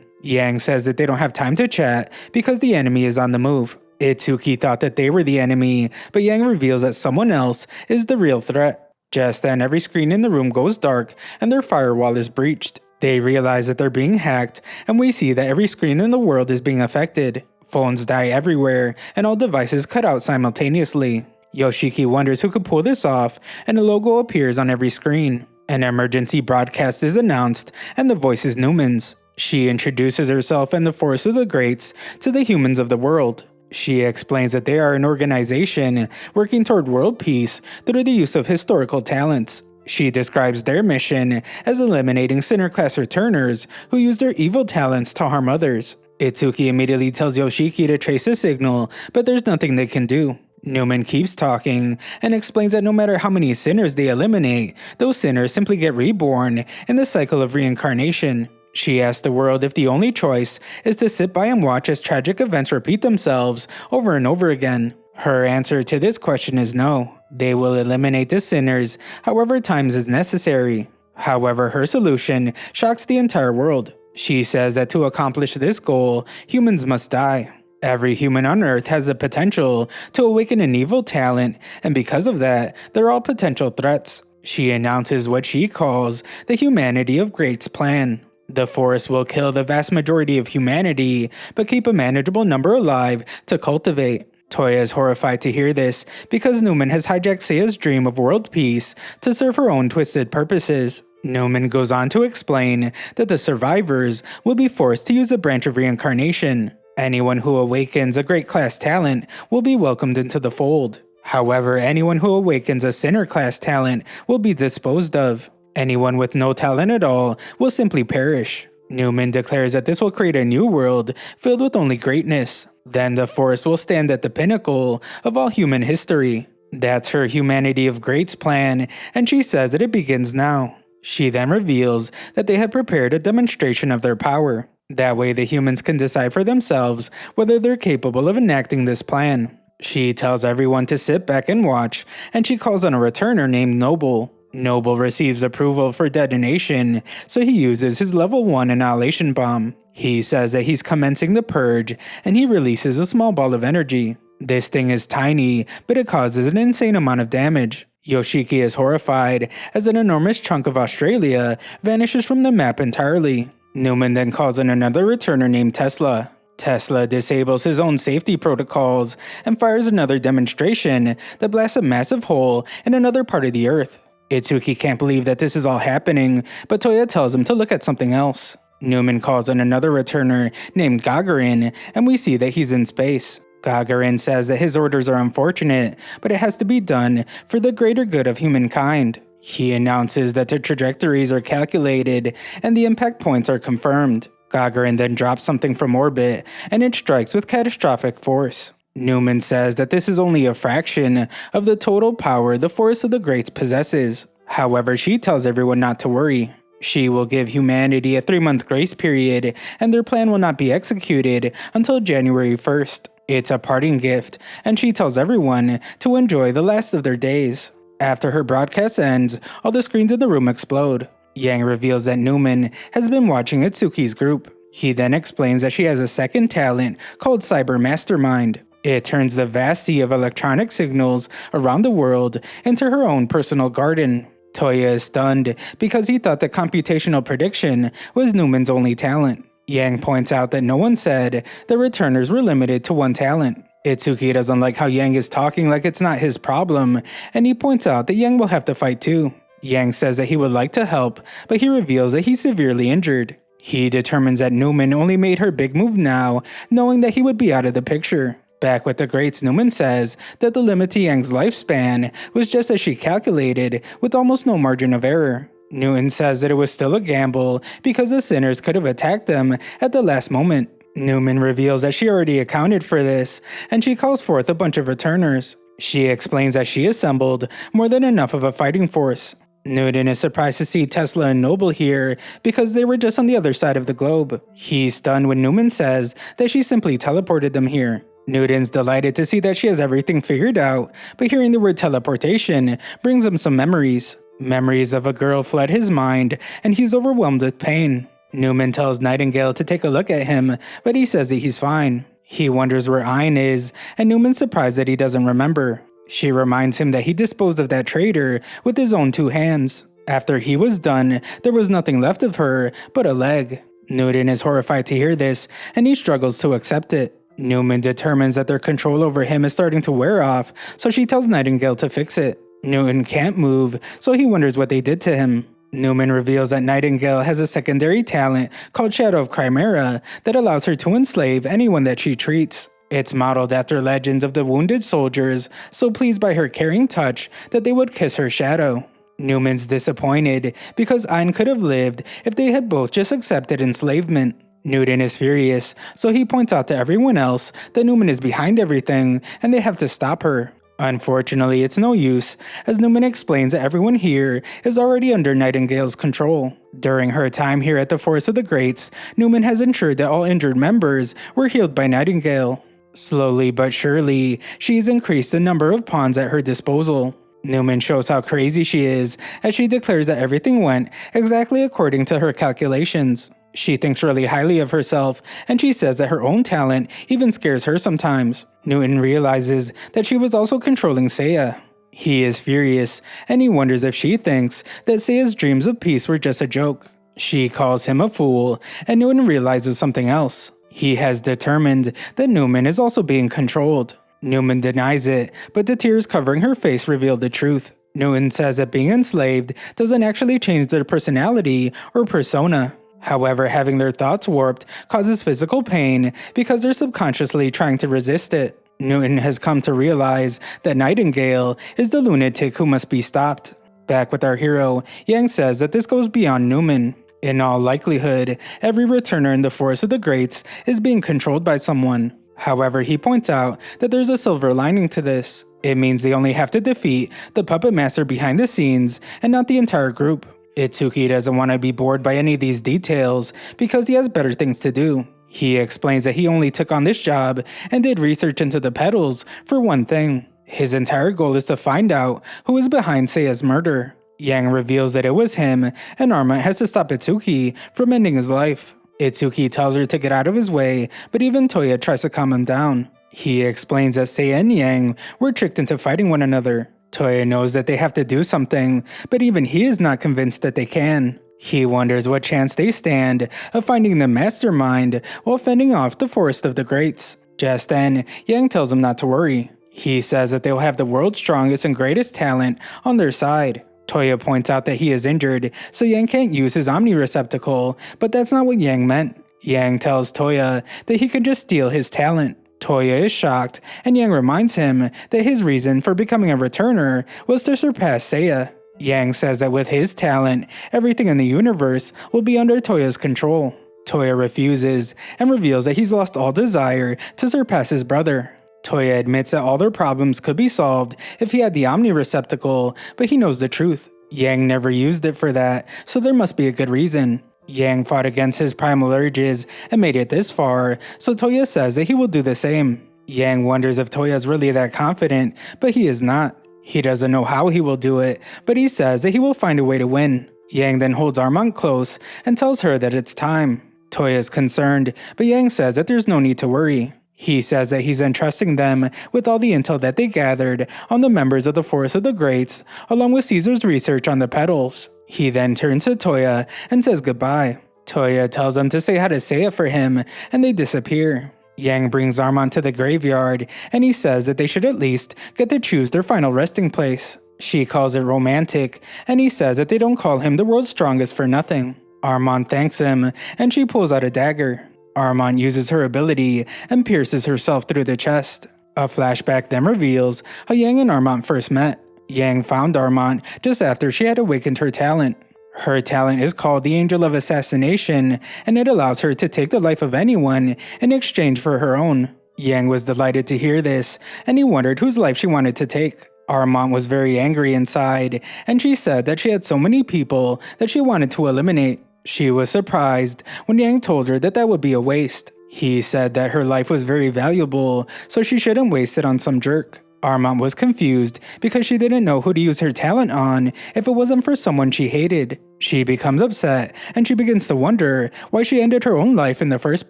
Yang says that they don't have time to chat because the enemy is on the move. Itsuki thought that they were the enemy, but Yang reveals that someone else is the real threat. Just then, every screen in the room goes dark and their firewall is breached. They realize that they're being hacked, and we see that every screen in the world is being affected. Phones die everywhere, and all devices cut out simultaneously. Yoshiki wonders who could pull this off, and a logo appears on every screen. An emergency broadcast is announced, and the voice is Newman's. She introduces herself and the Force of the Greats to the humans of the world. She explains that they are an organization working toward world peace through the use of historical talents. She describes their mission as eliminating sinner-class returners who use their evil talents to harm others. Itsuki immediately tells Yoshiki to trace a signal, but there's nothing they can do. Newman keeps talking and explains that no matter how many sinners they eliminate, those sinners simply get reborn in the cycle of reincarnation. She asks the world if the only choice is to sit by and watch as tragic events repeat themselves over and over again. Her answer to this question is no. They will eliminate the sinners however times is necessary. However, her solution shocks the entire world. She says that to accomplish this goal, humans must die. Every human on Earth has the potential to awaken an evil talent, and because of that, they're all potential threats. She announces what she calls the Humanity of Greats plan. The Force will kill the vast majority of humanity, but keep a manageable number alive to cultivate. Toya is horrified to hear this because Newman has hijacked Seiya's dream of world peace to serve her own twisted purposes. Newman goes on to explain that the survivors will be forced to use a branch of reincarnation. Anyone who awakens a great class talent will be welcomed into the fold. However, anyone who awakens a sinner class talent will be disposed of. Anyone with no talent at all will simply perish. Newman declares that this will create a new world filled with only greatness. Then the Force will stand at the pinnacle of all human history. That's her Humanity of Greats plan, and she says that it begins now. She then reveals that they have prepared a demonstration of their power. That way the humans can decide for themselves whether they're capable of enacting this plan. She tells everyone to sit back and watch, and she calls on a returner named Noble. Noble receives approval for detonation, so he uses his level 1 annihilation bomb. He says that he's commencing the purge, and he releases a small ball of energy. This thing is tiny, but it causes an insane amount of damage. Yoshiki is horrified as an enormous chunk of Australia vanishes from the map entirely. Newman then calls in another returner named Tesla. Tesla disables his own safety protocols and fires another demonstration that blasts a massive hole in another part of the Earth. Itsuki can't believe that this is all happening, but Toya tells him to look at something else. Newman calls in another returner named Gagarin, and we see that he's in space. Gagarin says that his orders are unfortunate, but it has to be done for the greater good of humankind. He announces that the trajectories are calculated and the impact points are confirmed. Gagarin then drops something from orbit, and it strikes with catastrophic force. Newman says that this is only a fraction of the total power the Force of the Greats possesses. However, she tells everyone not to worry. She will give humanity a 3-month grace period, and their plan will not be executed until January 1st. It's a parting gift, and she tells everyone to enjoy the last of their days. After her broadcast ends, all the screens in the room explode. Yang reveals that Newman has been watching Itsuki's group. He then explains that she has a second talent called Cyber Mastermind. It turns the vast sea of electronic signals around the world into her own personal garden. Toya is stunned because he thought that computational prediction was Newman's only talent. Yang points out that no one said the returners were limited to one talent. Itsuki doesn't like how Yang is talking like it's not his problem, and he points out that Yang will have to fight too. Yang says that he would like to help, but he reveals that he's severely injured. He determines that Newman only made her big move now, knowing that he would be out of the picture. Back with the greats, Newman says that the limit to Yang's lifespan was just as she calculated, with almost no margin of error. Newton says that it was still a gamble because the sinners could have attacked them at the last moment. Newman reveals that she already accounted for this, and she calls forth a bunch of returners. She explains that she assembled more than enough of a fighting force. Newton is surprised to see Tesla and Noble here because they were just on the other side of the globe. He's stunned when Newman says that she simply teleported them here. Newton's delighted to see that she has everything figured out, but hearing the word teleportation brings him some memories. Memories of a girl flood his mind, and he's overwhelmed with pain. Newman tells Nightingale to take a look at him, but he says that he's fine. He wonders where Ayn is, and Newman's surprised that he doesn't remember. She reminds him that he disposed of that traitor with his own 2 hands. After he was done, there was nothing left of her but a leg. Newton is horrified to hear this, and he struggles to accept it. Newman determines that their control over him is starting to wear off, so she tells Nightingale to fix it. Newton can't move, so he wonders what they did to him. Newman reveals that Nightingale has a secondary talent called Shadow of Chimera that allows her to enslave anyone that she treats. It's modeled after legends of the wounded soldiers, so pleased by her caring touch that they would kiss her shadow. Newman's disappointed because Ayn could have lived if they had both just accepted enslavement. Newton is furious, so he points out to everyone else that Newman is behind everything and they have to stop her. Unfortunately, it's no use, as Newman explains that everyone here is already under Nightingale's control. During her time here at the Forest of the Greats, Newman has ensured that all injured members were healed by Nightingale. Slowly but surely, she's increased the number of pawns at her disposal. Newman shows how crazy she is, as she declares that everything went exactly according to her calculations. She thinks really highly of herself, and she says that her own talent even scares her sometimes. Newton realizes that she was also controlling Seiya. He is furious, and he wonders if she thinks that Seiya's dreams of peace were just a joke. She calls him a fool, and Newton realizes something else. He has determined that Newman is also being controlled. Newman denies it, but the tears covering her face reveal the truth. Newton says that being enslaved doesn't actually change their personality or persona. However, having their thoughts warped causes physical pain because they're subconsciously trying to resist it. Newton has come to realize that Nightingale is the lunatic who must be stopped. Back with our hero, Yang says that this goes beyond Newman. In all likelihood, every returner in the Forest of the Greats is being controlled by someone. However, he points out that there's a silver lining to this. It means they only have to defeat the puppet master behind the scenes and not the entire group. Itsuki doesn't want to be bored by any of these details because he has better things to do. He explains that he only took on this job and did research into the petals for one thing. His entire goal is to find out who is behind Seiya's murder. Yang reveals that it was him, and Arma has to stop Itsuki from ending his life. Itsuki tells her to get out of his way, but even Toya tries to calm him down. He explains that Seiya and Yang were tricked into fighting one another. Toya knows that they have to do something, but even he is not convinced that they can. He wonders what chance they stand of finding the mastermind while fending off the Forest of the Greats. Just then, Yang tells him not to worry. He says that they will have the world's strongest and greatest talent on their side. Toya points out that he is injured, so Yang can't use his Omni receptacle, but that's not what Yang meant. Yang tells Toya that he can just steal his talent. Toya is shocked, and Yang reminds him that his reason for becoming a returner was to surpass Seiya. Yang says that with his talent, everything in the universe will be under Toya's control. Toya refuses and reveals that he's lost all desire to surpass his brother. Toya admits that all their problems could be solved if he had the Omni receptacle, but he knows the truth. Yang never used it for that, so there must be a good reason. Yang fought against his primal urges and made it this far, so Toya says that he will do the same. Yang wonders if Toya is really that confident, but he is not. He doesn't know how he will do it, but he says that he will find a way to win. Yang then holds Armand close and tells her that it's time. Toya is concerned, but Yang says that there's no need to worry. He says that he's entrusting them with all the intel that they gathered on the members of the Forest of the Greats, along with Caesar's research on the petals. He then turns to Toya and says goodbye. Toya tells them to say how to say it for him, and they disappear. Yang brings Armand to the graveyard, and he says that they should at least get to choose their final resting place. She calls it romantic, and he says that they don't call him the world's strongest for nothing. Armand thanks him, and she pulls out a dagger. Armand uses her ability and pierces herself through the chest. A flashback then reveals how Yang and Armand first met. Yang found Armand just after she had awakened her talent. Her talent is called the Angel of Assassination, and it allows her to take the life of anyone in exchange for her own. Yang was delighted to hear this, and he wondered whose life she wanted to take. Armand was very angry inside, and she said that she had so many people that she wanted to eliminate. She was surprised when Yang told her that that would be a waste. He said that her life was very valuable, so she shouldn't waste it on some jerk. Armand was confused because she didn't know who to use her talent on if it wasn't for someone she hated. She becomes upset, and she begins to wonder why she ended her own life in the first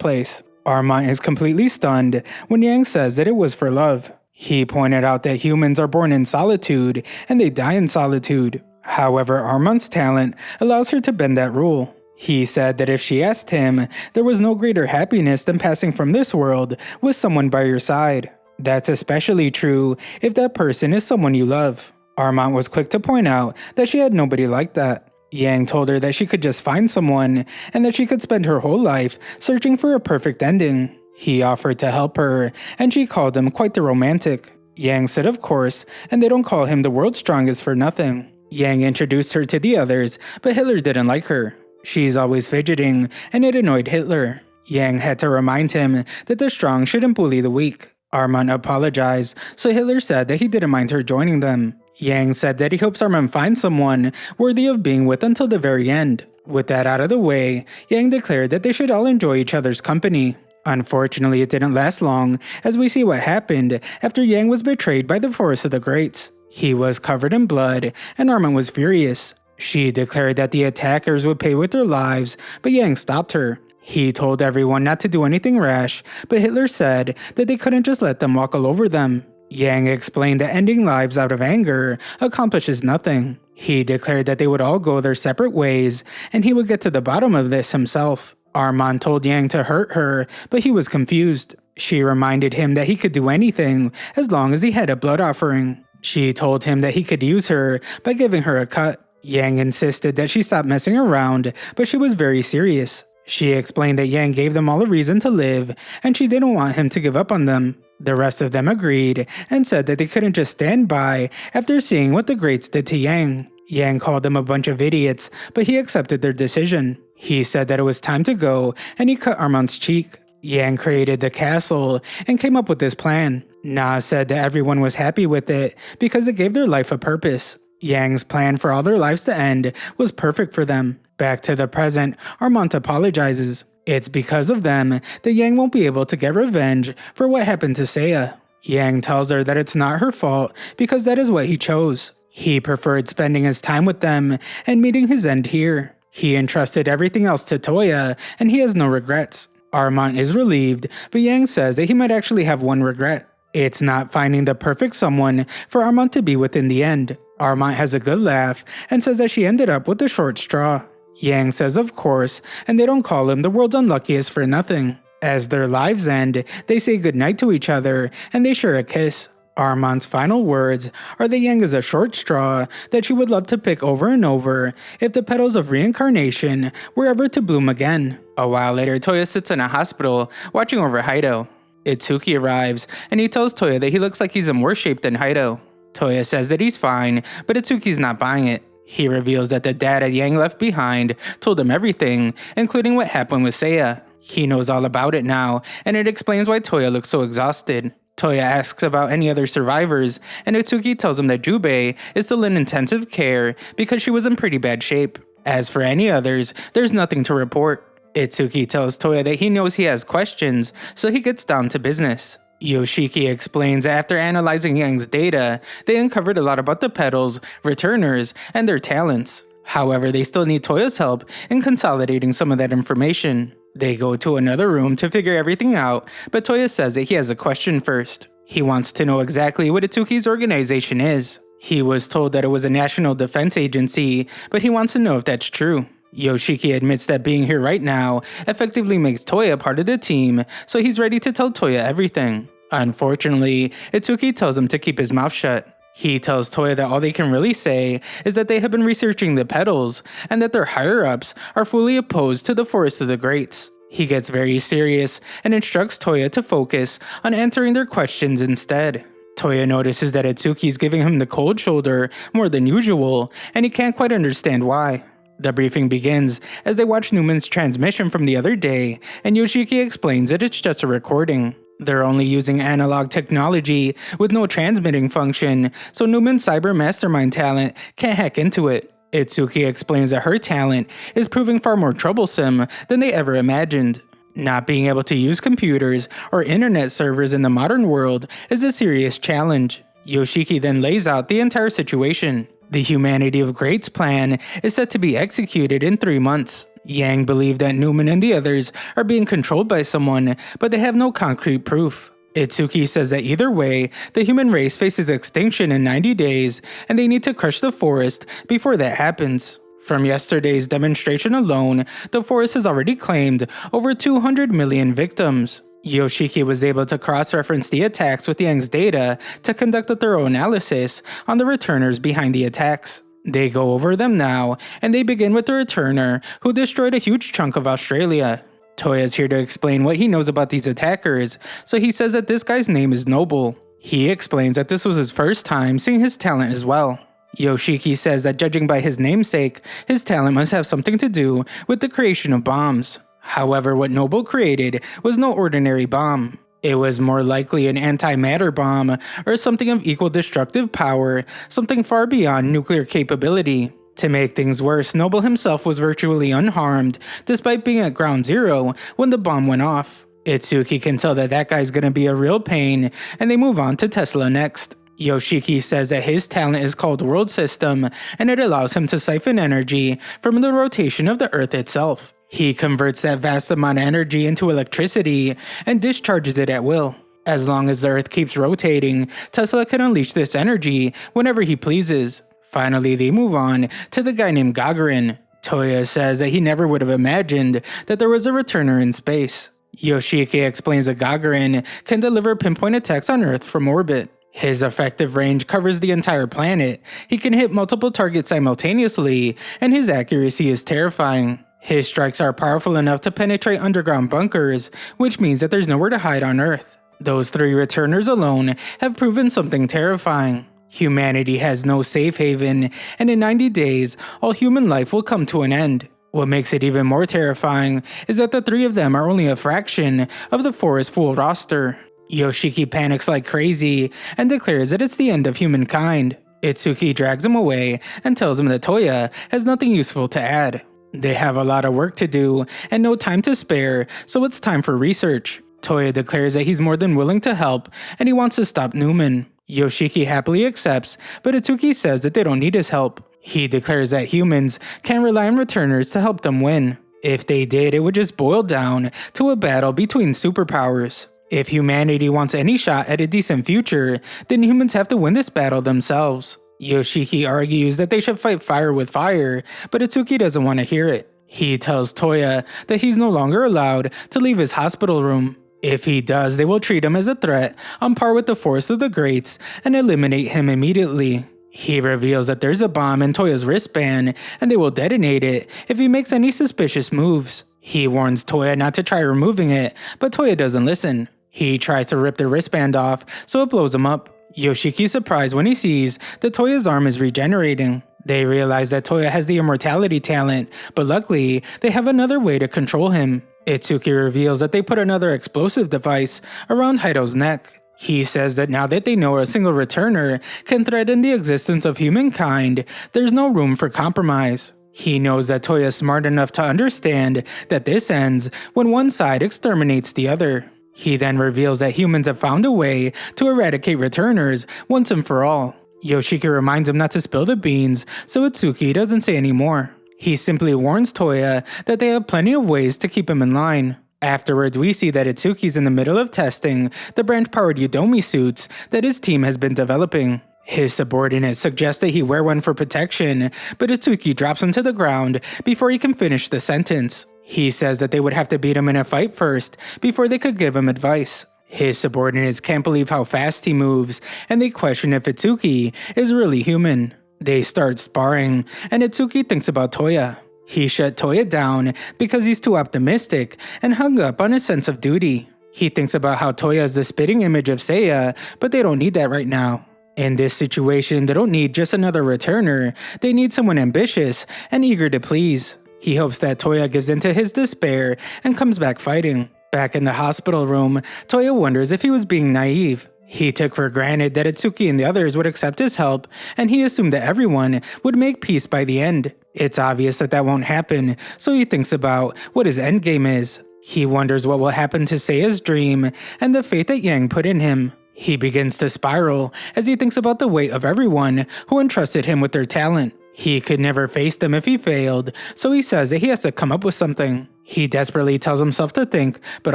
place. Armand is completely stunned when Yang says that it was for love. He pointed out that humans are born in solitude and they die in solitude. However, Armand's talent allows her to bend that rule. He said that if she asked him, there was no greater happiness than passing from this world with someone by your side. That's especially true if that person is someone you love. Armand was quick to point out that she had nobody like that. Yang told her that she could just find someone and that she could spend her whole life searching for a perfect ending. He offered to help her, and she called him quite the romantic. Yang said of course, and they don't call him the world's strongest for nothing. Yang introduced her to the others, but Hitler didn't like her. She's always fidgeting, and it annoyed Hitler. Yang had to remind him that the strong shouldn't bully the weak. Armand apologized, so Hitler said that he didn't mind her joining them. Yang said that he hopes Armand finds someone worthy of being with until the very end. With that out of the way, Yang declared that they should all enjoy each other's company. Unfortunately, it didn't last long, as we see what happened after Yang was betrayed by the Forest of the Greats. He was covered in blood, and Armand was furious. She declared that the attackers would pay with their lives, but Yang stopped her. He told everyone not to do anything rash, but Hitler said that they couldn't just let them walk all over them. Yang explained that ending lives out of anger accomplishes nothing. He declared that they would all go their separate ways, and he would get to the bottom of this himself. Armand told Yang to hurt her, but he was confused. She reminded him that he could do anything as long as he had a blood offering. She told him that he could use her by giving her a cut. Yang insisted that she stop messing around, but she was very serious. She explained that Yang gave them all a reason to live, and she didn't want him to give up on them. The rest of them agreed, and said that they couldn't just stand by after seeing what the greats did to Yang. Yang called them a bunch of idiots, but he accepted their decision. He said that it was time to go, and he cut Armand's cheek. Yang created the castle, and came up with this plan. Na said that everyone was happy with it, because it gave their life a purpose. Yang's plan for all their lives to end was perfect for them. Back to the present, Armand apologizes. It's because of them that Yang won't be able to get revenge for what happened to Seiya. Yang tells her that it's not her fault because that is what he chose. He preferred spending his time with them and meeting his end here. He entrusted everything else to Toya, and he has no regrets. Armand is relieved, but Yang says that he might actually have one regret. It's not finding the perfect someone for Armand to be with in the end. Armand has a good laugh and says that she ended up with the short straw. Yang says of course, and they don't call him the world's unluckiest for nothing. As their lives end, they say goodnight to each other and they share a kiss. Armand's final words are that Yang is a short straw that she would love to pick over and over if the petals of reincarnation were ever to bloom again. A while later, Toya sits in a hospital watching over Haido. Itsuki arrives and he tells Toya that he looks like he's in worse shape than Haido. Toya says that he's fine, but Itsuki's not buying it. He reveals that the data Yang left behind told him everything, including what happened with Seiya. He knows all about it now, and it explains why Toya looks so exhausted. Toya asks about any other survivors, and Itsuki tells him that Jubei is still in intensive care because she was in pretty bad shape. As for any others, there's nothing to report. Itsuki tells Toya that he knows he has questions, so he gets down to business. Yoshiki explains that after analyzing Yang's data, they uncovered a lot about the petals, returners, and their talents. However, they still need Toya's help in consolidating some of that information. They go to another room to figure everything out, but Toya says that he has a question first. He wants to know exactly what Itsuki's organization is. He was told that it was a national defense agency, but he wants to know if that's true. Yoshiki admits that being here right now effectively makes Toya part of the team, so he's ready to tell Toya everything. Unfortunately, Itsuki tells him to keep his mouth shut. He tells Toya that all they can really say is that they have been researching the petals and that their higher-ups are fully opposed to the Forest of the Greats. He gets very serious and instructs Toya to focus on answering their questions instead. Toya notices that Itsuki's giving him the cold shoulder more than usual, and he can't quite understand why. The briefing begins as they watch Newman's transmission from the other day, and Yoshiki explains that it's just a recording. They're only using analog technology with no transmitting function, so Newman's cyber mastermind talent can't hack into it. Itsuki explains that her talent is proving far more troublesome than they ever imagined. Not being able to use computers or internet servers in the modern world is a serious challenge. Yoshiki then lays out the entire situation. The Humanity of Greats plan is set to be executed in 3 months. Yang believe that Newman and the others are being controlled by someone, but they have no concrete proof. Itsuki says that either way, the human race faces extinction in 90 days, and they need to crush the forest before that happens. From yesterday's demonstration alone, the forest has already claimed over 200 million victims. Yoshiki was able to cross-reference the attacks with Yang's data to conduct a thorough analysis on the returners behind the attacks. They go over them now, and they begin with the returner who destroyed a huge chunk of Australia. Toya's here to explain what he knows about these attackers, so he says that this guy's name is Noble. He explains that this was his first time seeing his talent as well. Yoshiki says that judging by his namesake, his talent must have something to do with the creation of bombs. However, what Noble created was no ordinary bomb. It was more likely an antimatter bomb, or something of equal destructive power, something far beyond nuclear capability. To make things worse, Noble himself was virtually unharmed, despite being at ground zero when the bomb went off. Itsuki can tell that guy's gonna be a real pain, and they move on to Tesla next. Yoshiki says that his talent is called World System, and it allows him to siphon energy from the rotation of the Earth itself. He converts that vast amount of energy into electricity and discharges it at will. As long as the Earth keeps rotating, Tesla can unleash this energy whenever he pleases. Finally, they move on to the guy named Gagarin. Toya says that he never would have imagined that there was a returner in space. Yoshiki explains that Gagarin can deliver pinpoint attacks on Earth from orbit. His effective range covers the entire planet, he can hit multiple targets simultaneously, and his accuracy is terrifying. His strikes are powerful enough to penetrate underground bunkers, which means that there's nowhere to hide on Earth. Those 3 returners alone have proven something terrifying. Humanity has no safe haven, and in 90 days, all human life will come to an end. What makes it even more terrifying is that the 3 of them are only a fraction of the forest's full roster. Yoshiki panics like crazy and declares that it's the end of humankind. Itsuki drags him away and tells him that Toya has nothing useful to add. They have a lot of work to do and no time to spare, so it's time for research. Toya declares that he's more than willing to help and he wants to stop Newman. Yoshiki happily accepts, but Itsuki says that they don't need his help. He declares that humans can't rely on returners to help them win. If they did, it would just boil down to a battle between superpowers. If humanity wants any shot at a decent future, then humans have to win this battle themselves. Yoshiki argues that they should fight fire with fire, but Itsuki doesn't want to hear it. He tells Toya that he's no longer allowed to leave his hospital room. If he does, they will treat him as a threat on par with the Forest of the Greats and eliminate him immediately. He reveals that there's a bomb in Toya's wristband and they will detonate it if he makes any suspicious moves. He warns Toya not to try removing it, but Toya doesn't listen. He tries to rip the wristband off, so it blows him up. Yoshiki's surprised when he sees that Toya's arm is regenerating. They realize that Toya has the immortality talent, but luckily, they have another way to control him. Itsuki reveals that they put another explosive device around Haido's neck. He says that now that they know a single returner can threaten the existence of humankind, there's no room for compromise. He knows that Toya is smart enough to understand that this ends when one side exterminates the other. He then reveals that humans have found a way to eradicate returners once and for all. Yoshiki reminds him not to spill the beans, so Itsuki doesn't say any more. He simply warns Toya that they have plenty of ways to keep him in line. Afterwards, we see that Itsuki's in the middle of testing the branch-powered Yudomi suits that his team has been developing. His subordinate suggests that he wear one for protection, but Itsuki drops him to the ground before he can finish the sentence. He says that they would have to beat him in a fight first, before they could give him advice. His subordinates can't believe how fast he moves, and they question if Itsuki is really human. They start sparring, and Itsuki thinks about Toya. He shut Toya down because he's too optimistic and hung up on his sense of duty. He thinks about how Toya is the spitting image of Seiya, but they don't need that right now. In this situation, they don't need just another returner, they need someone ambitious and eager to please. He hopes that Toya gives in to his despair and comes back fighting. Back in the hospital room, Toya wonders if he was being naive. He took for granted that Itsuki and the others would accept his help, and he assumed that everyone would make peace by the end. It's obvious that that won't happen, so he thinks about what his endgame is. He wonders what will happen to Seiya's dream and the faith that Yang put in him. He begins to spiral as he thinks about the weight of everyone who entrusted him with their talent. He could never face them if he failed, so he says that he has to come up with something. He desperately tells himself to think, but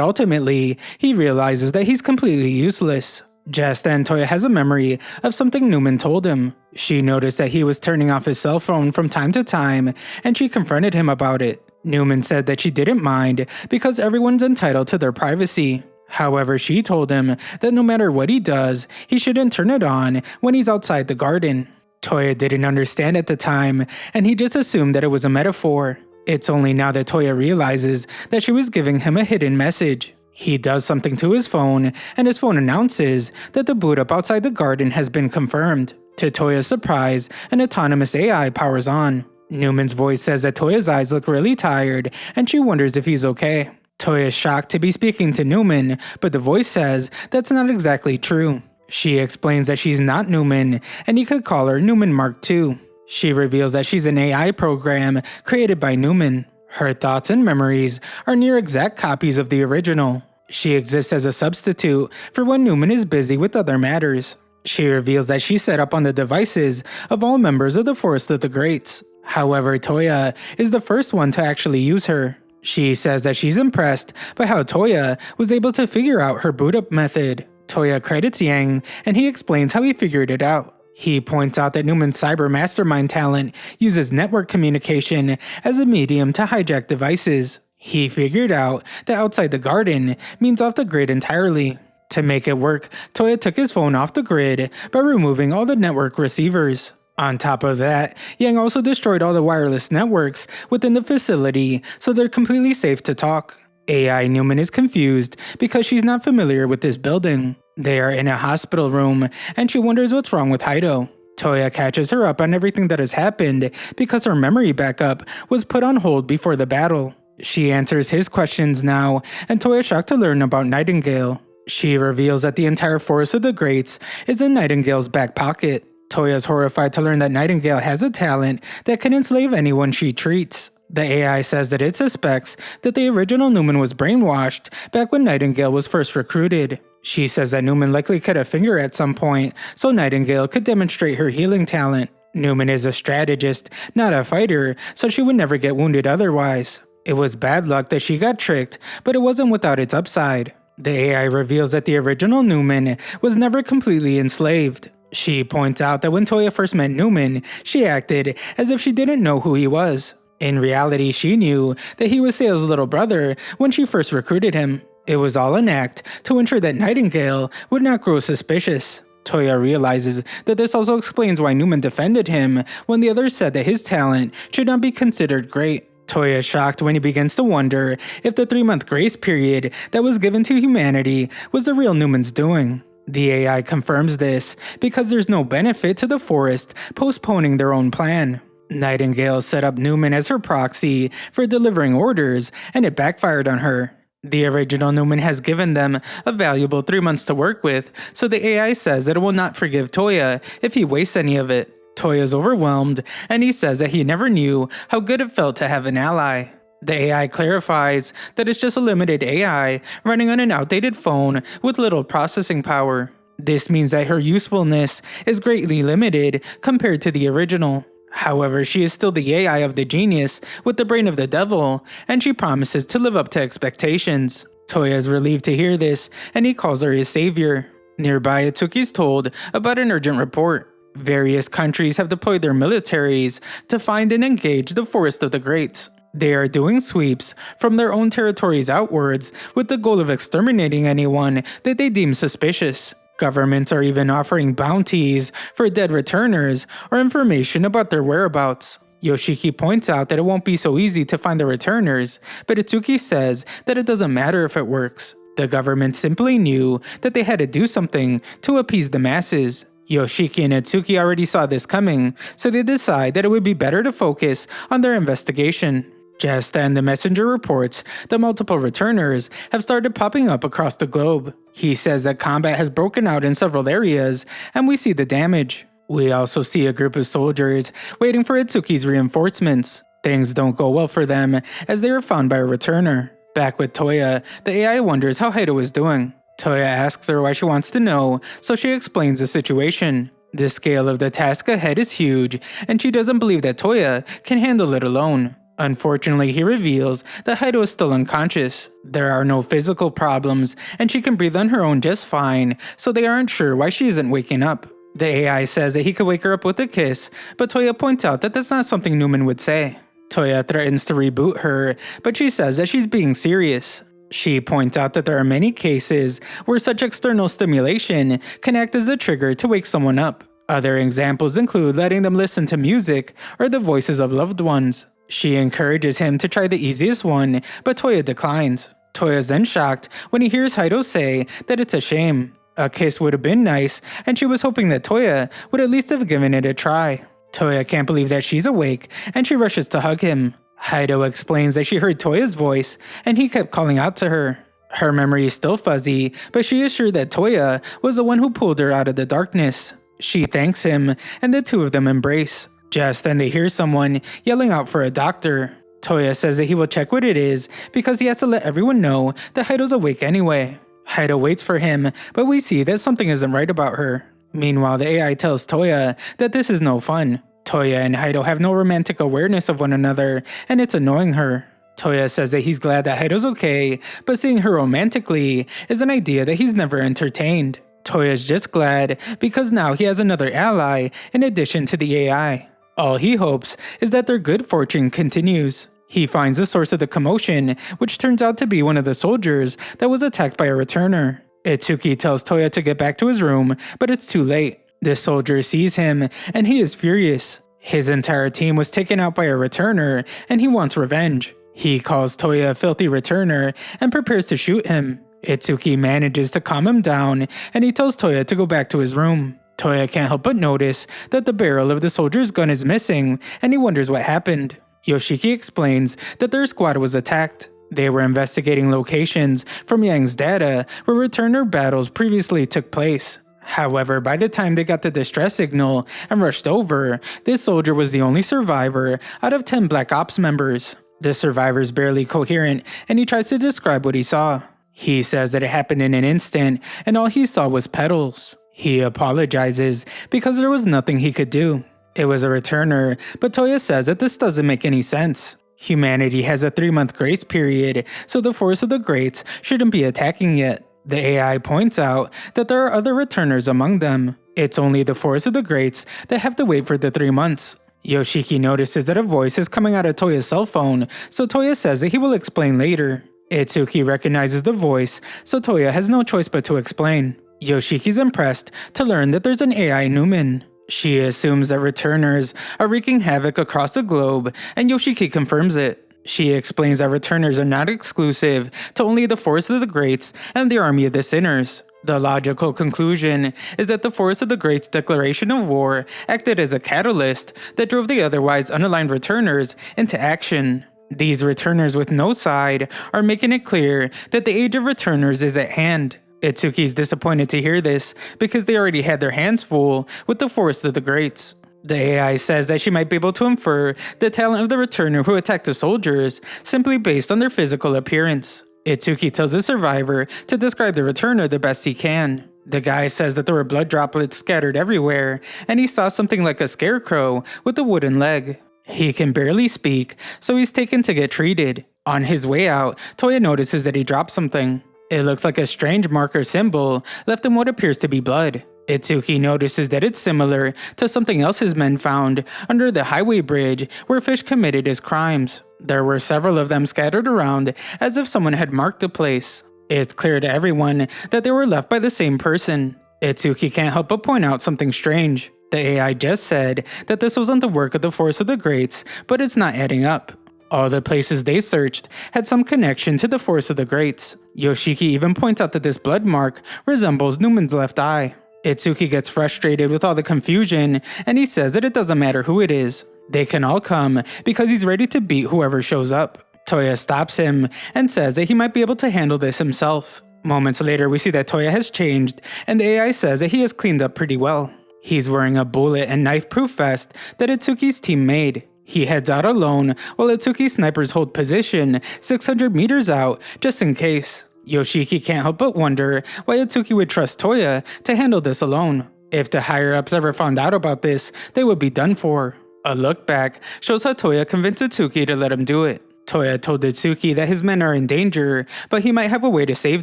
ultimately, he realizes that he's completely useless. Just then, Toya has a memory of something Newman told him. She noticed that he was turning off his cell phone from time to time, and she confronted him about it. Newman said that she didn't mind because everyone's entitled to their privacy. However, she told him that no matter what he does, he shouldn't turn it on when he's outside the garden. Toya didn't understand at the time, and he just assumed that it was a metaphor. It's only now that Toya realizes that she was giving him a hidden message. He does something to his phone, and his phone announces that the boot up outside the garden has been confirmed. To Toya's surprise, an autonomous AI powers on. Newman's voice says that Toya's eyes look really tired, and she wonders if he's okay. Toya is shocked to be speaking to Newman, but the voice says that's not exactly true. She explains that she's not Newman, and he could call her Newman Mark II. She reveals that she's an AI program created by Newman. Her thoughts and memories are near exact copies of the original. She exists as a substitute for when Newman is busy with other matters. She reveals that she's set up on the devices of all members of the Forest of the Greats. However, Toya is the first one to actually use her. She says that she's impressed by how Toya was able to figure out her boot-up method. Toya credits Yang, and he explains how he figured it out. He points out that Newman's cyber mastermind talent uses network communication as a medium to hijack devices. He figured out that outside the garden means off the grid entirely. To make it work, Toya took his phone off the grid by removing all the network receivers. On top of that, Yang also destroyed all the wireless networks within the facility, so they're completely safe to talk. AI Newman is confused because she's not familiar with this building. They are in a hospital room, and she wonders what's wrong with Haido. Toya catches her up on everything that has happened because her memory backup was put on hold before the battle. She answers his questions now, and Toya is shocked to learn about Nightingale. She reveals that the entire Forest of the Greats is in Nightingale's back pocket. Toya is horrified to learn that Nightingale has a talent that can enslave anyone she treats. The AI says that it suspects that the original Newman was brainwashed back when Nightingale was first recruited. She says that Newman likely cut a finger at some point so Nightingale could demonstrate her healing talent. Newman is a strategist, not a fighter, so she would never get wounded otherwise. It was bad luck that she got tricked, but it wasn't without its upside. The AI reveals that the original Newman was never completely enslaved. She points out that when Toya first met Newman, she acted as if she didn't know who he was. In reality, she knew that he was Seiya's little brother when she first recruited him. It was all an act to ensure that Nightingale would not grow suspicious. Toya realizes that this also explains why Newman defended him when the others said that his talent should not be considered great. Toya is shocked when he begins to wonder if the 3-month grace period that was given to humanity was the real Newman's doing. The AI confirms this because there's no benefit to the forest postponing their own plan. Nightingale set up Newman as her proxy for delivering orders, and it backfired on her. The original Newman has given them a valuable 3 months to work with, so the AI says that it will not forgive Toya if he wastes any of it. Toya is overwhelmed, and he says that he never knew how good it felt to have an ally. The AI clarifies that it's just a limited AI running on an outdated phone with little processing power. This means that her usefulness is greatly limited compared to the original. However, she is still the AI of the genius with the brain of the devil, and she promises to live up to expectations. Toya is relieved to hear this, and he calls her his savior. Nearby, Itsuki is told about an urgent report. Various countries have deployed their militaries to find and engage the Forest of the Greats. They are doing sweeps from their own territories outwards with the goal of exterminating anyone that they deem suspicious. Governments are even offering bounties for dead returners or information about their whereabouts. Yoshiki points out that it won't be so easy to find the returners, but Itsuki says that it doesn't matter if it works. The government simply knew that they had to do something to appease the masses. Yoshiki and Itsuki already saw this coming, so they decide that it would be better to focus on their investigation. Just then, the messenger reports that multiple returners have started popping up across the globe. He says that combat has broken out in several areas, and we see the damage. We also see a group of soldiers waiting for Itsuki's reinforcements. Things don't go well for them, as they are found by a returner. Back with Toya, the AI wonders how Haido is doing. Toya asks her why she wants to know, so she explains the situation. The scale of the task ahead is huge, and she doesn't believe that Toya can handle it alone. Unfortunately, he reveals that Haido is still unconscious. There are no physical problems, and she can breathe on her own just fine, so they aren't sure why she isn't waking up. The AI says that he could wake her up with a kiss, but Toya points out that that's not something Newman would say. Toya threatens to reboot her, but she says that she's being serious. She points out that there are many cases where such external stimulation can act as a trigger to wake someone up. Other examples include letting them listen to music or the voices of loved ones. She encourages him to try the easiest one, but Toya declines. Toya is then shocked when he hears Haido say that it's a shame. A kiss would have been nice, and she was hoping that Toya would at least have given it a try. Toya can't believe that she's awake, and she rushes to hug him. Haido explains that she heard Toya's voice, and he kept calling out to her. Her memory is still fuzzy, but she is sure that Toya was the one who pulled her out of the darkness. She thanks him, and the two of them embrace. Just then they hear someone yelling out for a doctor. Toya says that he will check what it is because he has to let everyone know that Haido's awake anyway. Haido waits for him, but we see that something isn't right about her. Meanwhile, the AI tells Toya that this is no fun. Toya and Haido have no romantic awareness of one another, and it's annoying her. Toya says that he's glad that Haido's okay, but seeing her romantically is an idea that he's never entertained. Toya's just glad because now he has another ally in addition to the AI. All he hopes is that their good fortune continues. He finds the source of the commotion, which turns out to be one of the soldiers that was attacked by a returner. Itsuki tells Toya to get back to his room, but it's too late. The soldier sees him, and he is furious. His entire team was taken out by a returner, and he wants revenge. He calls Toya a filthy returner and prepares to shoot him. Itsuki manages to calm him down, and he tells Toya to go back to his room. Toya can't help but notice that the barrel of the soldier's gun is missing, and he wonders what happened. Yoshiki explains that their squad was attacked. They were investigating locations from Yang's data where returner battles previously took place. However, by the time they got the distress signal and rushed over, this soldier was the only survivor out of 10 Black Ops members. The survivor is barely coherent, and he tries to describe what he saw. He says that it happened in an instant, and all he saw was petals. He apologizes because there was nothing he could do. It was a returner, but Toya says that this doesn't make any sense. Humanity has a 3-month grace period, so the Force of the Greats shouldn't be attacking yet. The AI points out that there are other returners among them. It's only the Force of the Greats that have to wait for the 3 months. Yoshiki notices that a voice is coming out of Toya's cell phone, so Toya says that he will explain later. Itsuki recognizes the voice, so Toya has no choice but to explain. Yoshiki's impressed to learn that there's an AI Newman. She assumes that returners are wreaking havoc across the globe, and Yoshiki confirms it. She explains that returners are not exclusive to only the Force of the Greats and the Army of the Sinners. The logical conclusion is that the Force of the Greats' declaration of war acted as a catalyst that drove the otherwise unaligned returners into action. These returners with no side are making it clear that the age of returners is at hand. Itsuki is disappointed to hear this because they already had their hands full with the Force of the Greats. The AI says that she might be able to infer the talent of the returner who attacked the soldiers simply based on their physical appearance. Itsuki tells the survivor to describe the returner the best he can. The guy says that there were blood droplets scattered everywhere, and he saw something like a scarecrow with a wooden leg. He can barely speak, so he's taken to get treated. On his way out, Toya notices that he dropped something. It looks like a strange marker symbol left in what appears to be blood. Itsuki notices that it's similar to something else his men found under the highway bridge where fish committed his crimes. There were several of them scattered around as if someone had marked the place. It's clear to everyone that they were left by the same person. Itsuki can't help but point out something strange. The AI just said that this wasn't the work of the Force of the Greats, but it's not adding up. All the places they searched had some connection to the Force of the Greats. Yoshiki even points out that this blood mark resembles Newman's left eye. Itsuki gets frustrated with all the confusion, and he says that it doesn't matter who it is. They can all come because he's ready to beat whoever shows up. Toya stops him and says that he might be able to handle this himself. Moments later, we see that Toya has changed, and the AI says that he has cleaned up pretty well. He's wearing a bullet and knife-proof vest that Itsuki's team made. He heads out alone while Itsuki's snipers hold position 600 meters out just in case. Yoshiki can't help but wonder why Itsuki would trust Toya to handle this alone. If the higher-ups ever found out about this, they would be done for. A look back shows how Toya convinced Itsuki to let him do it. Toya told Itsuki that his men are in danger, but he might have a way to save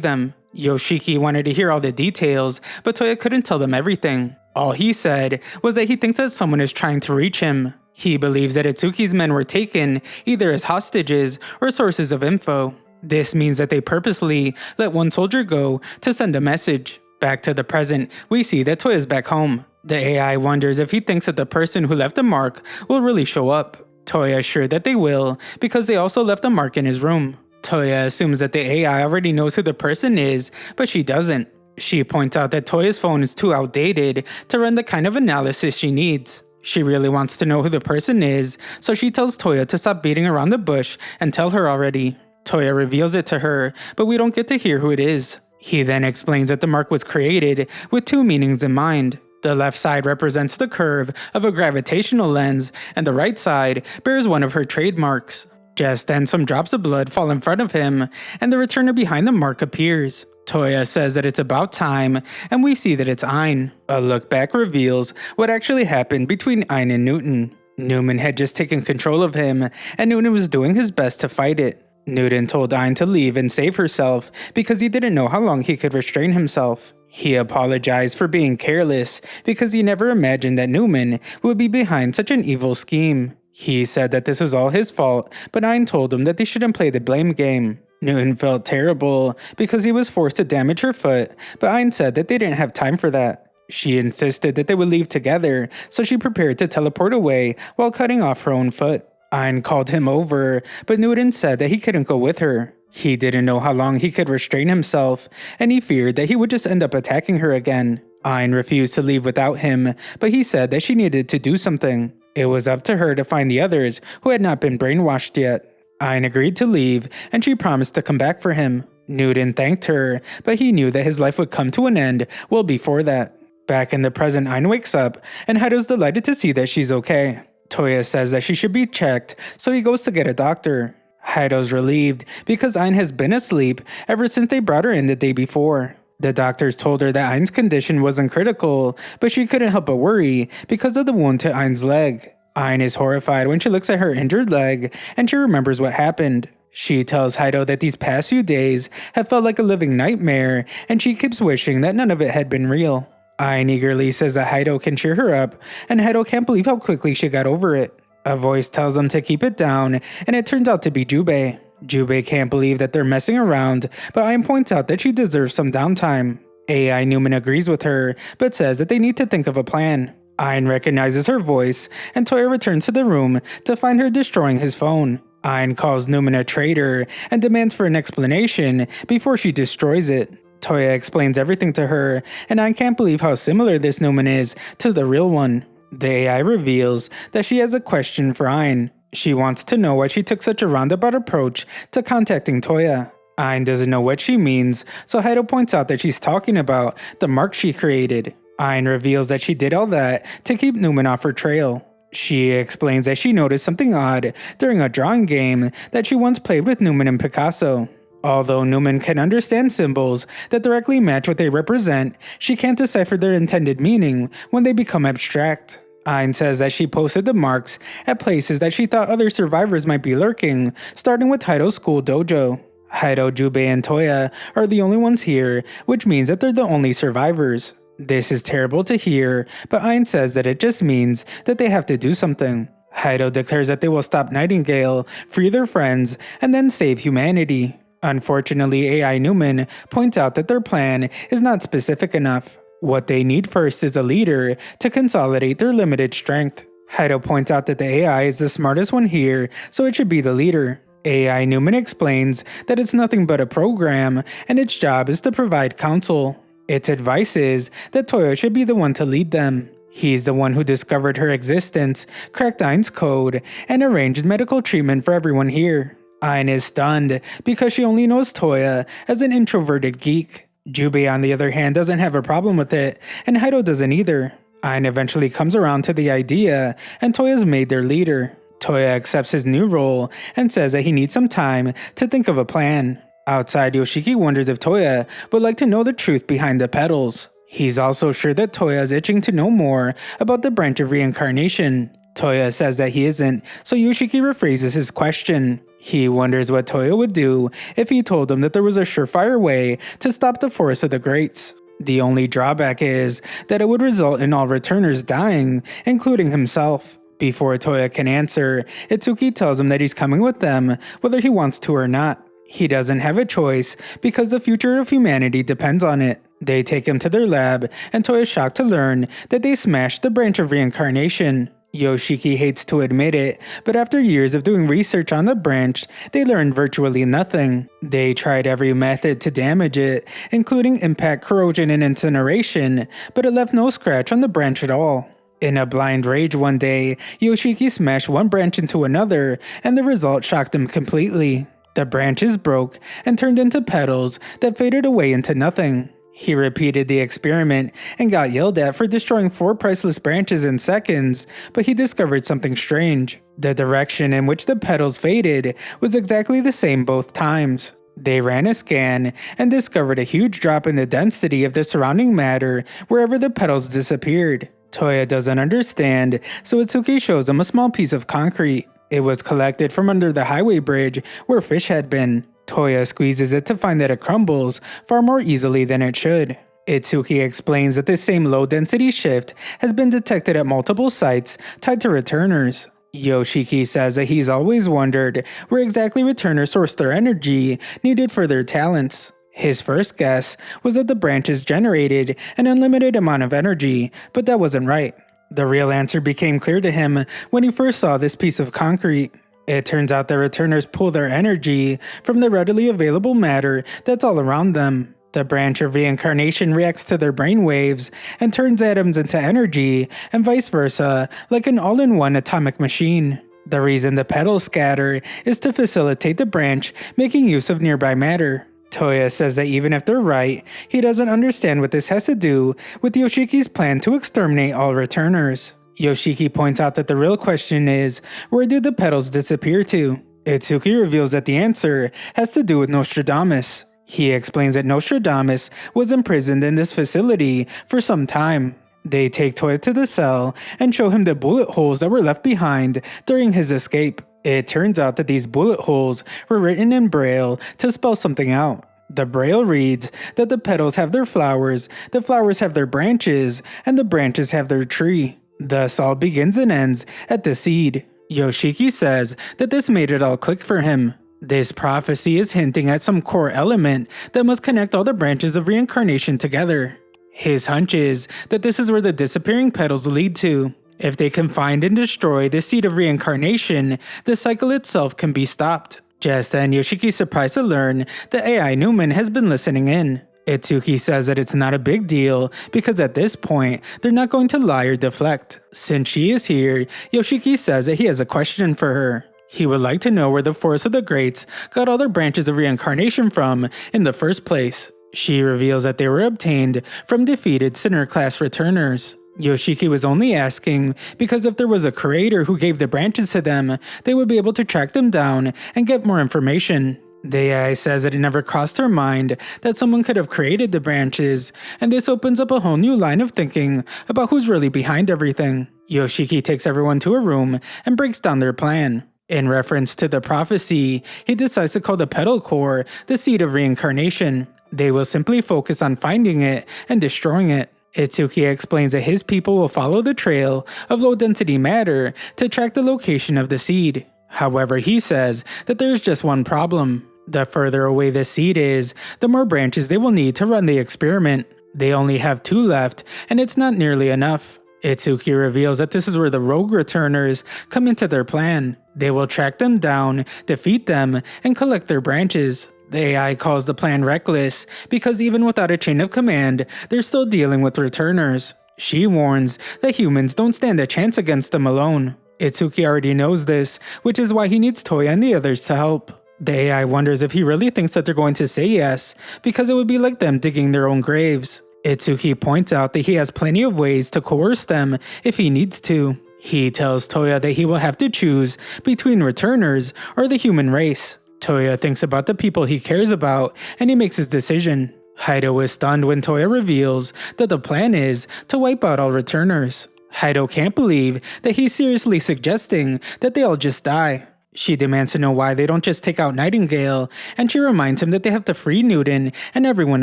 them. Yoshiki wanted to hear all the details, but Toya couldn't tell them everything. All he said was that he thinks that someone is trying to reach him. He believes that Itsuki's men were taken either as hostages or sources of info. This means that they purposely let one soldier go to send a message. Back to the present, we see that Toya's back home. The AI wonders if he thinks that the person who left the mark will really show up. Toya is sure that they will, because they also left a mark in his room. Toya assumes that the AI already knows who the person is, but she doesn't. She points out that Toya's phone is too outdated to run the kind of analysis she needs. She really wants to know who the person is, so she tells Toya to stop beating around the bush and tell her already. Toya reveals it to her, but we don't get to hear who it is. He then explains that the mark was created with two meanings in mind. The left side represents the curve of a gravitational lens, and the right side bears one of her trademarks. Just then, some drops of blood fall in front of him, and the returner behind the mark appears. Toya says that it's about time, and we see that it's Ein. A look back reveals what actually happened between Ein and Newton. Newman had just taken control of him, and Newton was doing his best to fight it. Newton told Ein to leave and save herself because he didn't know how long he could restrain himself. He apologized for being careless because he never imagined that Newman would be behind such an evil scheme. He said that this was all his fault, but Ein told him that they shouldn't play the blame game. Newton felt terrible because he was forced to damage her foot, but Ein said that they didn't have time for that. She insisted that they would leave together, so she prepared to teleport away while cutting off her own foot. Ein called him over, but Newton said that he couldn't go with her. He didn't know how long he could restrain himself, and he feared that he would just end up attacking her again. Ein refused to leave without him, but he said that she needed to do something. It was up to her to find the others who had not been brainwashed yet. Ein agreed to leave, and she promised to come back for him. Newton thanked her, but he knew that his life would come to an end well before that. Back in the present, Ein wakes up, and Heido's delighted to see that she's okay. Toya says that she should be checked, so he goes to get a doctor. Heido's relieved because Ein has been asleep ever since they brought her in the day before. The doctors told her that Ein's condition wasn't critical, but she couldn't help but worry because of the wound to Ein's leg. Ein is horrified when she looks at her injured leg and she remembers what happened. She tells Heido that these past few days have felt like a living nightmare, and she keeps wishing that none of it had been real. Ein eagerly says that Heido can cheer her up, and Heido can't believe how quickly she got over it. A voice tells them to keep it down, and it turns out to be Jubei. Jubei can't believe that they're messing around, but Ein points out that she deserves some downtime. AI Newman agrees with her, but says that they need to think of a plan. Ein recognizes her voice, and Toya returns to the room to find her destroying his phone. Ein calls Newman a traitor and demands for an explanation before she destroys it. Toya explains everything to her, and I can't believe how similar this Newman is to the real one. The AI reveals that she has a question for Ein. She wants to know why she took such a roundabout approach to contacting Toya. Ein doesn't know what she means, so Heido points out that she's talking about the mark she created. Ein reveals that she did all that to keep Newman off her trail. She explains that she noticed something odd during a drawing game that she once played with Newman and Picasso. Although Newman can understand symbols that directly match what they represent, she can't decipher their intended meaning when they become abstract. Ein says that she posted the marks at places that she thought other survivors might be lurking, starting with Heido's school dojo. Heido, Jubei, and Toya are the only ones here, which means that they're the only survivors. This is terrible to hear, but Ain says that it just means that they have to do something. Heido declares that they will stop Nightingale, free their friends, and then save humanity. Unfortunately, AI Newman points out that their plan is not specific enough. What they need first is a leader to consolidate their limited strength. Heido points out that the AI is the smartest one here, so it should be the leader. AI Newman explains that it's nothing but a program, and its job is to provide counsel. Its advice is that Toya should be the one to lead them. He's the one who discovered her existence, cracked Ain's code, and arranged medical treatment for everyone here. Ain is stunned because she only knows Toya as an introverted geek. Jubei, on the other hand, doesn't have a problem with it, and Heido doesn't either. Ain eventually comes around to the idea, and Toya's made their leader. Toya accepts his new role and says that he needs some time to think of a plan. Outside, Yoshiki wonders if Toya would like to know the truth behind the petals. He's also sure that Toya is itching to know more about the branch of reincarnation. Toya says that he isn't, so Yoshiki rephrases his question. He wonders what Toya would do if he told him that there was a surefire way to stop the Forest of the Greats. The only drawback is that it would result in all returners dying, including himself. Before Toya can answer, Itsuki tells him that he's coming with them, whether he wants to or not. He doesn't have a choice because the future of humanity depends on it. They take him to their lab, and Toya is shocked to learn that they smashed the branch of reincarnation. Yoshiki hates to admit it, but after years of doing research on the branch, they learned virtually nothing. They tried every method to damage it, including impact, corrosion, and incineration, but it left no scratch on the branch at all. In a blind rage one day, Yoshiki smashed one branch into another, and the result shocked him completely. The branches broke and turned into petals that faded away into nothing. He repeated the experiment and got yelled at for destroying 4 priceless branches in seconds, but he discovered something strange. The direction in which the petals faded was exactly the same both times. They ran a scan and discovered a huge drop in the density of the surrounding matter wherever the petals disappeared. Toya doesn't understand, so Itsuki shows him a small piece of concrete. It was collected from under the highway bridge where fish had been. Toya squeezes it to find that it crumbles far more easily than it should. Itsuki explains that this same low-density shift has been detected at multiple sites tied to returners. Yoshiki says that he's always wondered where exactly returners source their energy needed for their talents. His first guess was that the branches generated an unlimited amount of energy, but that wasn't right. The real answer became clear to him when he first saw this piece of concrete. It turns out that returners pull their energy from the readily available matter that's all around them. The branch of reincarnation reacts to their brainwaves and turns atoms into energy, and vice versa, like an all-in-one atomic machine. The reason the petals scatter is to facilitate the branch making use of nearby matter. Toya says that even if they're right, he doesn't understand what this has to do with Yoshiki's plan to exterminate all returners. Yoshiki points out that the real question is, where do the petals disappear to? Itsuki reveals that the answer has to do with Nostradamus. He explains that Nostradamus was imprisoned in this facility for some time. They take Toya to the cell and show him the bullet holes that were left behind during his escape. It turns out that these bullet holes were written in Braille to spell something out. The Braille reads that the petals have their flowers, the flowers have their branches, and the branches have their tree. Thus all begins and ends at the seed. Yoshiki says that this made it all click for him. This prophecy is hinting at some core element that must connect all the branches of reincarnation together. His hunch is that this is where the disappearing petals lead to. If they can find and destroy the seed of reincarnation, the cycle itself can be stopped. Just then, Yoshiki is surprised to learn that AI Newman has been listening in. Itsuki says that it's not a big deal because at this point, they're not going to lie or deflect. Since she is here, Yoshiki says that he has a question for her. He would like to know where the Forest of the Greats got all their branches of reincarnation from in the first place. She reveals that they were obtained from defeated Sinner-class returners. Yoshiki was only asking because if there was a creator who gave the branches to them, they would be able to track them down and get more information. The AI says that it never crossed her mind that someone could have created the branches, and this opens up a whole new line of thinking about who's really behind everything. Yoshiki takes everyone to a room and breaks down their plan. In reference to the prophecy, he decides to call the petal core the seed of reincarnation. They will simply focus on finding it and destroying it. Itsuki explains that his people will follow the trail of low-density matter to track the location of the seed. However, he says that there's just one problem. The further away the seed is, the more branches they will need to run the experiment. They only have 2 left, and it's not nearly enough. Itsuki reveals that this is where the rogue returners come into their plan. They will track them down, defeat them, and collect their branches. The AI calls the plan reckless because even without a chain of command, they're still dealing with returners. She warns that humans don't stand a chance against them alone. Itsuki already knows this, which is why he needs Toya and the others to help. The AI wonders if he really thinks that they're going to say yes, because it would be like them digging their own graves. Itsuki points out that he has plenty of ways to coerce them if he needs to. He tells Toya that he will have to choose between returners or the human race. Toya thinks about the people he cares about, and he makes his decision. Haido is stunned when Toya reveals that the plan is to wipe out all returners. Haido can't believe that he's seriously suggesting that they all just die. She demands to know why they don't just take out Nightingale, and she reminds him that they have to free Newton and everyone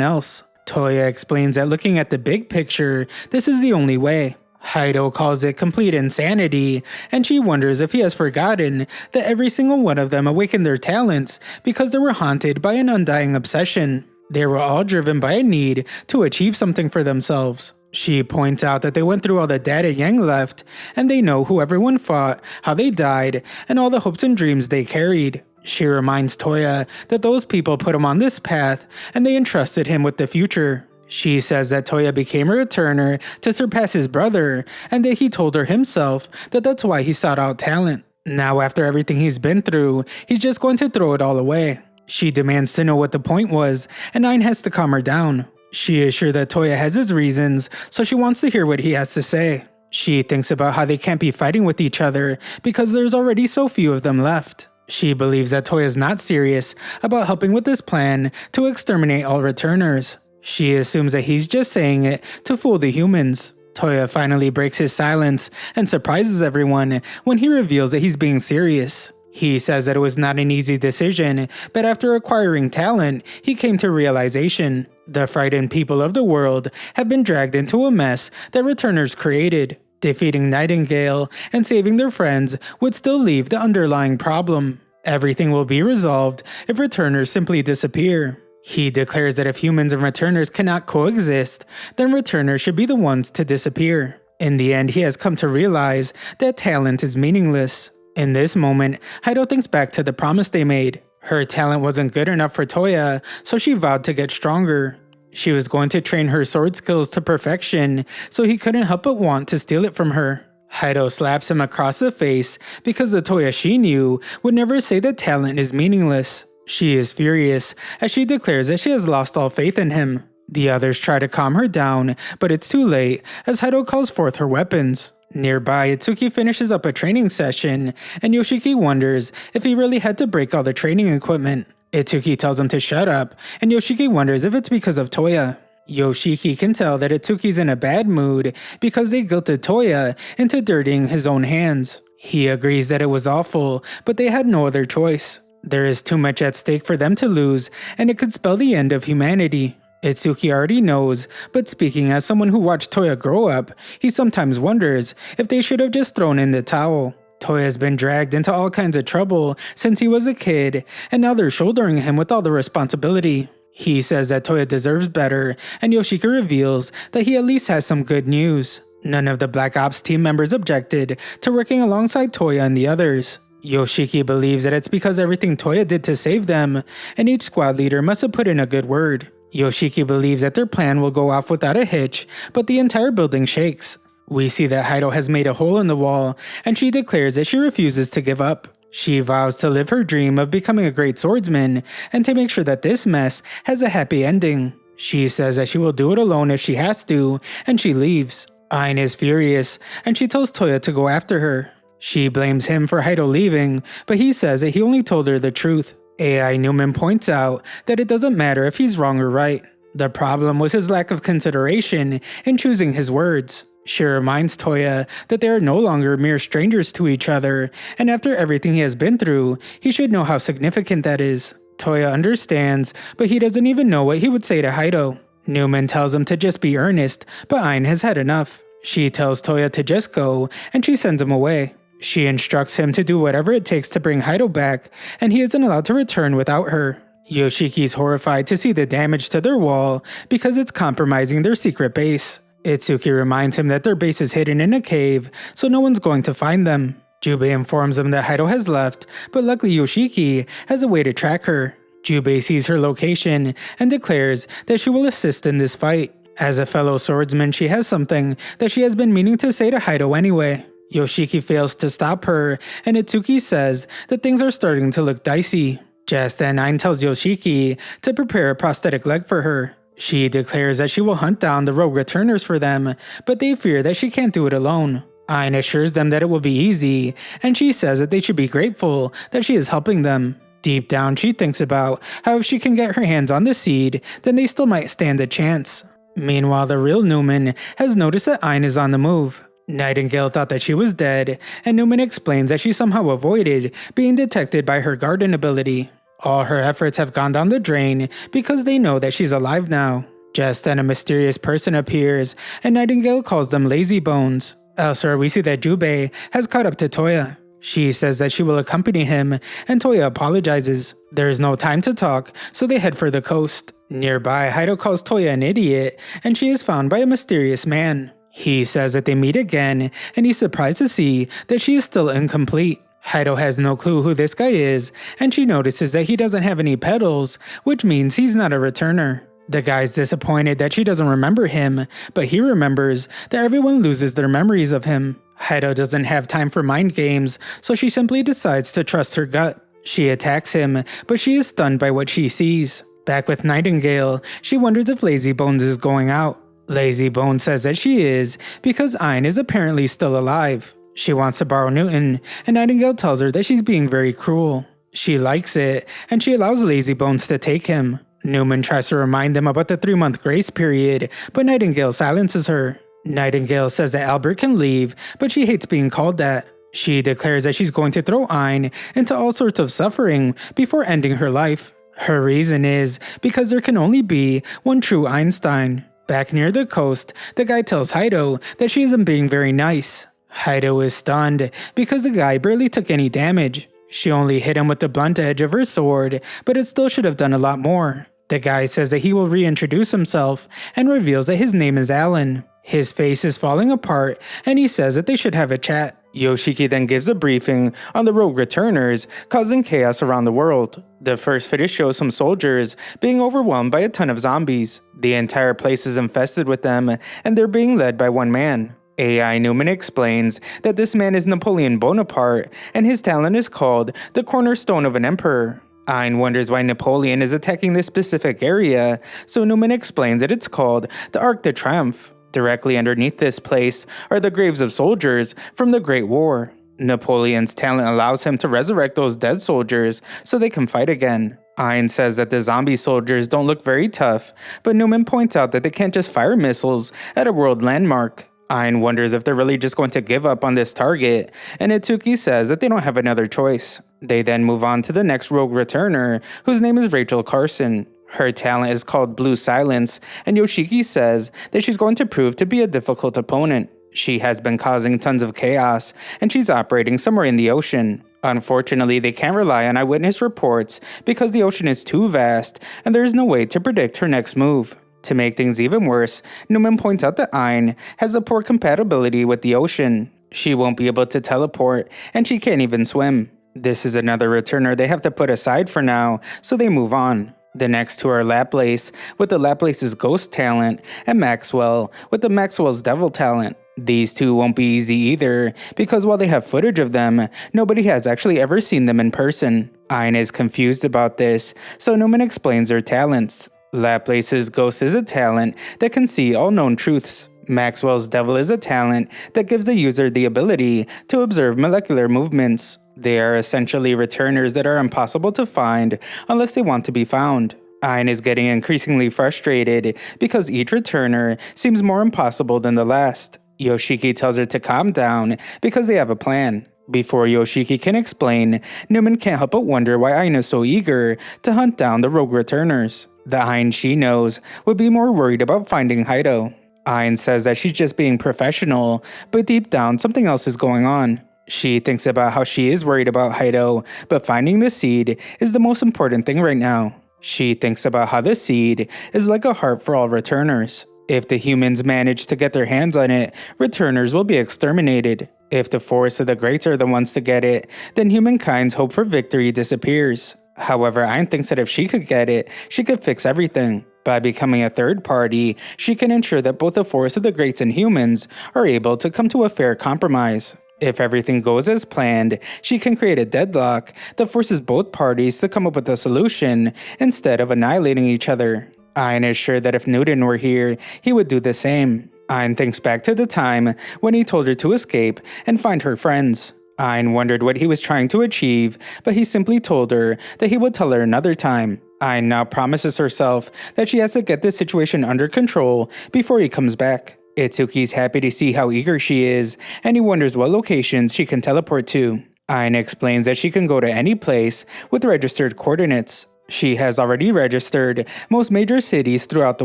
else. Toya explains that looking at the big picture, this is the only way. Haido calls it complete insanity, and she wonders if he has forgotten that every single one of them awakened their talents because they were haunted by an undying obsession. They were all driven by a need to achieve something for themselves. She points out that they went through all the data Yang left, and they know who everyone fought, how they died, and all the hopes and dreams they carried. She reminds Toya that those people put him on this path, and they entrusted him with the future. She says that Toya became a returner to surpass his brother, and that he told her himself that that's why he sought out talent. Now, after everything he's been through, he's just going to throw it all away. She demands to know what the point was, and Nine has to calm her down. She is sure that Toya has his reasons, so she wants to hear what he has to say. She thinks about how they can't be fighting with each other because there's already so few of them left. She believes that Toya's not serious about helping with this plan to exterminate all returners. She assumes that he's just saying it to fool the humans. Toya finally breaks his silence and surprises everyone when he reveals that he's being serious. He says that it was not an easy decision, but after acquiring talent, he came to realization. The frightened people of the world have been dragged into a mess that returners created. Defeating Nightingale and saving their friends would still leave the underlying problem. Everything will be resolved if returners simply disappear. He declares that if humans and returners cannot coexist, then returners should be the ones to disappear. In the end, he has come to realize that talent is meaningless. In this moment, Haido thinks back to the promise they made. Her talent wasn't good enough for Toya, so she vowed to get stronger. She was going to train her sword skills to perfection, so he couldn't help but want to steal it from her. Haido slaps him across the face because the Toya she knew would never say that talent is meaningless. She is furious as she declares that she has lost all faith in him. The others try to calm her down, but it's too late as Haido calls forth her weapons. Nearby, Itsuki finishes up a training session, and Yoshiki wonders if he really had to break all the training equipment. Itsuki tells him to shut up, and Yoshiki wonders if it's because of Toya. Yoshiki can tell that Itsuki's in a bad mood because they guilted Toya into dirtying his own hands. He agrees that it was awful, but they had no other choice. There is too much at stake for them to lose, and it could spell the end of humanity. Itsuki already knows, but speaking as someone who watched Toya grow up, he sometimes wonders if they should have just thrown in the towel. Toya's been dragged into all kinds of trouble since he was a kid, and now they're shouldering him with all the responsibility. He says that Toya deserves better, and Yoshiki reveals that he at least has some good news. None of the Black Ops team members objected to working alongside Toya and the others. Yoshiki believes that it's because everything Toya did to save them, and each squad leader must have put in a good word. Yoshiki believes that their plan will go off without a hitch, but the entire building shakes. We see that Haido has made a hole in the wall, and she declares that she refuses to give up. She vows to live her dream of becoming a great swordsman, and to make sure that this mess has a happy ending. She says that she will do it alone if she has to, and she leaves. Ain is furious, and she tells Toya to go after her. She blames him for Haido leaving, but he says that he only told her the truth. AI Newman points out that it doesn't matter if he's wrong or right. The problem was his lack of consideration in choosing his words. She reminds Toya that they are no longer mere strangers to each other, and after everything he has been through, he should know how significant that is. Toya understands, but he doesn't even know what he would say to Haido. Newman tells him to just be earnest, but Ain has had enough. She tells Toya to just go, and she sends him away. She instructs him to do whatever it takes to bring Heido back, and he isn't allowed to return without her. Yoshiki's horrified to see the damage to their wall because it's compromising their secret base. Itsuki reminds him that their base is hidden in a cave, so no one's going to find them. Jubei informs them that Heido has left, but luckily Yoshiki has a way to track her. Jubei sees her location and declares that she will assist in this fight. As a fellow swordsman, she has something that she has been meaning to say to Heido anyway. Yoshiki fails to stop her, and Itsuki says that things are starting to look dicey. Just then, Ain tells Yoshiki to prepare a prosthetic leg for her. She declares that she will hunt down the rogue returners for them, but they fear that she can't do it alone. Ain assures them that it will be easy, and she says that they should be grateful that she is helping them. Deep down, she thinks about how if she can get her hands on the seed, then they still might stand a chance. Meanwhile, the real Newman has noticed that Ain is on the move. Nightingale thought that she was dead, and Newman explains that she somehow avoided being detected by her garden ability. All her efforts have gone down the drain because they know that she's alive now. Just then a mysterious person appears, and Nightingale calls them lazy bones. Elsewhere, we see that Jubei has caught up to Toya. She says that she will accompany him, and Toya apologizes. There is no time to talk, so they head for the coast. Nearby, Heido calls Toya an idiot, and she is found by a mysterious man. He says that they meet again, and he's surprised to see that she is still incomplete. Heido has no clue who this guy is, and she notices that he doesn't have any petals, which means he's not a returner. The guy's disappointed that she doesn't remember him, but he remembers that everyone loses their memories of him. Heido doesn't have time for mind games, so she simply decides to trust her gut. She attacks him, but she is stunned by what she sees. Back with Nightingale, she wonders if Lazy Bones is going out. Lazy Bones says that she is, because Ain is apparently still alive. She wants to borrow Newton, and Nightingale tells her that she's being very cruel. She likes it, and she allows Lazy Bones to take him. Newman tries to remind them about the 3-month grace period, but Nightingale silences her. Nightingale says that Albert can leave, but she hates being called that. She declares that she's going to throw Ain into all sorts of suffering before ending her life. Her reason is because there can only be one true Einstein. Back near the coast, the guy tells Heido that she isn't being very nice. Heido is stunned because the guy barely took any damage. She only hit him with the blunt edge of her sword, but it still should have done a lot more. The guy says that he will reintroduce himself and reveals that his name is Alan. His face is falling apart, and he says that they should have a chat. Yoshiki then gives a briefing on the rogue returners causing chaos around the world. The first footage shows some soldiers being overwhelmed by a ton of zombies. The entire place is infested with them, and they're being led by one man. AI Newman explains that this man is Napoleon Bonaparte, and his talent is called the cornerstone of an emperor. Ain wonders why Napoleon is attacking this specific area, so Newman explains that it's called the Arc de Triomphe. Directly underneath this place are the graves of soldiers from the Great War. Napoleon's talent allows him to resurrect those dead soldiers so they can fight again. Ain says that the zombie soldiers don't look very tough, but Newman points out that they can't just fire missiles at a world landmark. Ain wonders if they're really just going to give up on this target, and Itsuki says that they don't have another choice. They then move on to the next rogue returner, whose name is Rachel Carson. Her talent is called Blue Silence, and Yoshiki says that she's going to prove to be a difficult opponent. She has been causing tons of chaos, and she's operating somewhere in the ocean. Unfortunately, they can't rely on eyewitness reports because the ocean is too vast, and there is no way to predict her next move. To make things even worse, Newman points out that Ain has a poor compatibility with the ocean. She won't be able to teleport, and she can't even swim. This is another returner they have to put aside for now, so they move on. The next two are Laplace, with the Laplace's ghost talent, and Maxwell, with the Maxwell's devil talent. These two won't be easy either, because while they have footage of them, nobody has actually ever seen them in person. Ain is confused about this, so Newman explains their talents. Laplace's ghost is a talent that can see all known truths. Maxwell's devil is a talent that gives the user the ability to observe molecular movements. They are essentially returners that are impossible to find unless they want to be found. Ain is getting increasingly frustrated because each returner seems more impossible than the last. Yoshiki tells her to calm down because they have a plan. Before Yoshiki can explain, Newman can't help but wonder why Ain is so eager to hunt down the rogue returners. The Ain she knows would be more worried about finding Haido. Ain says that she's just being professional, but deep down something else is going on. She thinks about how she is worried about Haido, but finding the seed is the most important thing right now. She thinks about how the seed is like a heart for all returners. If the humans manage to get their hands on it, returners will be exterminated. If the Forest of the Greats are the ones to get it, then humankind's hope for victory disappears. However, Ain thinks that if she could get it, she could fix everything. By becoming a third party, she can ensure that both the Forest of the Greats and humans are able to come to a fair compromise. If everything goes as planned, she can create a deadlock that forces both parties to come up with a solution instead of annihilating each other. Ain is sure that if Newton were here, he would do the same. Ain thinks back to the time when he told her to escape and find her friends. Ain wondered what he was trying to achieve, but he simply told her that he would tell her another time. Ain now promises herself that she has to get this situation under control before he comes back. Itsuki's happy to see how eager she is, and he wonders what locations she can teleport to. Ain explains that she can go to any place with registered coordinates. She has already registered most major cities throughout the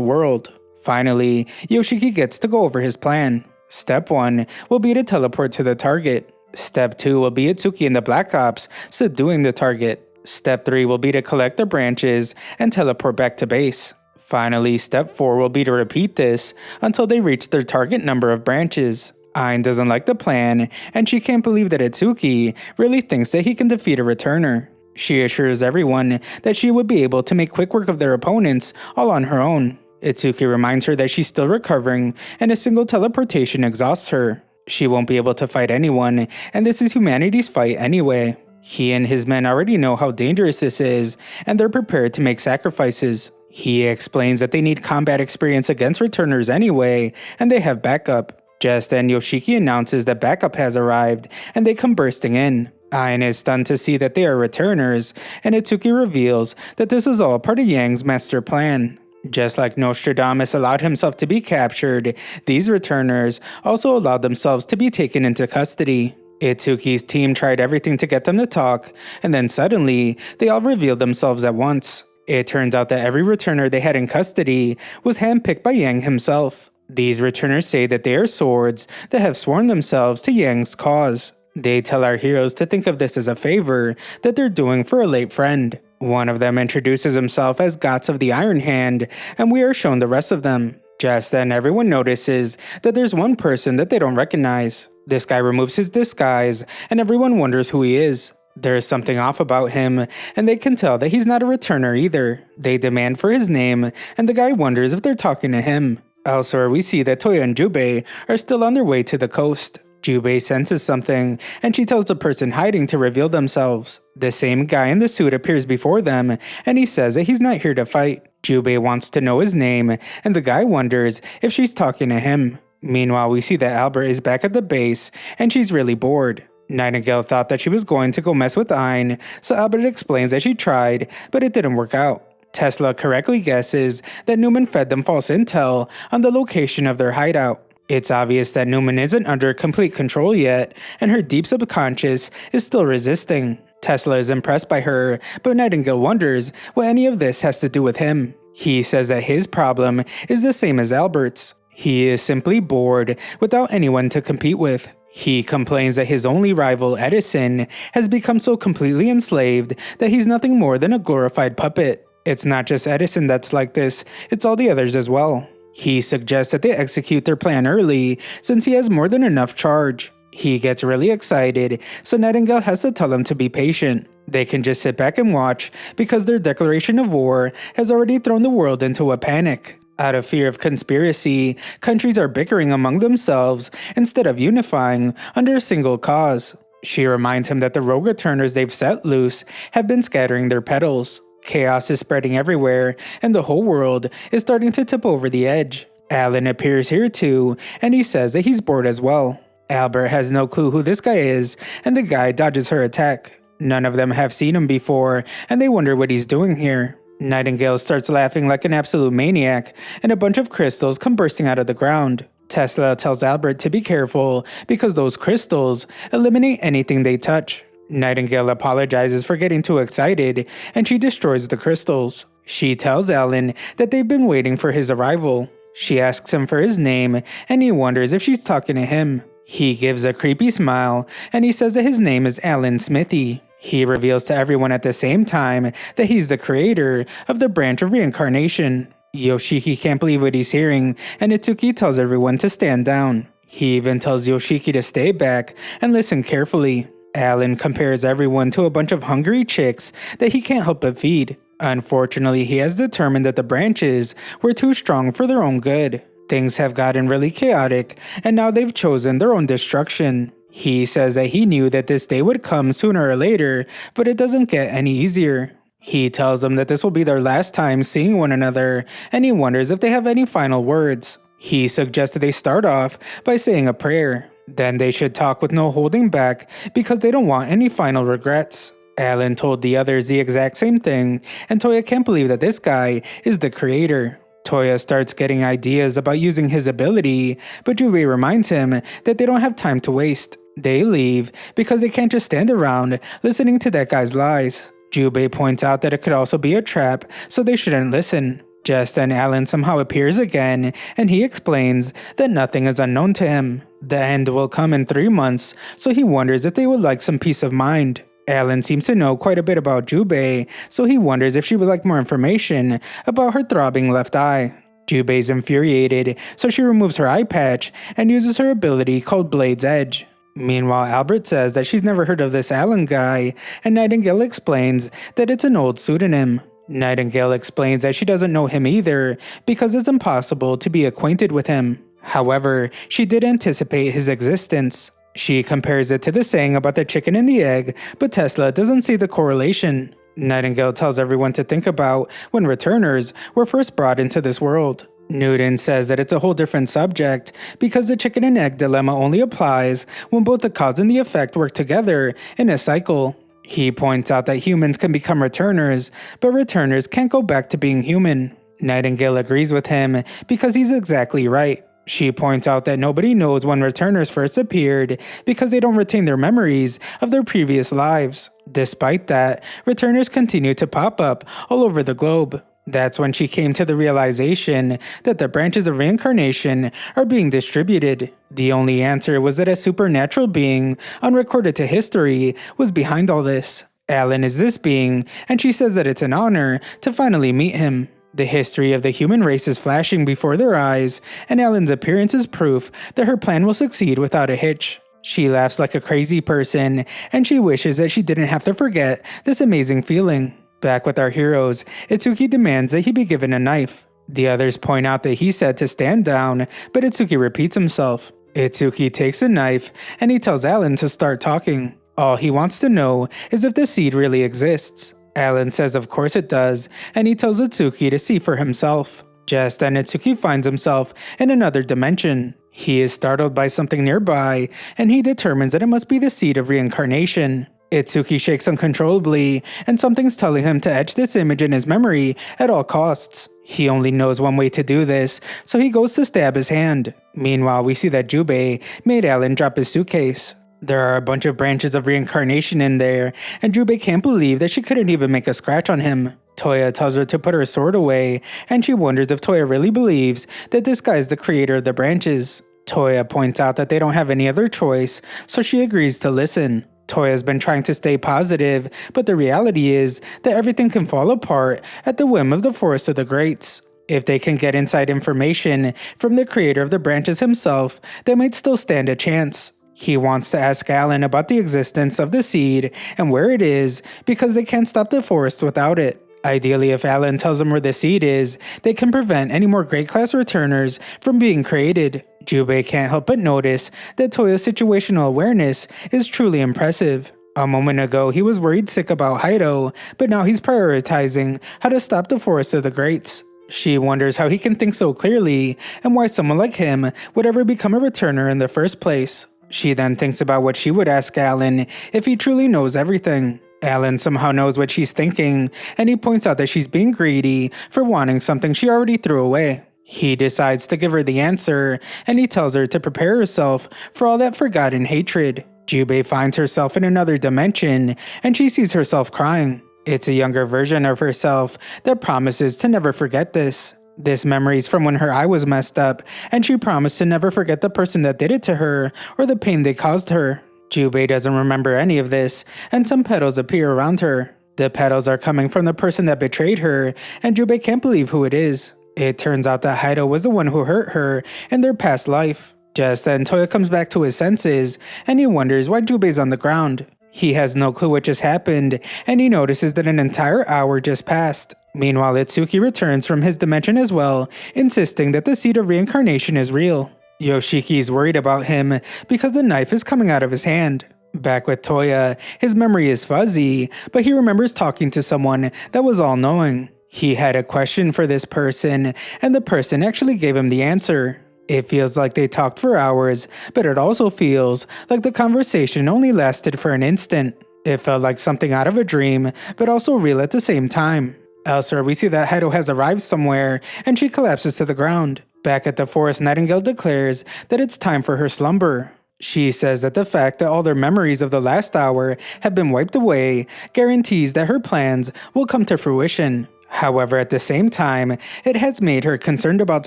world. Finally, Yoshiki gets to go over his plan. Step 1 will be to teleport to the target. Step 2 will be Itsuki and the Black Ops subduing the target. Step 3 will be to collect the branches and teleport back to base. Finally, step 4 will be to repeat this until they reach their target number of branches. Ain doesn't like the plan, and she can't believe that Itsuki really thinks that he can defeat a returner. She assures everyone that she would be able to make quick work of their opponents all on her own. Itsuki reminds her that she's still recovering, and a single teleportation exhausts her. She won't be able to fight anyone, and this is humanity's fight anyway. He and his men already know how dangerous this is, and they're prepared to make sacrifices. He explains that they need combat experience against returners anyway, and they have backup. Just then, Yoshiki announces that backup has arrived, and they come bursting in. Ain is stunned to see that they are returners, and Itsuki reveals that this was all part of Yang's master plan. Just like Nostradamus allowed himself to be captured, these returners also allowed themselves to be taken into custody. Itsuki's team tried everything to get them to talk, and then suddenly, they all revealed themselves at once. It turns out that every returner they had in custody was handpicked by Yang himself. These returners say that they are swords that have sworn themselves to Yang's cause. They tell our heroes to think of this as a favor that they're doing for a late friend. One of them introduces himself as Gots of the Iron Hand, and we are shown the rest of them. Just then, everyone notices that there's one person that they don't recognize. This guy removes his disguise, and everyone wonders who he is. There is something off about him, and they can tell that he's not a returner either. They demand for his name, and the guy wonders if they're talking to him. Elsewhere, we see that Toya and Jubei are still on their way to the coast. Jubei senses something, and she tells the person hiding to reveal themselves. The same guy in the suit appears before them, and he says that he's not here to fight. Jubei wants to know his name, and the guy wonders if she's talking to him. Meanwhile, we see that Albert is back at the base, and she's really bored. Nightingale thought that she was going to go mess with Ain, so Albert explains that she tried, but it didn't work out. Tesla correctly guesses that Newman fed them false intel on the location of their hideout. It's obvious that Newman isn't under complete control yet, and her deep subconscious is still resisting. Tesla is impressed by her, but Nightingale wonders what any of this has to do with him. He says that his problem is the same as Albert's. He is simply bored without anyone to compete with. He complains that his only rival, Edison, has become so completely enslaved that he's nothing more than a glorified puppet. It's not just Edison that's like this, it's all the others as well. He suggests that they execute their plan early since he has more than enough charge. He gets really excited, so Nightingale has to tell him to be patient. They can just sit back and watch because their declaration of war has already thrown the world into a panic. Out of fear of conspiracy, countries are bickering among themselves instead of unifying under a single cause. She reminds him that the rogue returners they've set loose have been scattering their petals. Chaos is spreading everywhere, and the whole world is starting to tip over the edge. Alan appears here too, and he says that he's bored as well. Albert has no clue who this guy is, and the guy dodges her attack. None of them have seen him before, and they wonder what he's doing here. Nightingale starts laughing like an absolute maniac, and a bunch of crystals come bursting out of the ground. Tesla tells Albert to be careful because those crystals eliminate anything they touch. Nightingale apologizes for getting too excited and she destroys the crystals. She tells Alan that they've been waiting for his arrival. She asks him for his name and he wonders if she's talking to him. He gives a creepy smile and he says that his name is Alan Smithy. He reveals to everyone at the same time that he's the creator of the branch of reincarnation. Yoshiki can't believe what he's hearing and Itsuki tells everyone to stand down. He even tells Yoshiki to stay back and listen carefully. Alan compares everyone to a bunch of hungry chicks that he can't help but feed. Unfortunately, he has determined that the branches were too strong for their own good. Things have gotten really chaotic, and now they've chosen their own destruction. He says that he knew that this day would come sooner or later, but it doesn't get any easier. He tells them that this will be their last time seeing one another, and he wonders if they have any final words. He suggests that they start off by saying a prayer. Then they should talk with no holding back because they don't want any final regrets. Alan told the others the exact same thing, and Toya can't believe that this guy is the creator. Toya starts getting ideas about using his ability, but Jubei reminds him that they don't have time to waste. They leave because they can't just stand around listening to that guy's lies. Jubei points out that it could also be a trap, so they shouldn't listen. Just then Alan somehow appears again, and he explains that nothing is unknown to him. The end will come in 3 months, so he wonders if they would like some peace of mind. Alan seems to know quite a bit about Jubei, so he wonders if she would like more information about her throbbing left eye. Jubei's infuriated, so she removes her eye patch and uses her ability called Blade's Edge. Meanwhile, Albert says that she's never heard of this Alan guy, and Nightingale explains that it's an old pseudonym. Nightingale explains that she doesn't know him either because it's impossible to be acquainted with him. However, she did anticipate his existence. She compares it to the saying about the chicken and the egg, but Tesla doesn't see the correlation. Nightingale tells everyone to think about when returners were first brought into this world. Newton says that it's a whole different subject because the chicken and egg dilemma only applies when both the cause and the effect work together in a cycle. He points out that humans can become returners, but returners can't go back to being human. Nightingale agrees with him because he's exactly right. She points out that nobody knows when returners first appeared because they don't retain their memories of their previous lives. Despite that, returners continue to pop up all over the globe. That's when she came to the realization that the branches of reincarnation are being distributed. The only answer was that a supernatural being, unrecorded to history, was behind all this. Alan is this being, and she says that it's an honor to finally meet him. The history of the human race is flashing before their eyes, and Alan's appearance is proof that her plan will succeed without a hitch. She laughs like a crazy person, and she wishes that she didn't have to forget this amazing feeling. Back with our heroes, Itsuki demands that he be given a knife. The others point out that he said to stand down, but Itsuki repeats himself. Itsuki takes a knife, and he tells Alan to start talking. All he wants to know is if the seed really exists. Alan says of course it does, and he tells Itsuki to see for himself. Just then Itsuki finds himself in another dimension. He is startled by something nearby, and he determines that it must be the seed of reincarnation. Itsuki shakes uncontrollably, and something's telling him to etch this image in his memory at all costs. He only knows one way to do this, so he goes to stab his hand. Meanwhile, we see that Jubei made Alan drop his suitcase. There are a bunch of branches of reincarnation in there, and Jubei can't believe that she couldn't even make a scratch on him. Toya tells her to put her sword away, and she wonders if Toya really believes that this guy is the creator of the branches. Toya points out that they don't have any other choice, so she agrees to listen. Toya's been trying to stay positive, but the reality is that everything can fall apart at the whim of the Forest of the Greats. If they can get inside information from the creator of the branches himself, they might still stand a chance. He wants to ask Alan about the existence of the seed and where it is because they can't stop the forest without it. Ideally, if Alan tells them where the seed is, they can prevent any more Great Class returners from being created. Jubei can't help but notice that Toya's situational awareness is truly impressive. A moment ago, he was worried sick about Haido, but now he's prioritizing how to stop the Forest of the Greats. She wonders how he can think so clearly and why someone like him would ever become a returner in the first place. She then thinks about what she would ask Alan if he truly knows everything. Alan somehow knows what she's thinking, and he points out that she's being greedy for wanting something she already threw away. He decides to give her the answer, and he tells her to prepare herself for all that forgotten hatred. Jubei finds herself in another dimension, and she sees herself crying. It's a younger version of herself that promises to never forget this. This memory's from when her eye was messed up, and she promised to never forget the person that did it to her, or the pain they caused her. Jubei doesn't remember any of this, and some petals appear around her. The petals are coming from the person that betrayed her, and Jubei can't believe who it is. It turns out that Haido was the one who hurt her in their past life. Just then, Toya comes back to his senses, and he wonders why Jubei's on the ground. He has no clue what just happened, and he notices that an entire hour just passed. Meanwhile, Itsuki returns from his dimension as well, insisting that the seed of reincarnation is real. Yoshiki's worried about him because the knife is coming out of his hand. Back with Toya, his memory is fuzzy, but he remembers talking to someone that was all-knowing. He had a question for this person, and the person actually gave him the answer. It feels like they talked for hours, but it also feels like the conversation only lasted for an instant. It felt like something out of a dream, but also real at the same time. Elsewhere, we see that Haido has arrived somewhere, and she collapses to the ground. Back at the forest, Nightingale declares that it's time for her slumber. She says that the fact that all their memories of the last hour have been wiped away guarantees that her plans will come to fruition. However, at the same time, it has made her concerned about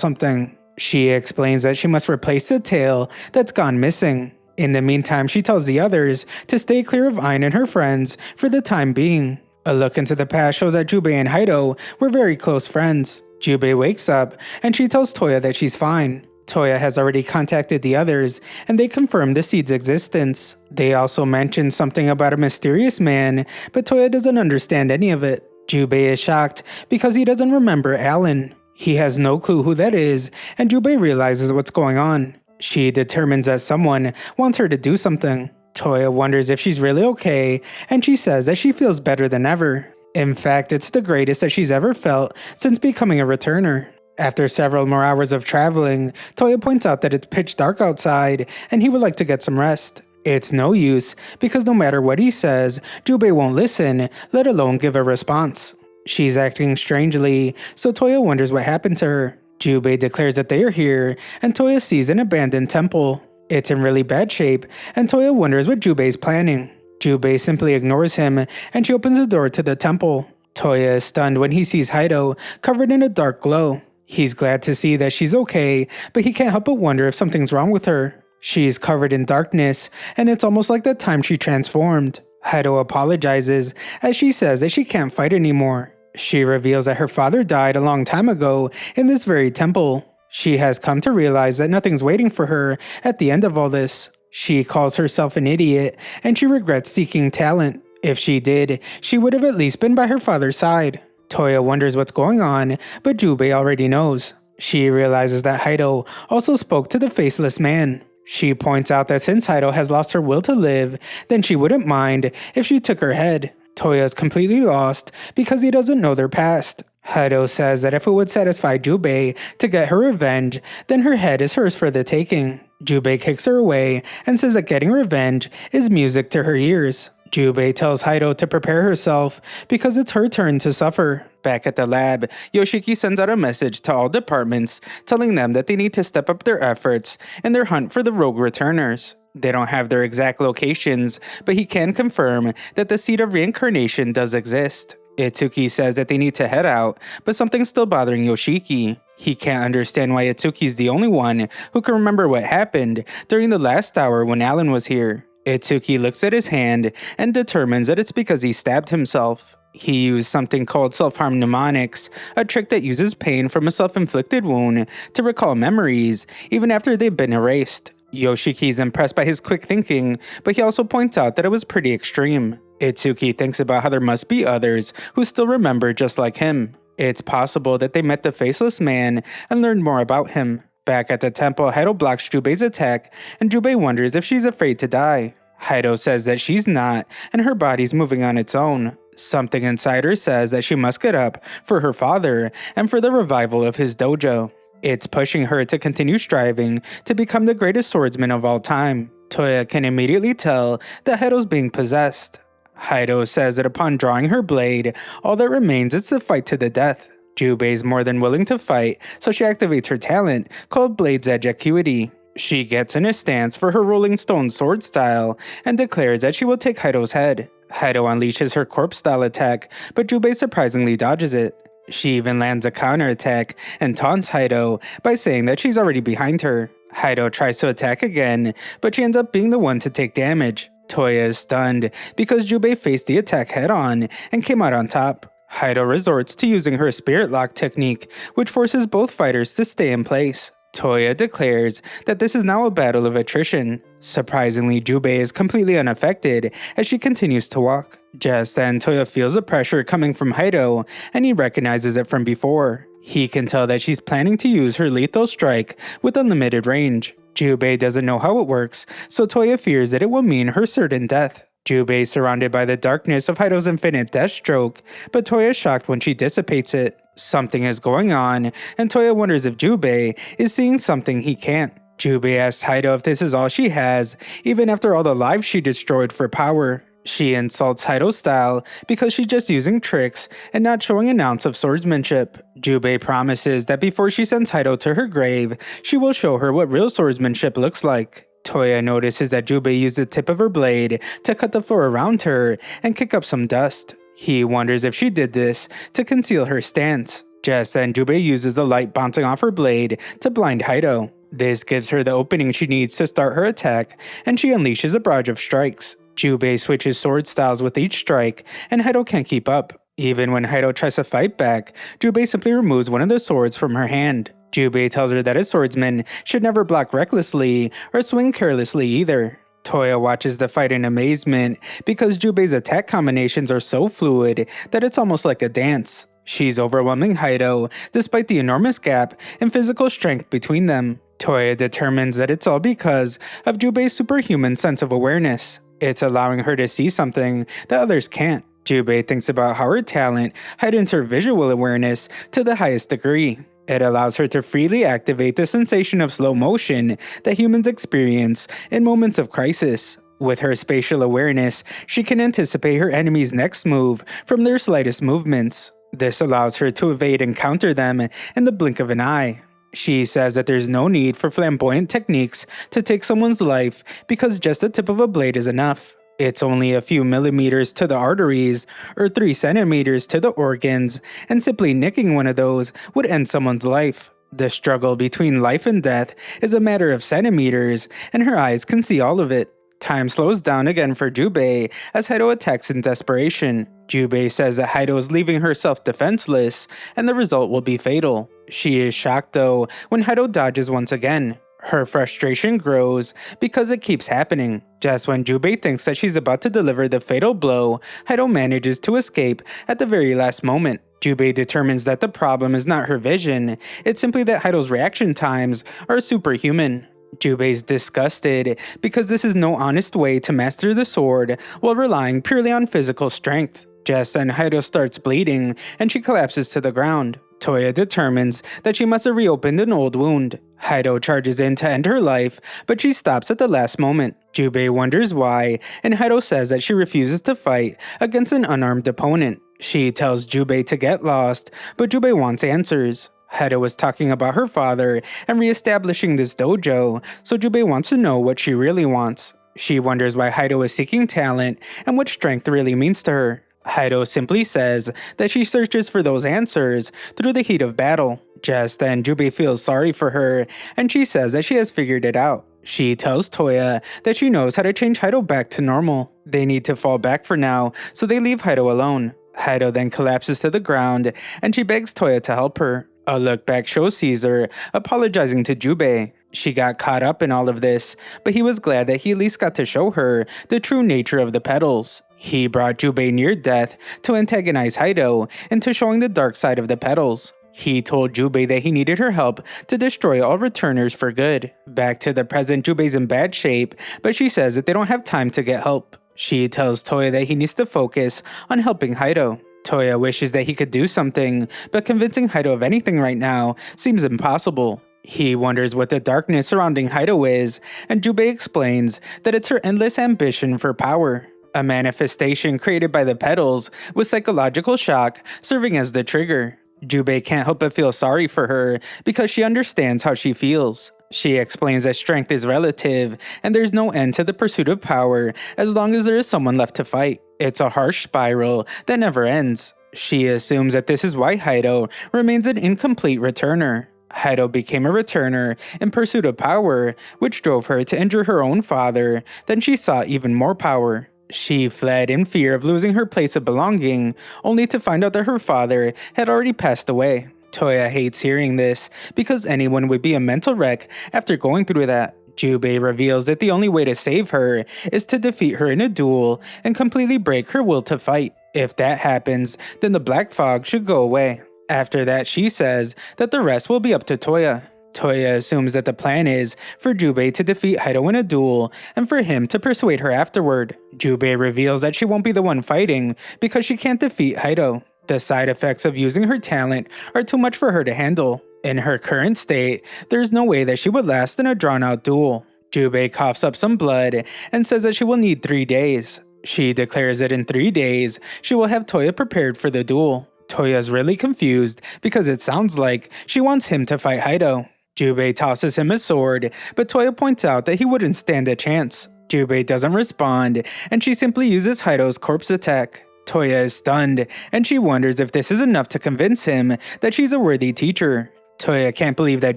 something. She explains that she must replace the tail that's gone missing. In the meantime, she tells the others to stay clear of Ain and her friends for the time being. A look into the past shows that Jubei and Haido were very close friends. Jubei wakes up, and she tells Toya that she's fine. Toya has already contacted the others, and they confirm the seed's existence. They also mention something about a mysterious man, but Toya doesn't understand any of it. Jubei is shocked because he doesn't remember Alan. He has no clue who that is, and Jubei realizes what's going on. She determines that someone wants her to do something. Toya wonders if she's really okay, and she says that she feels better than ever. In fact, it's the greatest that she's ever felt since becoming a returner. After several more hours of traveling, Toya points out that it's pitch dark outside, and he would like to get some rest. It's no use, because no matter what he says, Jubei won't listen, let alone give a response. She's acting strangely, so Toya wonders what happened to her. Jubei declares that they are here, and Toya sees an abandoned temple. It's in really bad shape, and Toya wonders what Jubei's planning. Jubei simply ignores him, and she opens the door to the temple. Toya is stunned when he sees Haido covered in a dark glow. He's glad to see that she's okay, but he can't help but wonder if something's wrong with her. She's covered in darkness, and it's almost like the time she transformed. Haido apologizes, as she says that she can't fight anymore. She reveals that her father died a long time ago in this very temple. She has come to realize that nothing's waiting for her at the end of all this. She calls herself an idiot, and she regrets seeking talent. If she did, she would have at least been by her father's side. Toya wonders what's going on, but Jubei already knows. She realizes that Haido also spoke to the faceless man. She points out that since Haido has lost her will to live, then she wouldn't mind if she took her head. Toya is completely lost because he doesn't know their past. Haido says that if it would satisfy Jubei to get her revenge, then her head is hers for the taking. Jubei kicks her away and says that getting revenge is music to her ears. Jubei tells Haido to prepare herself because it's her turn to suffer. Back at the lab, Yoshiki sends out a message to all departments telling them that they need to step up their efforts in their hunt for the rogue returners. They don't have their exact locations, but he can confirm that the seed of reincarnation does exist. Itsuki says that they need to head out, but something's still bothering Yoshiki. He can't understand why Itsuki's the only one who can remember what happened during the last hour when Alan was here. Itsuki looks at his hand and determines that it's because he stabbed himself. He used something called self-harm mnemonics, a trick that uses pain from a self-inflicted wound to recall memories, even after they've been erased. Yoshiki's impressed by his quick thinking, but he also points out that it was pretty extreme. Itsuki thinks about how there must be others who still remember just like him. It's possible that they met the faceless man and learned more about him. Back at the temple, Haido blocks Jubei's attack, and Jubei wonders if she's afraid to die. Haido says that she's not, and her body's moving on its own. Something inside her says that she must get up for her father and for the revival of his dojo. It's pushing her to continue striving to become the greatest swordsman of all time. Toya can immediately tell that Haido's being possessed. Haido says that upon drawing her blade, all that remains is to fight to the death. Jubei is more than willing to fight, so she activates her talent, called Blade's Edge Acuity. She gets in a stance for her Rolling Stone sword style, and declares that she will take Haido's head. Haido unleashes her corpse style attack, but Jubei surprisingly dodges it. She even lands a counterattack and taunts Haido by saying that she's already behind her. Haido tries to attack again, but she ends up being the one to take damage. Toya is stunned because Jubei faced the attack head-on and came out on top. Haido resorts to using her Spirit Lock technique, which forces both fighters to stay in place. Toya declares that this is now a battle of attrition. Surprisingly, Jubei is completely unaffected as she continues to walk. Just then, Toya feels the pressure coming from Haido, and he recognizes it from before. He can tell that she's planning to use her lethal strike with unlimited range. Jubei doesn't know how it works, so Toya fears that it will mean her certain death. Jubei is surrounded by the darkness of Haido's infinite death stroke, but Toya is shocked when she dissipates it. Something is going on, and Toya wonders if Jubei is seeing something he can't. Jubei asks Haido if this is all she has, even after all the lives she destroyed for power. She insults Haido's style because she's just using tricks and not showing an ounce of swordsmanship. Jubei promises that before she sends Haido to her grave, she will show her what real swordsmanship looks like. Toya notices that Jubei used the tip of her blade to cut the floor around her and kick up some dust. He wonders if she did this to conceal her stance. Just then, Jubei uses the light bouncing off her blade to blind Haido. This gives her the opening she needs to start her attack, and she unleashes a barrage of strikes. Jubei switches sword styles with each strike, and Haido can't keep up. Even when Haido tries to fight back, Jubei simply removes one of the swords from her hand. Jubei tells her that a swordsman should never block recklessly or swing carelessly either. Toya watches the fight in amazement because Jubei's attack combinations are so fluid that it's almost like a dance. She's overwhelming Haido despite the enormous gap in physical strength between them. Toya determines that it's all because of Jubei's superhuman sense of awareness. It's allowing her to see something that others can't. Jubei thinks about how her talent heightens her visual awareness to the highest degree. It allows her to freely activate the sensation of slow motion that humans experience in moments of crisis. With her spatial awareness, she can anticipate her enemy's next move from their slightest movements. This allows her to evade and counter them in the blink of an eye. She says that there's no need for flamboyant techniques to take someone's life because just the tip of a blade is enough. It's only a few millimeters to the arteries or 3 centimeters to the organs, and simply nicking one of those would end someone's life. The struggle between life and death is a matter of centimeters, and her eyes can see all of it. Time slows down again for Jubei as Haido attacks in desperation. Jubei says that Haido is leaving herself defenseless, and the result will be fatal. She is shocked though when Haido dodges once again. Her frustration grows because it keeps happening. Just when Jubei thinks that she's about to deliver the fatal blow, Haido manages to escape at the very last moment. Jubei determines that the problem is not her vision, it's simply that Haido's reaction times are superhuman. Jubei's disgusted because this is no honest way to master the sword while relying purely on physical strength. Just then Haido starts bleeding and she collapses to the ground. Toya determines that she must have reopened an old wound. Haido charges in to end her life, but she stops at the last moment. Jubei wonders why, and Haido says that she refuses to fight against an unarmed opponent. She tells Jubei to get lost, but Jubei wants answers. Haido was talking about her father and re-establishing this dojo, so Jubei wants to know what she really wants. She wonders why Haido is seeking talent and what strength really means to her. Haido simply says that she searches for those answers through the heat of battle. Just then, Jubei feels sorry for her, and she says that she has figured it out. She tells Toya that she knows how to change Haido back to normal. They need to fall back for now, so they leave Haido alone. Haido then collapses to the ground, and she begs Toya to help her. A look back shows Caesar apologizing to Jubei. She got caught up in all of this, but he was glad that he at least got to show her the true nature of the petals. He brought Jubei near death to antagonize Haido into showing the dark side of the petals. He told Jubei that he needed her help to destroy all returners for good. Back to the present, Jubei's in bad shape, but she says that they don't have time to get help. She tells Toya that he needs to focus on helping Haido. Toya wishes that he could do something, but convincing Haido of anything right now seems impossible. He wonders what the darkness surrounding Haido is, and Jubei explains that it's her endless ambition for power. A manifestation created by the petals, with psychological shock serving as the trigger. Jubei can't help but feel sorry for her because she understands how she feels. She explains that strength is relative and there's no end to the pursuit of power as long as there is someone left to fight. It's a harsh spiral that never ends. She assumes that this is why Haido remains an incomplete returner. Haido became a returner in pursuit of power, which drove her to injure her own father. Then she sought even more power. She fled in fear of losing her place of belonging, only to find out that her father had already passed away. Toya hates hearing this, because anyone would be a mental wreck after going through that. Jubei reveals that the only way to save her is to defeat her in a duel and completely break her will to fight. If that happens, then the black fog should go away. After that, she says that the rest will be up to Toya. Toya assumes that the plan is for Jubei to defeat Haido in a duel and for him to persuade her afterward. Jubei reveals that she won't be the one fighting because she can't defeat Haido. The side effects of using her talent are too much for her to handle. In her current state, there's no way that she would last in a drawn-out duel. Jubei coughs up some blood and says that she will need 3 days. She declares that in 3 days, she will have Toya prepared for the duel. Toya's really confused because it sounds like she wants him to fight Haido. Jubei tosses him a sword, but Toya points out that he wouldn't stand a chance. Jubei doesn't respond, and she simply uses Haido's corpse attack. Toya is stunned, and she wonders if this is enough to convince him that she's a worthy teacher. Toya can't believe that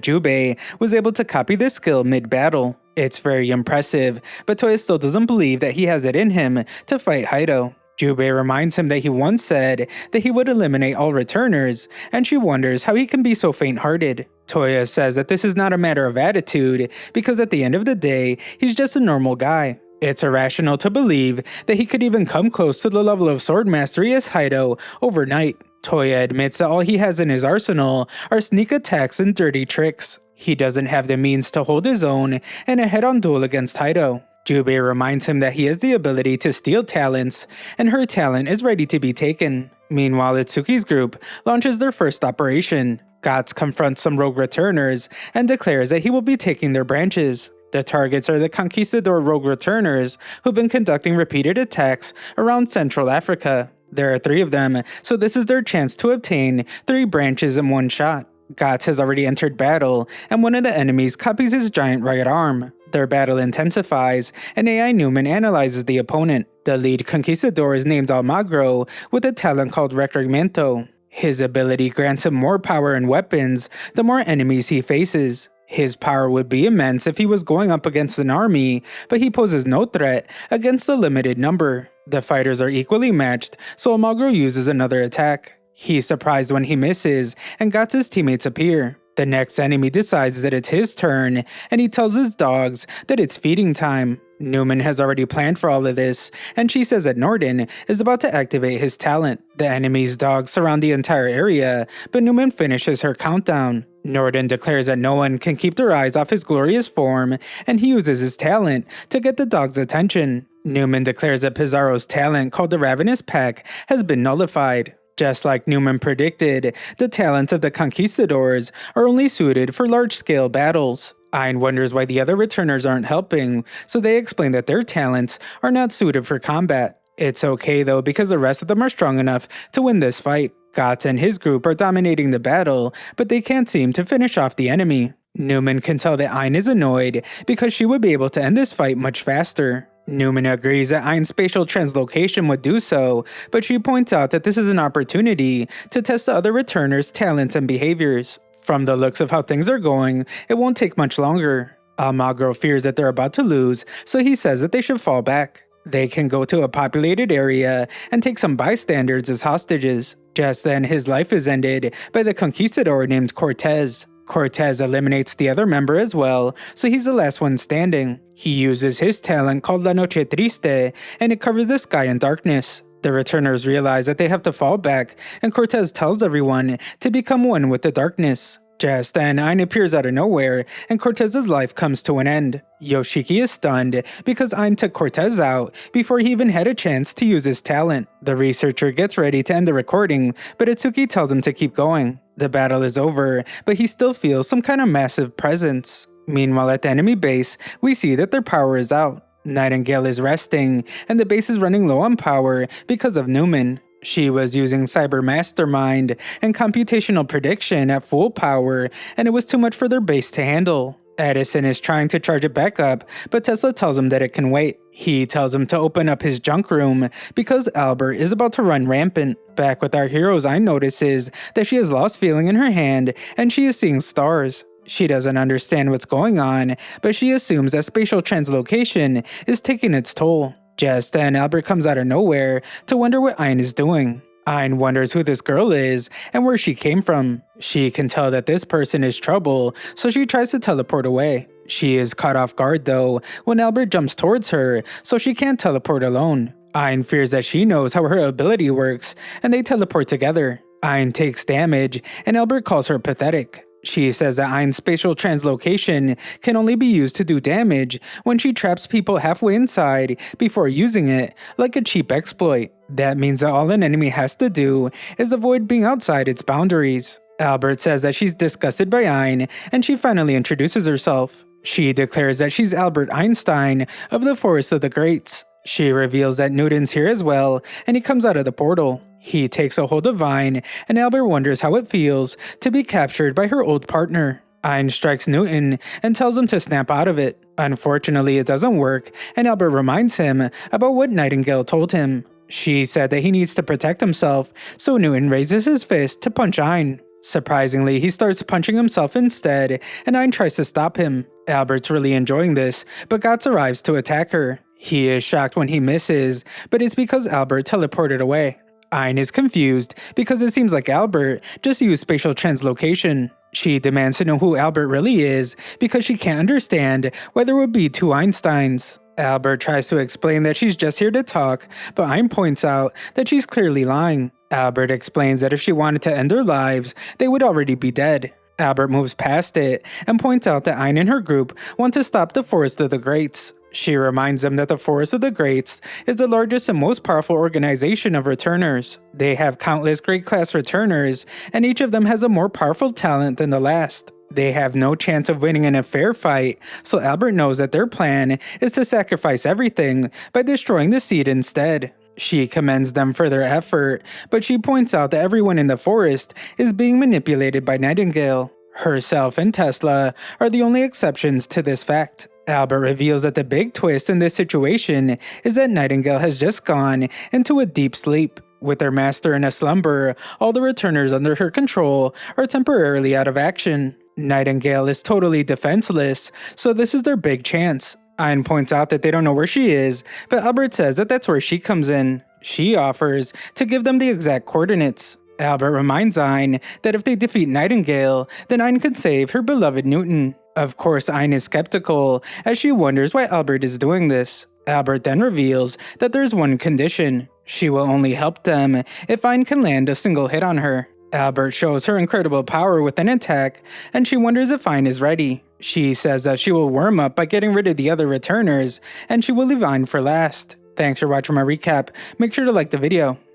Jubei was able to copy this skill mid-battle. It's very impressive, but Toya still doesn't believe that he has it in him to fight Haido. Jubei reminds him that he once said that he would eliminate all returners, and she wonders how he can be so faint-hearted. Toya says that this is not a matter of attitude, because at the end of the day, he's just a normal guy. It's irrational to believe that he could even come close to the level of sword mastery as Haido overnight. Toya admits that all he has in his arsenal are sneak attacks and dirty tricks. He doesn't have the means to hold his own in a head-on duel against Haido. Jubei reminds him that he has the ability to steal talents, and her talent is ready to be taken. Meanwhile, Itsuki's group launches their first operation. Guts confronts some rogue returners and declares that he will be taking their branches. The targets are the Conquistador rogue returners who've been conducting repeated attacks around Central Africa. There are 3 of them, so this is their chance to obtain 3 branches in one shot. Guts has already entered battle, and one of the enemies copies his giant right arm. Their battle intensifies, and AI Newman analyzes the opponent. The lead conquistador is named Almagro, with a talent called Recregimiento. His ability grants him more power and weapons the more enemies he faces. His power would be immense if he was going up against an army, but he poses no threat against a limited number. The fighters are equally matched, so Almagro uses another attack. He's surprised when he misses, and Guts' teammates appear. The next enemy decides that it's his turn, and he tells his dogs that it's feeding time. Newman has already planned for all of this, and she says that Norden is about to activate his talent. The enemy's dogs surround the entire area, but Newman finishes her countdown. Norden declares that no one can keep their eyes off his glorious form, and he uses his talent to get the dogs' attention. Newman declares that Pizarro's talent, called the Ravenous Pack, has been nullified. Just like Newman predicted, the talents of the conquistadors are only suited for large-scale battles. Ein wonders why the other returners aren't helping, so they explain that their talents are not suited for combat. It's okay though, because the rest of them are strong enough to win this fight. Guts and his group are dominating the battle, but they can't seem to finish off the enemy. Newman can tell that Ein is annoyed because she would be able to end this fight much faster. Newman agrees that Ein's spatial translocation would do so, but she points out that this is an opportunity to test the other returners' talents and behaviors. From the looks of how things are going, it won't take much longer. Almagro fears that they're about to lose, so he says that they should fall back. They can go to a populated area and take some bystanders as hostages. Just then, his life is ended by the conquistador named Cortez. Cortez eliminates the other member as well, so he's the last one standing. He uses his talent called La Noche Triste, and it covers the sky in darkness. The returners realize that they have to fall back, and Cortez tells everyone to become one with the darkness. Just then, Ein appears out of nowhere, and Cortez's life comes to an end. Yoshiki is stunned because Ein took Cortez out before he even had a chance to use his talent. The researcher gets ready to end the recording, but Itsuki tells him to keep going. The battle is over, but he still feels some kind of massive presence. Meanwhile, at the enemy base, we see that their power is out. Nightingale is resting, and the base is running low on power because of Newman. She was using Cyber Mastermind and computational prediction at full power, and it was too much for their base to handle. Edison is trying to charge it back up, but Tesla tells him that it can wait. He tells him to open up his junk room because Albert is about to run rampant. Back with our heroes, I notices that she has lost feeling in her hand and she is seeing stars. She doesn't understand what's going on, but she assumes that spatial translocation is taking its toll. Just then, Albert comes out of nowhere to wonder what Ein is doing. Ein wonders who this girl is and where she came from. She can tell that this person is trouble, so she tries to teleport away. She is caught off guard though when Albert jumps towards her, so she can't teleport alone. Ein fears that she knows how her ability works, and they teleport together. Ein takes damage, and Albert calls her pathetic. She says that Ein's spatial translocation can only be used to do damage when she traps people halfway inside before using it, like a cheap exploit. That means that all an enemy has to do is avoid being outside its boundaries. Albert says that she's disgusted by Ein, and she finally introduces herself. She declares that she's Albert Einstein of the Forest of the Greats. She reveals that Newton's here as well, and he comes out of the portal. He takes a hold of Ein, and Albert wonders how it feels to be captured by her old partner. Ein strikes Newton and tells him to snap out of it. Unfortunately, it doesn't work, and Albert reminds him about what Nightingale told him. She said that he needs to protect himself, so Newton raises his fist to punch Ein. Surprisingly, he starts punching himself instead, and Ein tries to stop him. Albert's really enjoying this, but Gotts arrives to attack her. He is shocked when he misses, but it's because Albert teleported away. Ein is confused because it seems like Albert just used spatial translocation. She demands to know who Albert really is because she can't understand why there would be two Einsteins. Albert tries to explain that she's just here to talk, but Ein points out that she's clearly lying. Albert explains that if she wanted to end their lives, they would already be dead. Albert moves past it and points out that Ein and her group want to stop the Forest of the Greats. She reminds them that the Forest of the Greats is the largest and most powerful organization of returners. They have countless great-class returners, and each of them has a more powerful talent than the last. They have no chance of winning in a fair fight, so Albert knows that their plan is to sacrifice everything by destroying the seed instead. She commends them for their effort, but she points out that everyone in the forest is being manipulated by Nightingale. Herself and Tesla are the only exceptions to this fact. Albert reveals that the big twist in this situation is that Nightingale has just gone into a deep sleep. With their master in a slumber, all the returners under her control are temporarily out of action. Nightingale is totally defenseless, so this is their big chance. Ein points out that they don't know where she is, but Albert says that that's where she comes in. She offers to give them the exact coordinates. Albert reminds Ein that if they defeat Nightingale, then Ein could save her beloved Newton. Of course, Ein is skeptical, as she wonders why Albert is doing this. Albert then reveals that there's one condition. She will only help them if Ein can land a single hit on her. Albert shows her incredible power with an attack, and she wonders if Ein is ready. She says that she will warm up by getting rid of the other returners, and she will leave Ein for last. Thanks for watching my recap. Make sure to like the video.